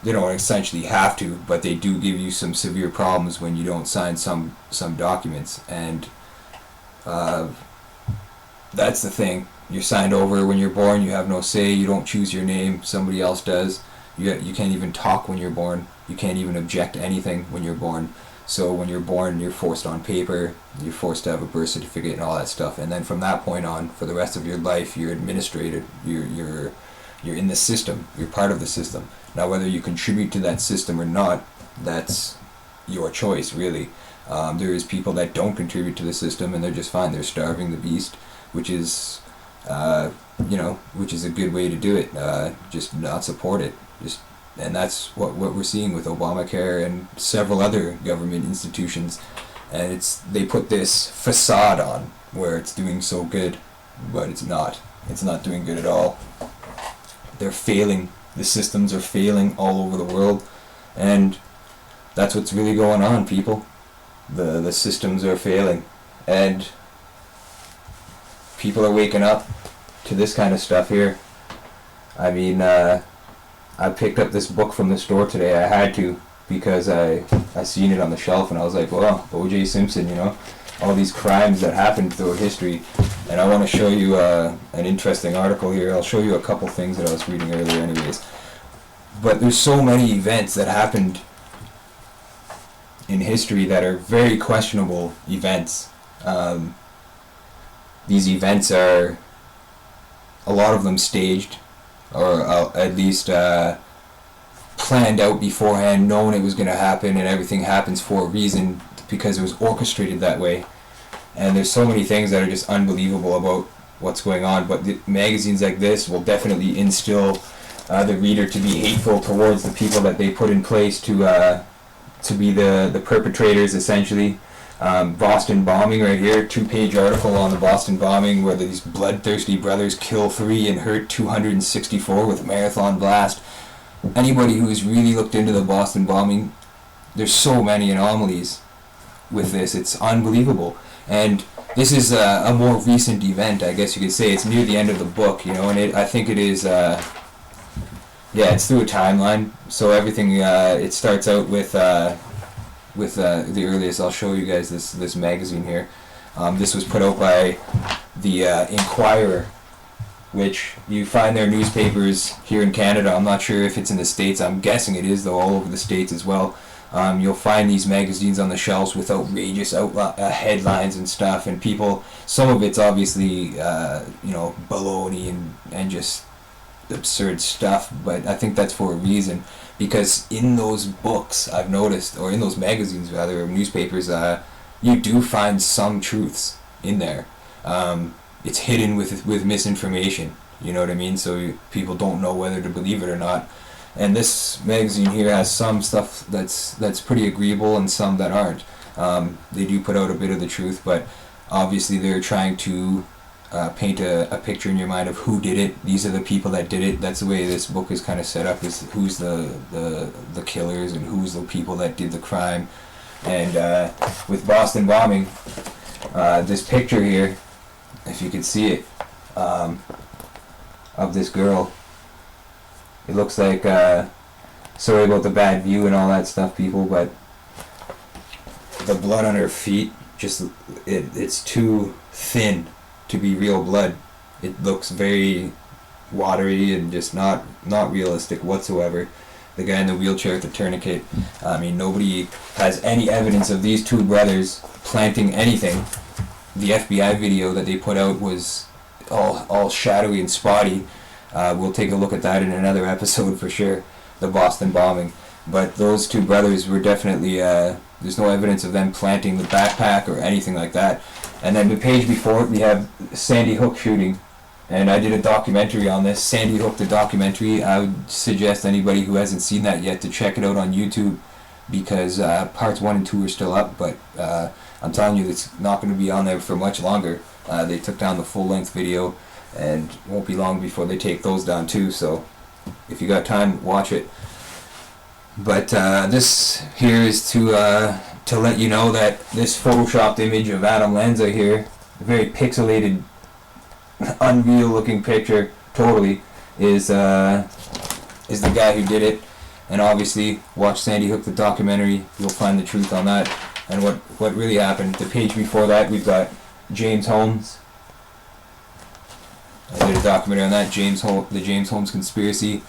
Speaker 1: They don't essentially have to, but they do give you some severe problems when you don't sign some documents. And that's the thing. You're signed over when you're born. You have no say. You don't choose your name. Somebody else does. You can't even talk when you're born. You can't even object to anything when you're born. So when you're born, you're forced on paper. You're forced to have a birth certificate and all that stuff. And then from that point on, for the rest of your life, you're administrated. You're in the system. You're part of the system. Now, whether you contribute to that system or not, that's your choice, really. There is people that don't contribute to the system and they're just fine. They're starving the beast, which is, which is a good way to do it. Just not support it. And that's what we're seeing with Obamacare and several other government institutions. And they put this facade on where it's doing so good, but it's not. It's not doing good at all. They're failing. The systems are failing all over the world, and that's what's really going on, people. The systems are failing, and people are waking up to this kind of stuff here. I mean, I picked up this book from the store today. I had to, because I seen it on the shelf and I was like, well, O.J. Simpson, all these crimes that happened through history. And I want to show you an interesting article here. I'll show you a couple things that I was reading earlier anyways. But there's so many events that happened in history that are very questionable events. These events are, a lot of them staged, or at least planned out beforehand, knowing it was going to happen, and everything happens for a reason because it was orchestrated that way. And there's so many things that are just unbelievable about what's going on, but the magazines like this will definitely instill the reader to be hateful towards the people that they put in place to be the perpetrators, essentially. Boston bombing right here, 2-page article on the Boston bombing where these bloodthirsty brothers kill 3 and hurt 264 with a marathon blast. Anybody who's really looked into the Boston bombing, there's so many anomalies with this. It's unbelievable. And this is a more recent event, I guess you could say. It's near the end of the book, and I think it is yeah, it's through a timeline. So everything it starts out with the earliest. I'll show you guys this magazine here. This was put out by the Inquirer, which you find their newspapers here in Canada. I'm not sure if it's in the States. I'm guessing it is, though, all over the States as well. You'll find these magazines on the shelves with outrageous headlines and stuff, and people, some of it's obviously, baloney and just absurd stuff, but I think that's for a reason, because in those books, I've noticed, or in those magazines rather, or newspapers, you do find some truths in there. It's hidden with misinformation, you know what I mean? So people don't know whether to believe it or not. And this magazine here has some stuff that's pretty agreeable and some that aren't. They do put out a bit of the truth, but obviously they're trying to paint a picture in your mind of who did it. These are the people that did it. That's the way this book is kind of set up, is who's the killers and who's the people that did the crime. And with Boston bombing, this picture here, if you could see it, of this girl, it looks like, sorry about the bad view and all that stuff, people, but the blood on her feet, it's too thin to be real blood. It looks very watery and just not realistic whatsoever. The guy in the wheelchair with the tourniquet, I mean, nobody has any evidence of these two brothers planting anything. The FBI video that they put out was all shadowy and spotty. We'll take a look at that in another episode for sure, the Boston bombing. But those two brothers were definitely, there's no evidence of them planting the backpack or anything like that. And then the page before it, we have Sandy Hook shooting. And I did a documentary on this, Sandy Hook the documentary. I would suggest anybody who hasn't seen that yet to check it out on YouTube, because parts 1 and 2 are still up, but I'm telling you, it's not going to be on there for much longer. They took down the full-length video, and it won't be long before they take those down too, so if you got time, watch it. But this here is to let you know that this photoshopped image of Adam Lanza here, a very pixelated, unreal looking picture, totally, is the guy who did it. And obviously, watch Sandy Hook the documentary, you'll find the truth on that and what really happened. The page before that, we've got James Holmes. I did a documentary on that, the James Holmes conspiracy.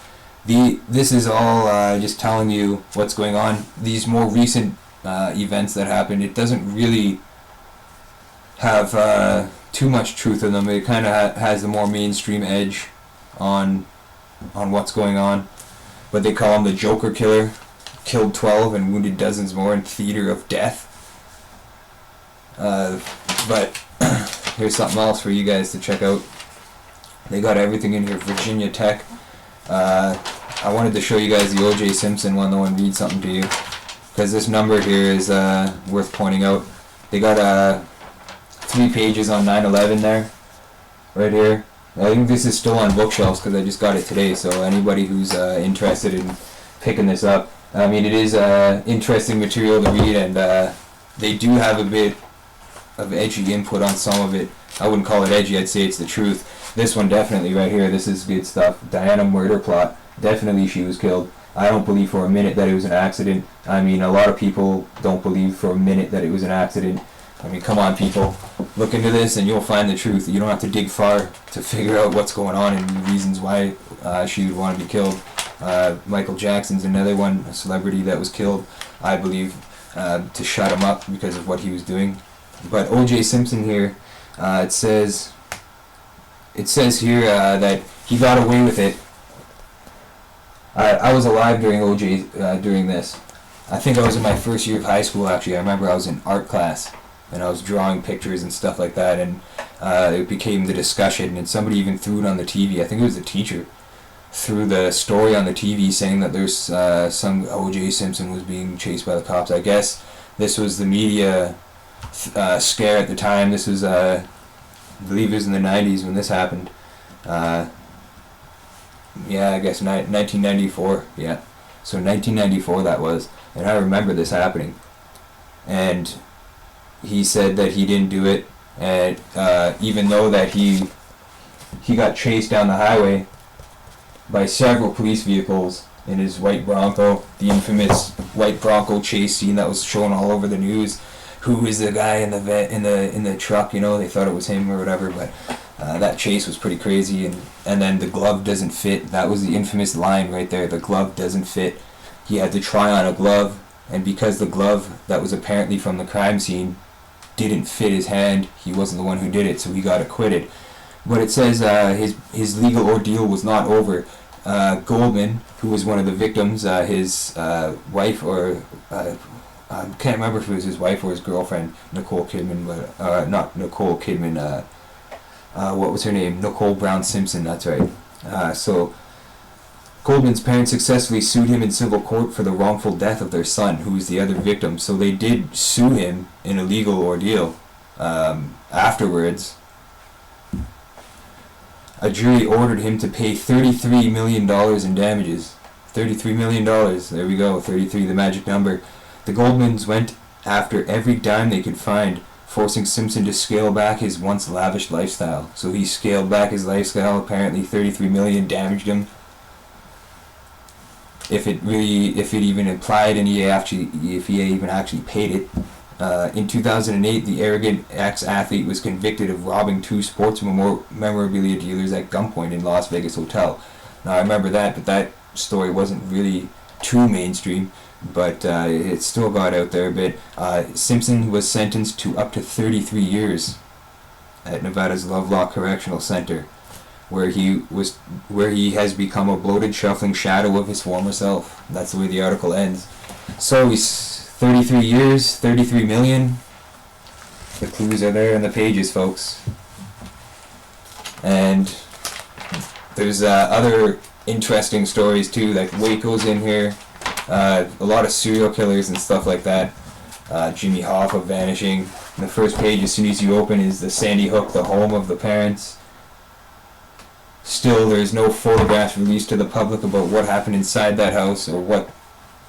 Speaker 1: This is all just telling you what's going on. These more recent events that happened, it doesn't really have too much truth in them. It kind of has the more mainstream edge on what's going on. But they call him the Joker Killer. Killed 12 and wounded dozens more in theater of death. But here's something else for you guys to check out. They got everything in here. Virginia Tech. I wanted to show you guys the O.J. Simpson one though and read something to you, because this number here is worth pointing out. They got 3 pages on 9/11 there, right here. I think this is still on bookshelves because I just got it today, so anybody who's interested in picking this up, I mean, it is interesting material to read, and they do have a bit of edgy input on some of it. I wouldn't call it edgy, I'd say it's the truth. This one definitely right here, this is good stuff. Diana murder plot, definitely she was killed. I don't believe for a minute that it was an accident. I mean, a lot of people don't believe for a minute that it was an accident. I mean, come on, people. Look into this and you'll find the truth. You don't have to dig far to figure out what's going on and reasons why she would want to be killed. Michael Jackson's another one, a celebrity that was killed, I believe, to shut him up because of what he was doing. But O.J. Simpson here, it says here that he got away with it. I was alive during O.J. During this. I think I was in my first year of high school, actually. I remember I was in art class, and I was drawing pictures and stuff like that, and it became the discussion, and somebody even threw it on the TV. I think it was the teacher threw the story on the TV saying that there's some O.J. Simpson was being chased by the cops. I guess this was the media scare at the time. This was, I believe it was in the 90s when this happened. Yeah, I guess 1994, yeah. So 1994 that was, and I remember this happening. And he said that he didn't do it, and even though that he got chased down the highway, by several police vehicles in his white Bronco, the infamous white Bronco chase scene that was shown all over the news. Who is the guy in the truck? You know, they thought it was him or whatever, but that chase was pretty crazy. And then the glove doesn't fit. That was the infamous line right there. The glove doesn't fit. He had to try on a glove, and because the glove that was apparently from the crime scene didn't fit his hand, he wasn't the one who did it, so he got acquitted. But it says his legal ordeal was not over. Goldman, who was one of the victims, his wife, or I can't remember if it was his wife or his girlfriend, Nicole Kidman, but not Nicole Kidman. What was her name? Nicole Brown Simpson. That's right. So Goldman's parents successfully sued him in civil court for the wrongful death of their son, who was the other victim. So they did sue him in a legal ordeal. Afterwards, a jury ordered him to pay $33 million in damages. $33 million. There we go. 33, the magic number. The Goldmans went after every dime they could find, forcing Simpson to scale back his once lavish lifestyle. So he scaled back his lifestyle. Apparently, $33 million damaged him. If it even implied any if he even actually paid it. In 2008, the arrogant ex-athlete was convicted of robbing 2 sports memorabilia dealers at gunpoint in Las Vegas hotel. Now I remember that, but that story wasn't really too mainstream, but it still got out there a bit. Simpson was sentenced to up to 33 years at Nevada's Lovelock Correctional Center, where he has become a bloated, shuffling shadow of his former self. That's the way the article ends. So he's 33 years, 33 million. The clues are there in the pages, folks. And there's other interesting stories too, like Waco's in here. A lot of serial killers and stuff like that. Jimmy Hoffa vanishing. The first page, as soon as you open, is the Sandy Hook, the home of the parents. Still, there's no photographs released to the public about what happened inside that house or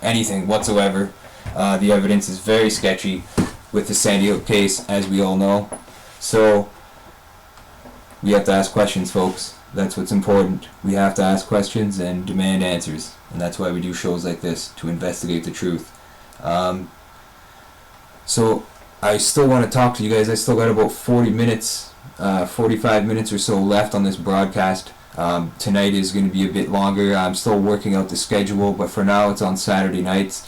Speaker 1: anything whatsoever. The evidence is very sketchy with the Sandy Hook case, as we all know. So, we have to ask questions, folks. That's what's important. We have to ask questions and demand answers. And that's why we do shows like this, to investigate the truth. So, I still want to talk to you guys. I still got about 45 minutes or so left on this broadcast. Tonight is going to be a bit longer. I'm still working out the schedule, but for now it's on Saturday nights.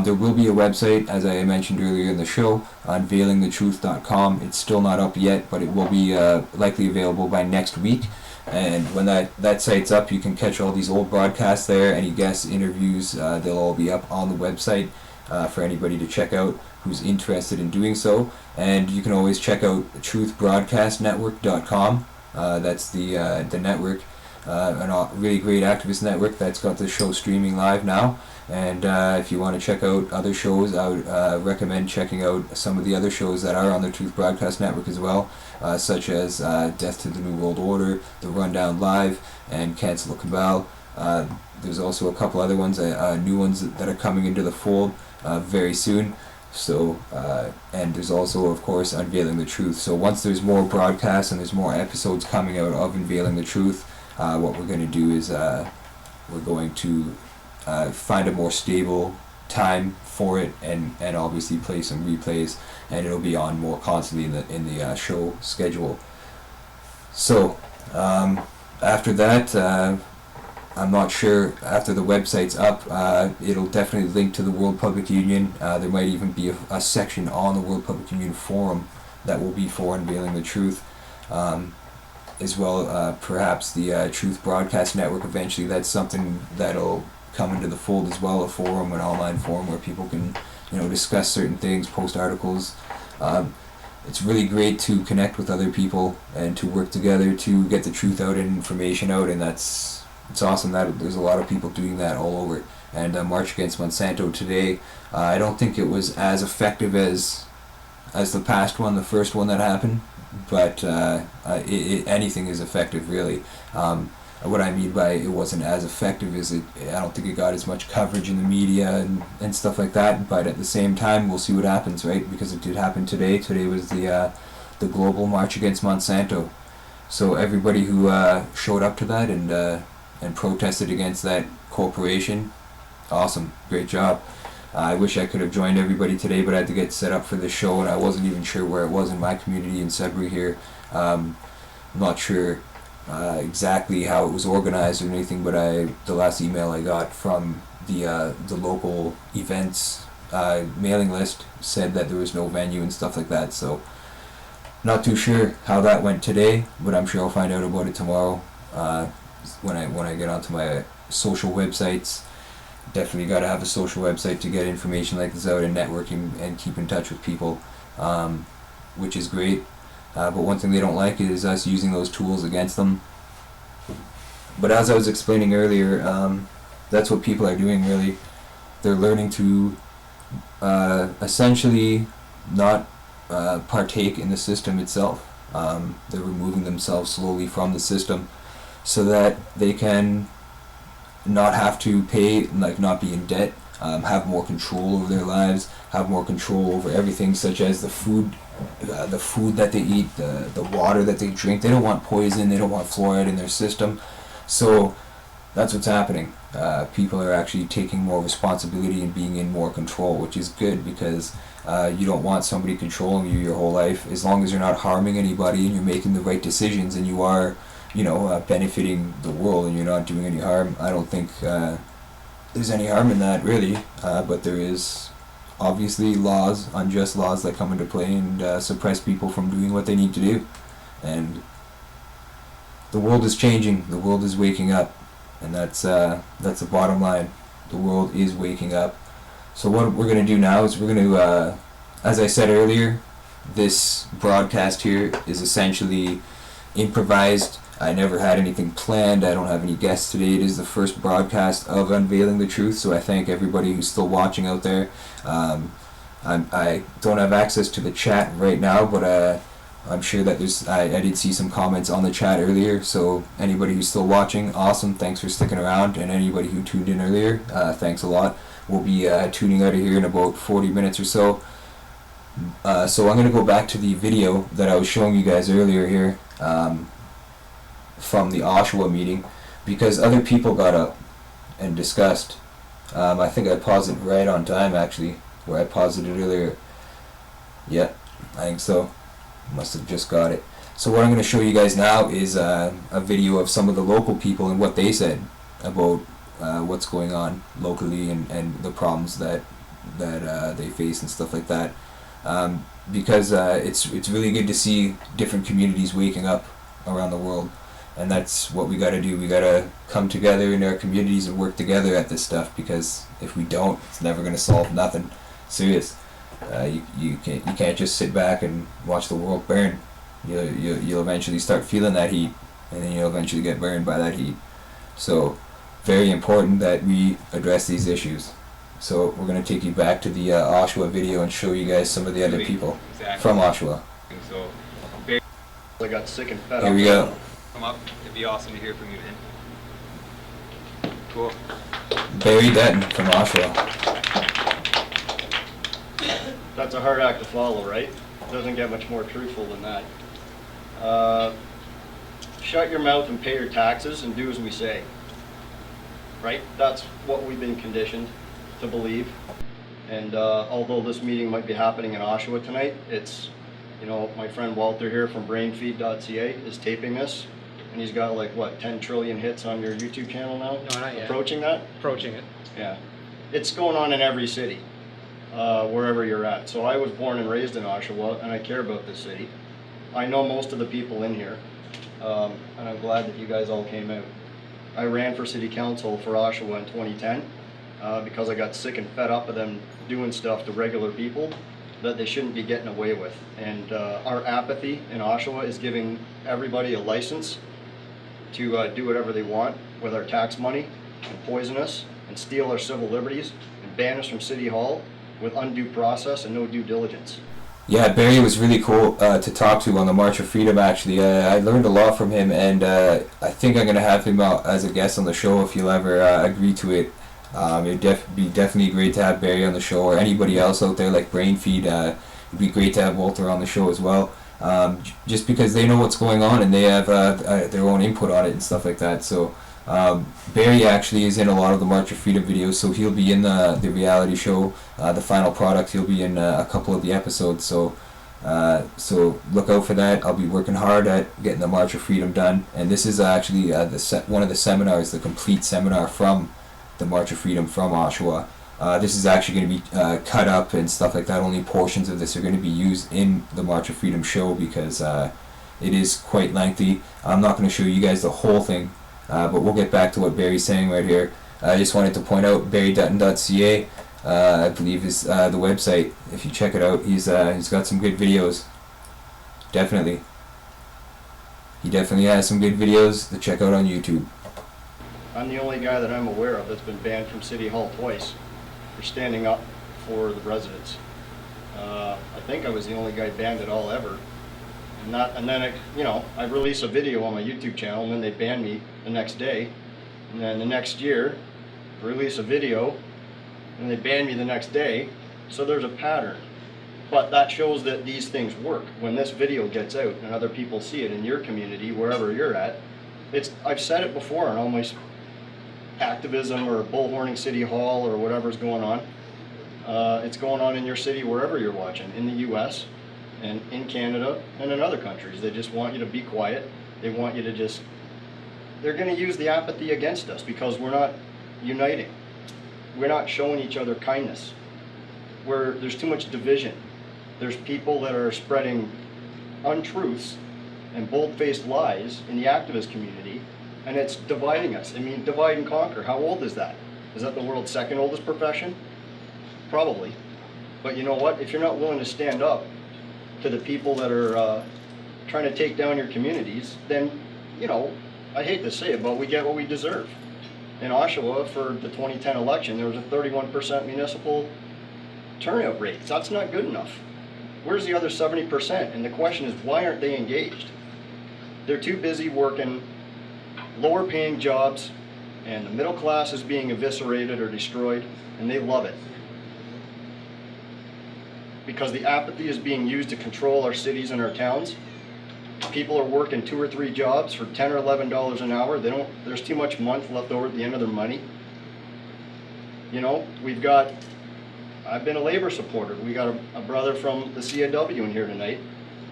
Speaker 1: There will be a website, as I mentioned earlier in the show, unveilingthetruth.com. It's still not up yet, but it will be likely available by next week. And when that site's up, you can catch all these old broadcasts there. Any guest interviews, they'll all be up on the website for anybody to check out who's interested in doing so. And you can always check out truthbroadcastnetwork.com. That's the network, a really great activist network that's got the show streaming live now. And if you want to check out other shows, I would recommend checking out some of the other shows that are on the Truth Broadcast Network as well, such as Death to the New World Order, The Rundown Live, and Cancel the Cabal. There's also a couple other ones, new ones that are coming into the fold very soon. So, and there's also, of course, Unveiling the Truth. So once there's more broadcasts and there's more episodes coming out of Unveiling the Truth, what we're going to do is we're going to find a more stable time for it, and obviously play some replays, and it'll be on more constantly in the show schedule. So after that, I'm not sure, after the website's up, it'll definitely link to the World Public Union. There might even be a section on the World Public Union forum that will be for Unveiling the Truth, as well perhaps the Truth Broadcast Network eventually. That's something that'll come into the fold as well, a forum, an online forum where people can, discuss certain things, post articles. It's really great to connect with other people and to work together to get the truth out and information out, and it's awesome that there's a lot of people doing that all over. And March Against Monsanto today, I don't think it was as effective as the past one, the first one that happened, but anything is effective, really. What I mean by it wasn't as effective is I don't think it got as much coverage in the media and stuff like that, but at the same time we'll see what happens, right? Because it did happen today. Today was the global March Against Monsanto. So everybody who showed up to that and and protested against that corporation. Awesome, great job. I wish I could have joined everybody today, but I had to get set up for the show, and I wasn't even sure where it was in my community in Sudbury here. I'm not sure exactly how it was organized or anything, but the last email I got from the local events mailing list said that there was no venue and stuff like that. So not too sure how that went today, but I'm sure I'll find out about it tomorrow when I get onto my social websites. Definitely got to have a social website to get information like this out and networking and keep in touch with people, which is great. But one thing they don't like is us using those tools against them. But as I was explaining earlier, that's what people are doing really. They're learning to essentially not partake in the system itself. They're removing themselves slowly from the system so that they can not have to pay, like not be in debt, have more control over their lives, have more control over everything, such as the food that they eat, the water that they drink. They don't want poison, they don't want fluoride in their system. So that's what's happening. People are actually taking more responsibility and being in more control, which is good, because you don't want somebody controlling you your whole life. As long as you're not harming anybody and you're making the right decisions and you are benefiting the world and you're not doing any harm, I don't think there's any harm in that really, but there is obviously unjust laws that come into play and suppress people from doing what they need to do. And the world is changing, the world is waking up, and that's the bottom line. The world is waking up. So what we're going to do now is we're going to, as I said earlier, this broadcast here is essentially improvised. I never had anything planned. I don't have any guests today. It is the first broadcast of Unveiling the Truth, so I thank everybody who's still watching out there. I don't have access to the chat right now, but I'm sure that I did see some comments on the chat earlier, so anybody who's still watching, awesome, thanks for sticking around, and anybody who tuned in earlier, thanks a lot. We'll be tuning out of here in about 40 minutes or so. So I'm going to go back to the video that I was showing you guys earlier here, from the Oshawa meeting, because other people got up and discussed. I think I paused it right on time actually, where I paused it earlier. Yeah, I think so. Must have just got it. So what I'm going to show you guys now is a video of some of the local people and what they said about what's going on locally and the problems that they face and stuff like that. Because it's really good to see different communities waking up around the world. And that's what we got to do. We got to come together in our communities and work together at this stuff, because if we don't, it's never going to solve nothing. Serious. You can't just sit back and watch the world burn. You'll eventually start feeling that heat, and then you'll eventually get burned by that heat. So very important that we address these issues. So we're going to take you back to the Oshawa video and show you guys some of the other people from Oshawa.
Speaker 6: So
Speaker 7: I got sick and fed up.
Speaker 1: Here we go.
Speaker 6: come up. It'd be awesome to hear from you, man. Cool.
Speaker 1: Barry Dutton from Oshawa.
Speaker 7: That's a hard act to follow, right? Doesn't get much more truthful than that. Shut your mouth and pay your taxes and do as we say. Right? That's what we've been conditioned to believe. And although this meeting might be happening in Oshawa tonight, it's, you know, my friend Walter here from brainfeed.ca is taping this, and he's got like, what, 10 trillion hits on your YouTube channel now?
Speaker 5: No, not yet.
Speaker 7: Approaching that?
Speaker 5: Approaching it.
Speaker 7: Yeah. It's going on in every city, wherever you're at. So I was born and raised in Oshawa, and I care about this city. I know most of the people in here, and I'm glad that you guys all came out. I ran for city council for Oshawa in 2010 because I got sick and fed up of them doing stuff to regular people that they shouldn't be getting away with. And our apathy in Oshawa is giving everybody a license to do whatever they want with our tax money and poison us and steal our civil liberties and ban us from City Hall with undue process and no due diligence.
Speaker 1: Yeah, Barry was really cool to talk to on the March of Freedom, actually. I learned a lot from him, and I think I'm going to have him out as a guest on the show if he'll ever agree to it. It'd be definitely great to have Barry on the show, or anybody else out there like Brainfeed. It'd be great to have Walter on the show as well, just because they know what's going on and they have their own input on it and stuff like that. So Barry actually is in a lot of the March of Freedom videos, so he'll be in the reality show, the final product. He'll be in a couple of the episodes, so look out for that. I'll be working hard at getting the March of Freedom done, and this is actually one of the seminars, the complete seminar from the March of Freedom from Oshawa. This is actually going to be cut up and stuff like that. Only portions of this are going to be used in the March of Freedom show because it is quite lengthy. I'm not going to show you guys the whole thing, but we'll get back to what Barry's saying right here. I just wanted to point out barrydutton.ca, I believe is the website. If you check it out, he's got some good videos. Definitely. He definitely has some good videos to check out on YouTube.
Speaker 7: I'm the only guy that I'm aware of that's been banned from City Hall twice for standing up for the residents. I think I was the only guy banned at all ever. And then I release a video on my YouTube channel, and then they ban me the next day. And then the next year, I release a video, and they ban me the next day. So there's a pattern. But that shows that these things work. When this video gets out and other people see it in your community, wherever you're at, I've said it before on all my activism or bullhorning City Hall or whatever's going on. It's going on in your city wherever you're watching, in the US and in Canada and in other countries. They just want you to be quiet. They want you to they're going to use the apathy against us because we're not uniting. We're not showing each other kindness. There's too much division. There's people that are spreading untruths and bold-faced lies in the activist community, and it's dividing us. I mean, divide and conquer. How old is that? Is that the world's second oldest profession? Probably. But you know what? If you're not willing to stand up to the people that are trying to take down your communities, then, I hate to say it, but we get what we deserve. In Oshawa, for the 2010 election, there was a 31% municipal turnout rate. That's not good enough. Where's the other 70%? And the question is, why aren't they engaged? They're too busy working lower paying jobs, and the middle class is being eviscerated or destroyed, and they love it. Because the apathy is being used to control our cities and our towns. People are working 2 or 3 jobs for $10 or $11 an hour. There's too much month left over at the end of their money. I've been a labor supporter. We got a brother from the CAW in here tonight,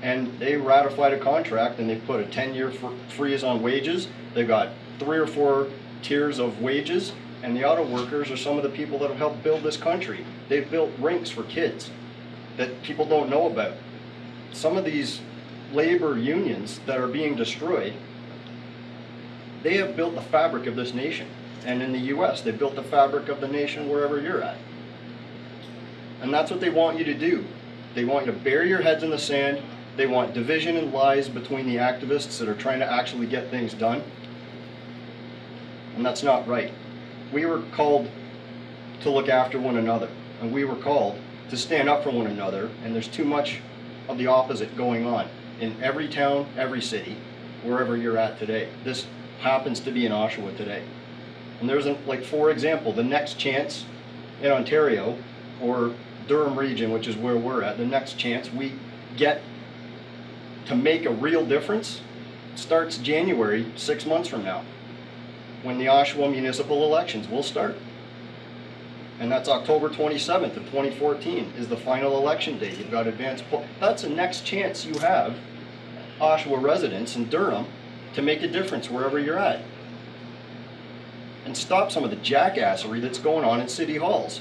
Speaker 7: and they ratified a contract and they put a 10-year freeze on wages. They've got 3 or 4 tiers of wages, and the auto workers are some of the people that have helped build this country. They've built rinks for kids that people don't know about. Some of these labor unions that are being destroyed, they have built the fabric of this nation. And in the US, they built the fabric of the nation wherever you're at. And that's what they want you to do. They want you to bury your heads in the sand. They want division and lies between the activists that are trying to actually get things done. And that's not right. We were called to look after one another, and we were called to stand up for one another, and there's too much of the opposite going on in every town, every city, wherever you're at today. This happens to be in Oshawa today. And there's, for example, the next chance in Ontario, or Durham region, which is where we're at, the next chance we get to make a real difference starts January, 6 months from now, when the Oshawa municipal elections will start. And that's October 27th of 2014 is the final election day. You've got advanced that's the next chance you have, Oshawa residents in Durham, to make a difference wherever you're at. And stop some of the jackassery that's going on in city halls.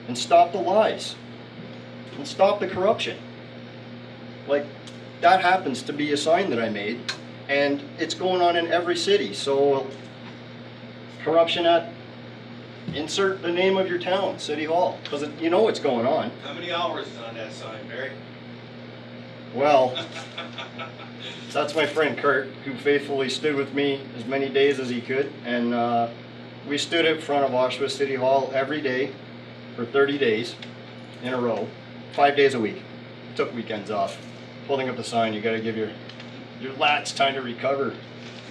Speaker 7: And stop the lies. And stop the corruption. That happens to be a sign that I made, and it's going on in every city. So, corruption at, insert the name of your town, City Hall, because you know what's going on.
Speaker 8: How many hours is on that sign, Barry?
Speaker 7: Well, that's my friend Kurt, who faithfully stood with me as many days as he could, and we stood in front of Oshawa City Hall every day for 30 days in a row, 5 days a week. Took weekends off. Holding up the sign, you got to give your lats time to recover.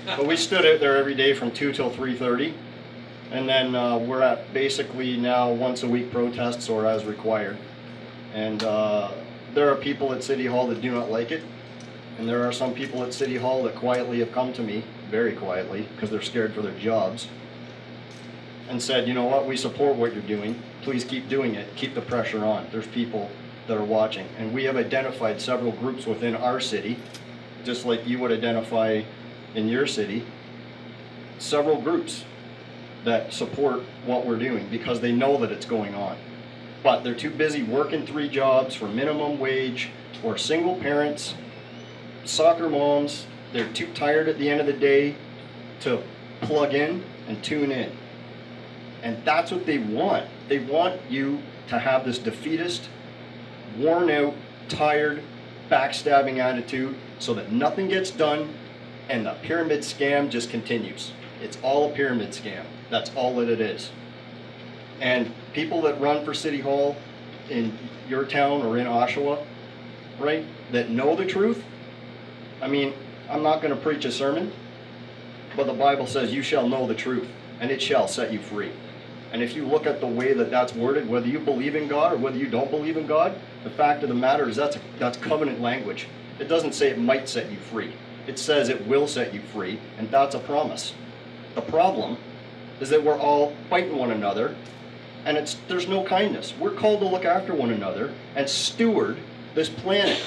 Speaker 7: But we stood out there every day from 2 till 3:30, and then we're at basically now once a week protests or as required. And there are people at City Hall that do not like it, and there are some people at City Hall that quietly have come to me very quietly, because they're scared for their jobs, and said, you know what, we support what you're doing. Please keep doing it. Keep the pressure on. There's people that are watching. And we have identified several groups within our city, just like you would identify in your city, several groups that support what we're doing because they know that it's going on. But they're too busy working 3 jobs for minimum wage, or single parents, soccer moms. They're too tired at the end of the day to plug in and tune in. And that's what they want. They want you to have this defeatist, worn out, tired, backstabbing attitude so that nothing gets done and the pyramid scam just continues. It's all a pyramid scam. That's all that it is. And people that run for City Hall in your town or in Oshawa, right, that know the truth, I mean, I'm not going to preach a sermon, but the Bible says you shall know the truth, and it shall set you free. And if you look at the way that that's worded, whether you believe in God or whether you don't believe in God, the fact of the matter is that's covenant language. It doesn't say it might set you free. It says it will set you free, and that's a promise. The problem is that we're all fighting one another, and there's no kindness. We're called to look after one another and steward this planet.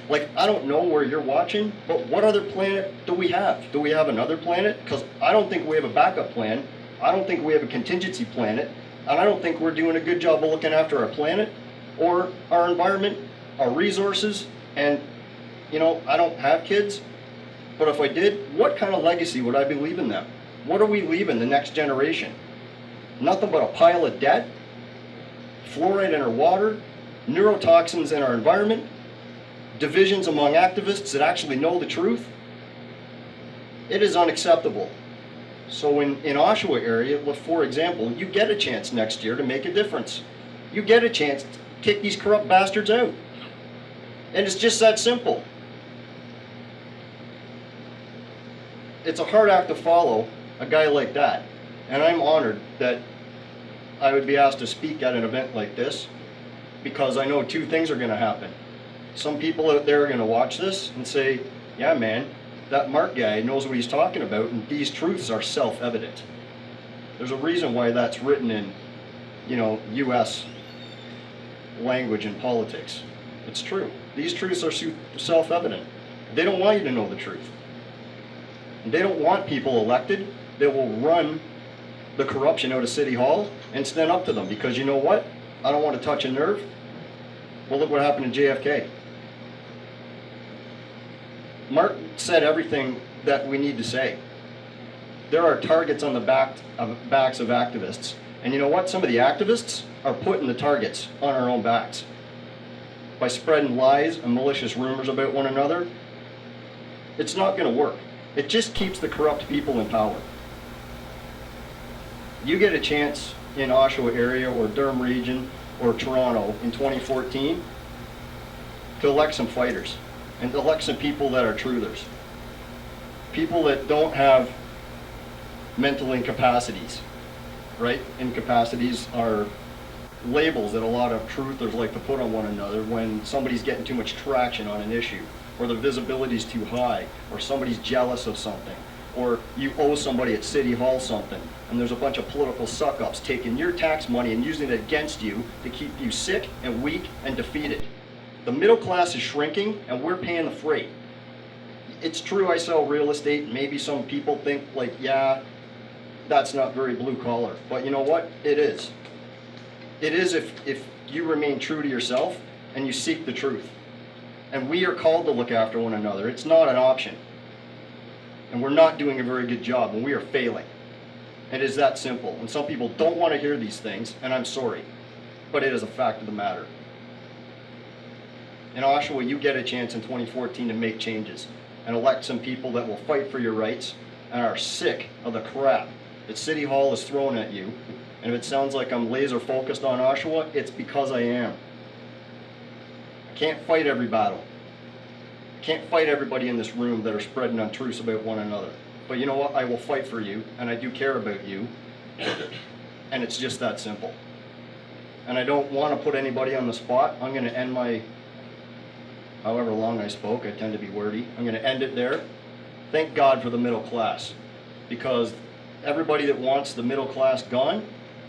Speaker 7: Like, I don't know where you're watching, but what other planet do we have? Do we have another planet? Because I don't think we have a backup plan. I don't think we have a contingency planet, and I don't think we're doing a good job of looking after our planet or our environment, our resources. And, you know, I don't have kids, but if I did, what kind of legacy would I be leaving them? What are we leaving the next generation? Nothing but a pile of debt, fluoride in our water, neurotoxins in our environment, divisions among activists that actually know the truth. It is unacceptable. So in Oshawa area, well, for example, you get a chance next year to make a difference. You get a chance to kick these corrupt bastards out. And it's just that simple. It's a hard act to follow a guy like that. And I'm honored that I would be asked to speak at an event like this, because I know 2 things are going to happen. Some people out there are going to watch this and say, yeah, man, that Mark guy knows what he's talking about, and these truths are self-evident. There's a reason why that's written in, you know, U.S. language and politics. It's true. These truths are self-evident. They don't want you to know the truth. And they don't want people elected that will run the corruption out of City Hall and stand up to them, because you know what? I don't want to touch a nerve. Well, look what happened to JFK. Mark said everything that we need to say. There are targets on the backs of activists. And you know what? Some of the activists are putting the targets on our own backs. By spreading lies and malicious rumors about one another, it's not going to work. It just keeps the corrupt people in power. You get a chance in Oshawa area or Durham region or Toronto in 2014 to elect some fighters and elect some people that are truthers. People that don't have mental incapacities, right? Incapacities are labels that a lot of truthers like to put on one another when somebody's getting too much traction on an issue, or the visibility is too high, or somebody's jealous of something, or you owe somebody at City Hall something, and there's a bunch of political suck-ups taking your tax money and using it against you to keep you sick and weak and defeated. The middle class is shrinking, and we're paying the freight. It's true I sell real estate, and maybe some people think, like, yeah, that's not very blue-collar. But you know what? It is. It is if you remain true to yourself and you seek the truth. And we are called to look after one another. It's not an option. And we're not doing a very good job, and we are failing. It is that simple. And some people don't want to hear these things, and I'm sorry. But it is a fact of the matter. In Oshawa, you get a chance in 2014 to make changes and elect some people that will fight for your rights and are sick of the crap that City Hall is throwing at you. And if it sounds like I'm laser focused on Oshawa, it's because I am. I can't fight every battle. I can't fight everybody in this room that are spreading untruths about one another. But you know what? I will fight for you, and I do care about you. And it's just that simple. And I don't want to put anybody on the spot. I'm going to end my, however long I spoke, I tend to be wordy. I'm going to end it there. thank God for the middle class, because everybody that wants the middle class gone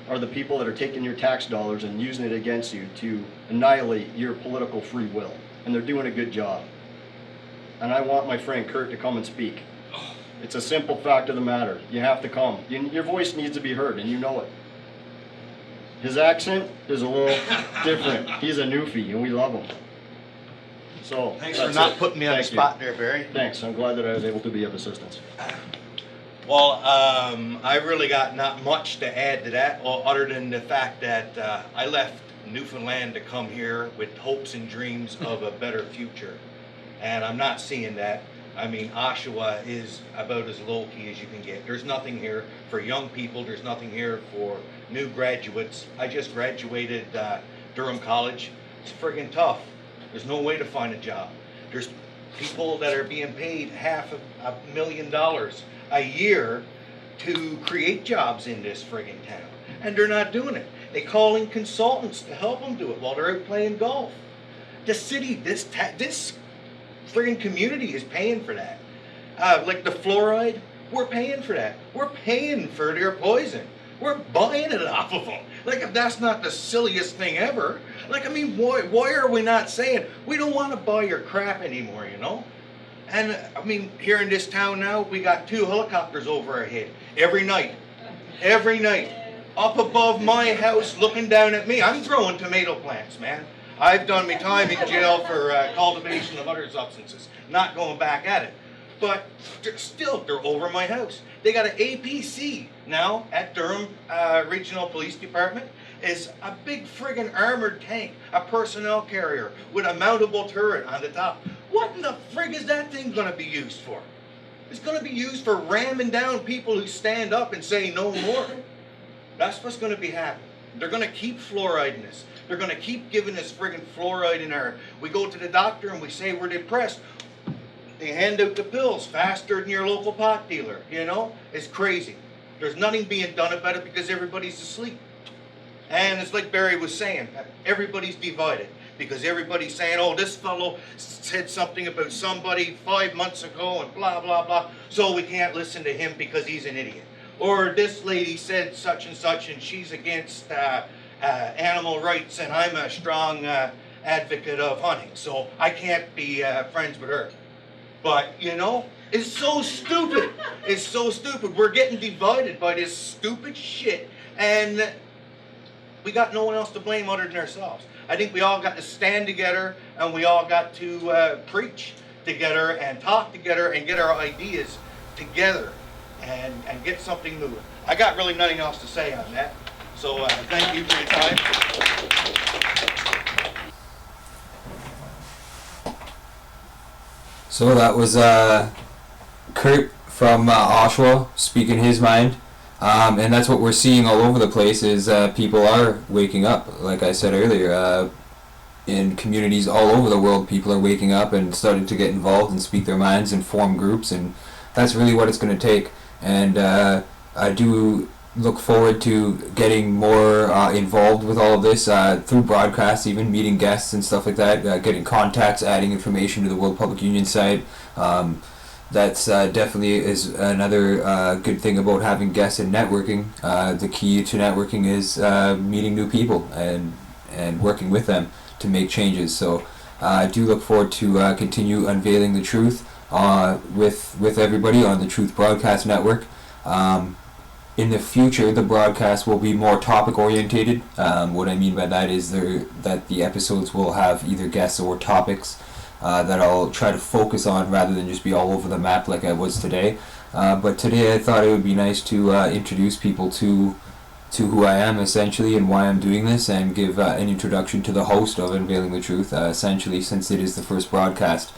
Speaker 7: are the people that are taking your tax dollars and using it against you to annihilate your political free will, and they're doing a good job. And I want my friend Kurt to come and speak. It's a simple fact of the matter. You have to come. Your voice needs to be heard, and you know it. His accent is a little different. He's a newfie, and we love him. So
Speaker 8: Thanks for not putting me on the spot there, Barry.
Speaker 7: Thanks. I'm glad that I was able to be of assistance.
Speaker 8: Well, I really got not much to add to that, other than the fact that I left Newfoundland to come here with hopes and dreams of a better future. And I'm not seeing that. I mean, Oshawa is about as low-key as you can get. There's nothing here for young people. There's nothing here for new graduates. I just graduated Durham College. It's friggin' tough. There's no way to find a job. There's people that are being paid $500,000 a year to create jobs in this friggin' town. And they're not doing it. They call in consultants to help them do it while they're out playing golf. The city, this friggin' community is paying for that. Like the fluoride, we're paying for that. We're paying for their poison. We're buying it off of them. Like, if that's not the silliest thing ever, like, I mean, why are we not saying, we don't want to buy your crap anymore, you know? And, I mean, here in this town now, we got 2 helicopters over our head every night. Every night. Up above my house, looking down at me. I'm growing tomato plants, man. I've done my time in jail for cultivation of other substances. Not going back at it. But they're over my house. They got an APC now at Durham Regional Police Department. Is a big friggin' armored tank, a personnel carrier with a mountable turret on the top. What in the frig is that thing gonna be used for? It's gonna be used for ramming down people who stand up and say no more. That's what's gonna be happening. They're gonna keep fluoriding us. They're gonna keep giving us friggin' fluoride in our. We go to the doctor and we say we're depressed. They hand out the pills faster than your local pot dealer, you know? It's crazy. There's nothing being done about it because everybody's asleep. And it's like Barry was saying, everybody's divided because everybody's saying, oh, this fellow said something about somebody 5 months ago and blah, blah, blah, so we can't listen to him because he's an idiot. Or this lady said such and she's against animal rights and I'm a strong advocate of hunting, so I can't be friends with her. But, you know, it's so stupid. It's so stupid. We're getting divided by this stupid shit, and we got no one else to blame other than ourselves. I think we all got to stand together, and we all got to preach together and talk together and get our ideas together and get something moving. I got really nothing else to say on that. So thank you for your time.
Speaker 1: So that was Kurt from Oshawa speaking his mind, and that's what we're seeing all over the place is people are waking up. Like I said earlier, in communities all over the world, people are waking up and starting to get involved and speak their minds and form groups, and that's really what it's going to take. And I do look forward to getting more involved with all of this through broadcasts, even meeting guests and stuff like that, getting contacts, adding information to the World Public Union site. That's definitely is another good thing about having guests and networking. The key to networking is meeting new people and working with them to make changes. So I do look forward to continue unveiling the truth with everybody on the Truth Broadcast Network. In the future, the broadcast will be more topic orientated. What I mean by that is that the episodes will have either guests or topics that I'll try to focus on rather than just be all over the map like I was today. But today I thought it would be nice to introduce people to who I am essentially and why I'm doing this, and give an introduction to the host of Unveiling the Truth, essentially, since it is the first broadcast,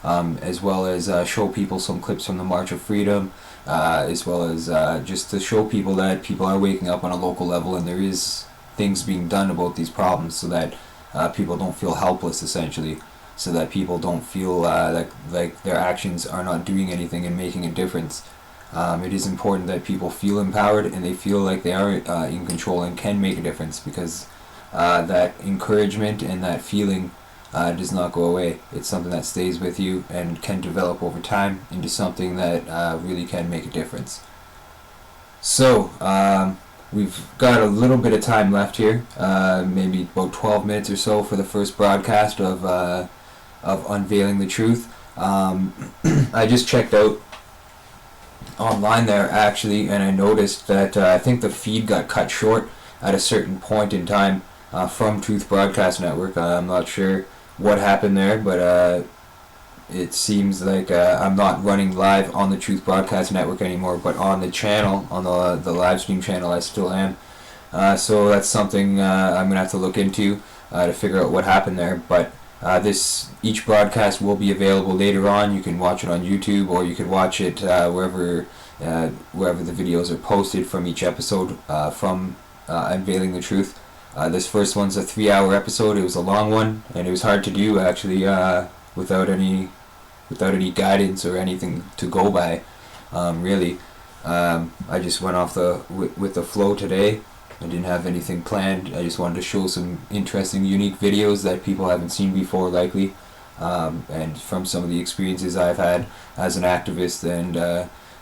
Speaker 1: as well as show people some clips from the March of Freedom, as well as just to show people that people are waking up on a local level and there is things being done about these problems, so that people don't feel helpless, essentially, so that people don't feel like their actions are not doing anything and making a difference. It is important that people feel empowered and they feel like they are in control and can make a difference, because that encouragement and that feeling does not go away. It's something that stays with you and can develop over time into something that really can make a difference. So, we've got a little bit of time left here, maybe about 12 minutes or so for the first broadcast of Unveiling the Truth. I just checked out online there actually, and I noticed that I think the feed got cut short at a certain point in time from Truth Broadcast Network. I'm not sure what happened there, but it seems like I'm not running live on the Truth Broadcast Network anymore, but on the channel, on the live stream channel, I still am. So that's something I'm gonna have to look into to figure out what happened there. But each broadcast will be available later on. You can watch it on YouTube, or you could watch it wherever the videos are posted from each episode from Unveiling the Truth. This first one's a 3-hour episode. It was a long one, and it was hard to do actually without any guidance or anything to go by. Really, I just went off with the flow today. I didn't have anything planned. I just wanted to show some interesting, unique videos that people haven't seen before, likely, and from some of the experiences I've had as an activist and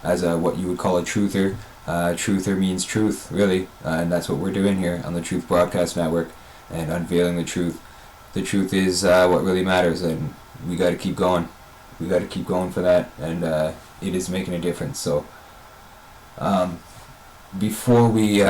Speaker 1: as what you would call a truther. Truther means truth, really, and that's what we're doing here on the Truth Broadcast Network and Unveiling the Truth. The truth is what really matters, and we got to keep going. We got to keep going for that, and it is making a difference. So, before we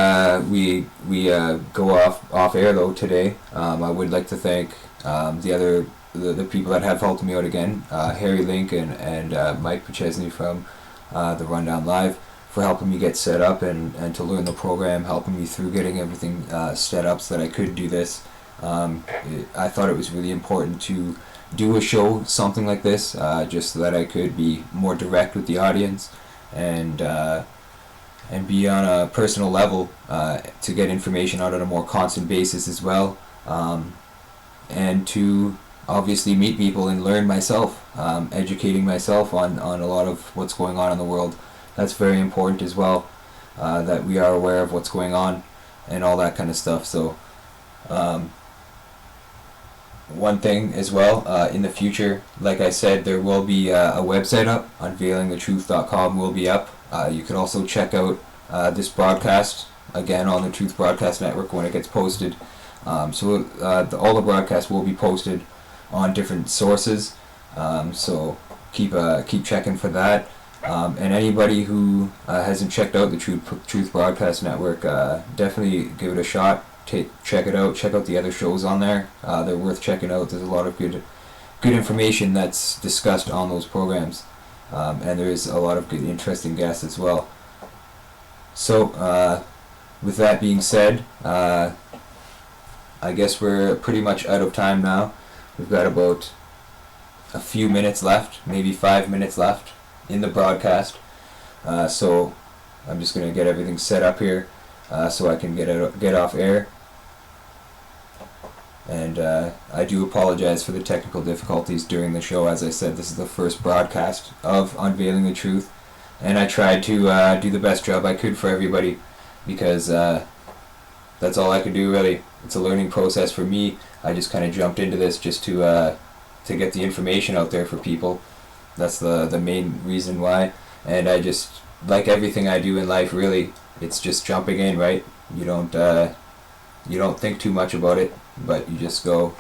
Speaker 1: go off air though today, I would like to thank the people that have helped me out again, Harry Link and Mike Pachesney from the Rundown Live, for helping me get set up and to learn the program, helping me through getting everything set up so that I could do this. I thought it was really important to do a show, something like this, just so that I could be more direct with the audience and be on a personal level to get information out on a more constant basis as well, and to obviously meet people and learn myself, educating myself on a lot of what's going on in the world. That's very important as well, that we are aware of what's going on and all that kind of stuff. So one thing as well, in the future, like I said, there will be a website up. Unveilingthetruth.com will be up. You can also check out this broadcast again on the Truth Broadcast Network when it gets posted. All the broadcasts will be posted on different sources, so keep checking for that. And anybody who hasn't checked out the Truth Broadcast Network, definitely give it a shot. Check it out. Check out the other shows on there. They're worth checking out. There's a lot of good information that's discussed on those programs, and there is a lot of good, interesting guests as well. So, with that being said, I guess we're pretty much out of time now. We've got about a few minutes left, maybe 5 minutes left in the broadcast. So I'm just going to get everything set up here so I can get off air. And I do apologize for the technical difficulties during the show. As I said, this is the first broadcast of Unveiling the Truth, and I tried to do the best job I could for everybody, because that's all I could do, really. It's a learning process for me. I just kind of jumped into this just to get the information out there for people. That's the main reason why. And I just, like everything I do in life, really, it's just jumping in, right? You don't think too much about it, but you just go.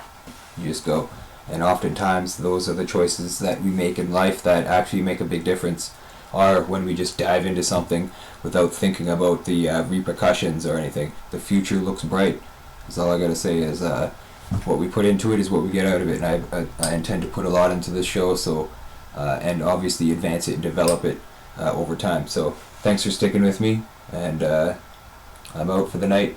Speaker 1: And oftentimes those are the choices that we make in life that actually make a big difference, are when we just dive into something without thinking about the repercussions or anything. The future looks bright. That's all I gotta say is what we put into it is what we get out of it, and I intend to put a lot into this show, so and obviously advance it and develop it over time. So thanks for sticking with me, and I'm out for the night.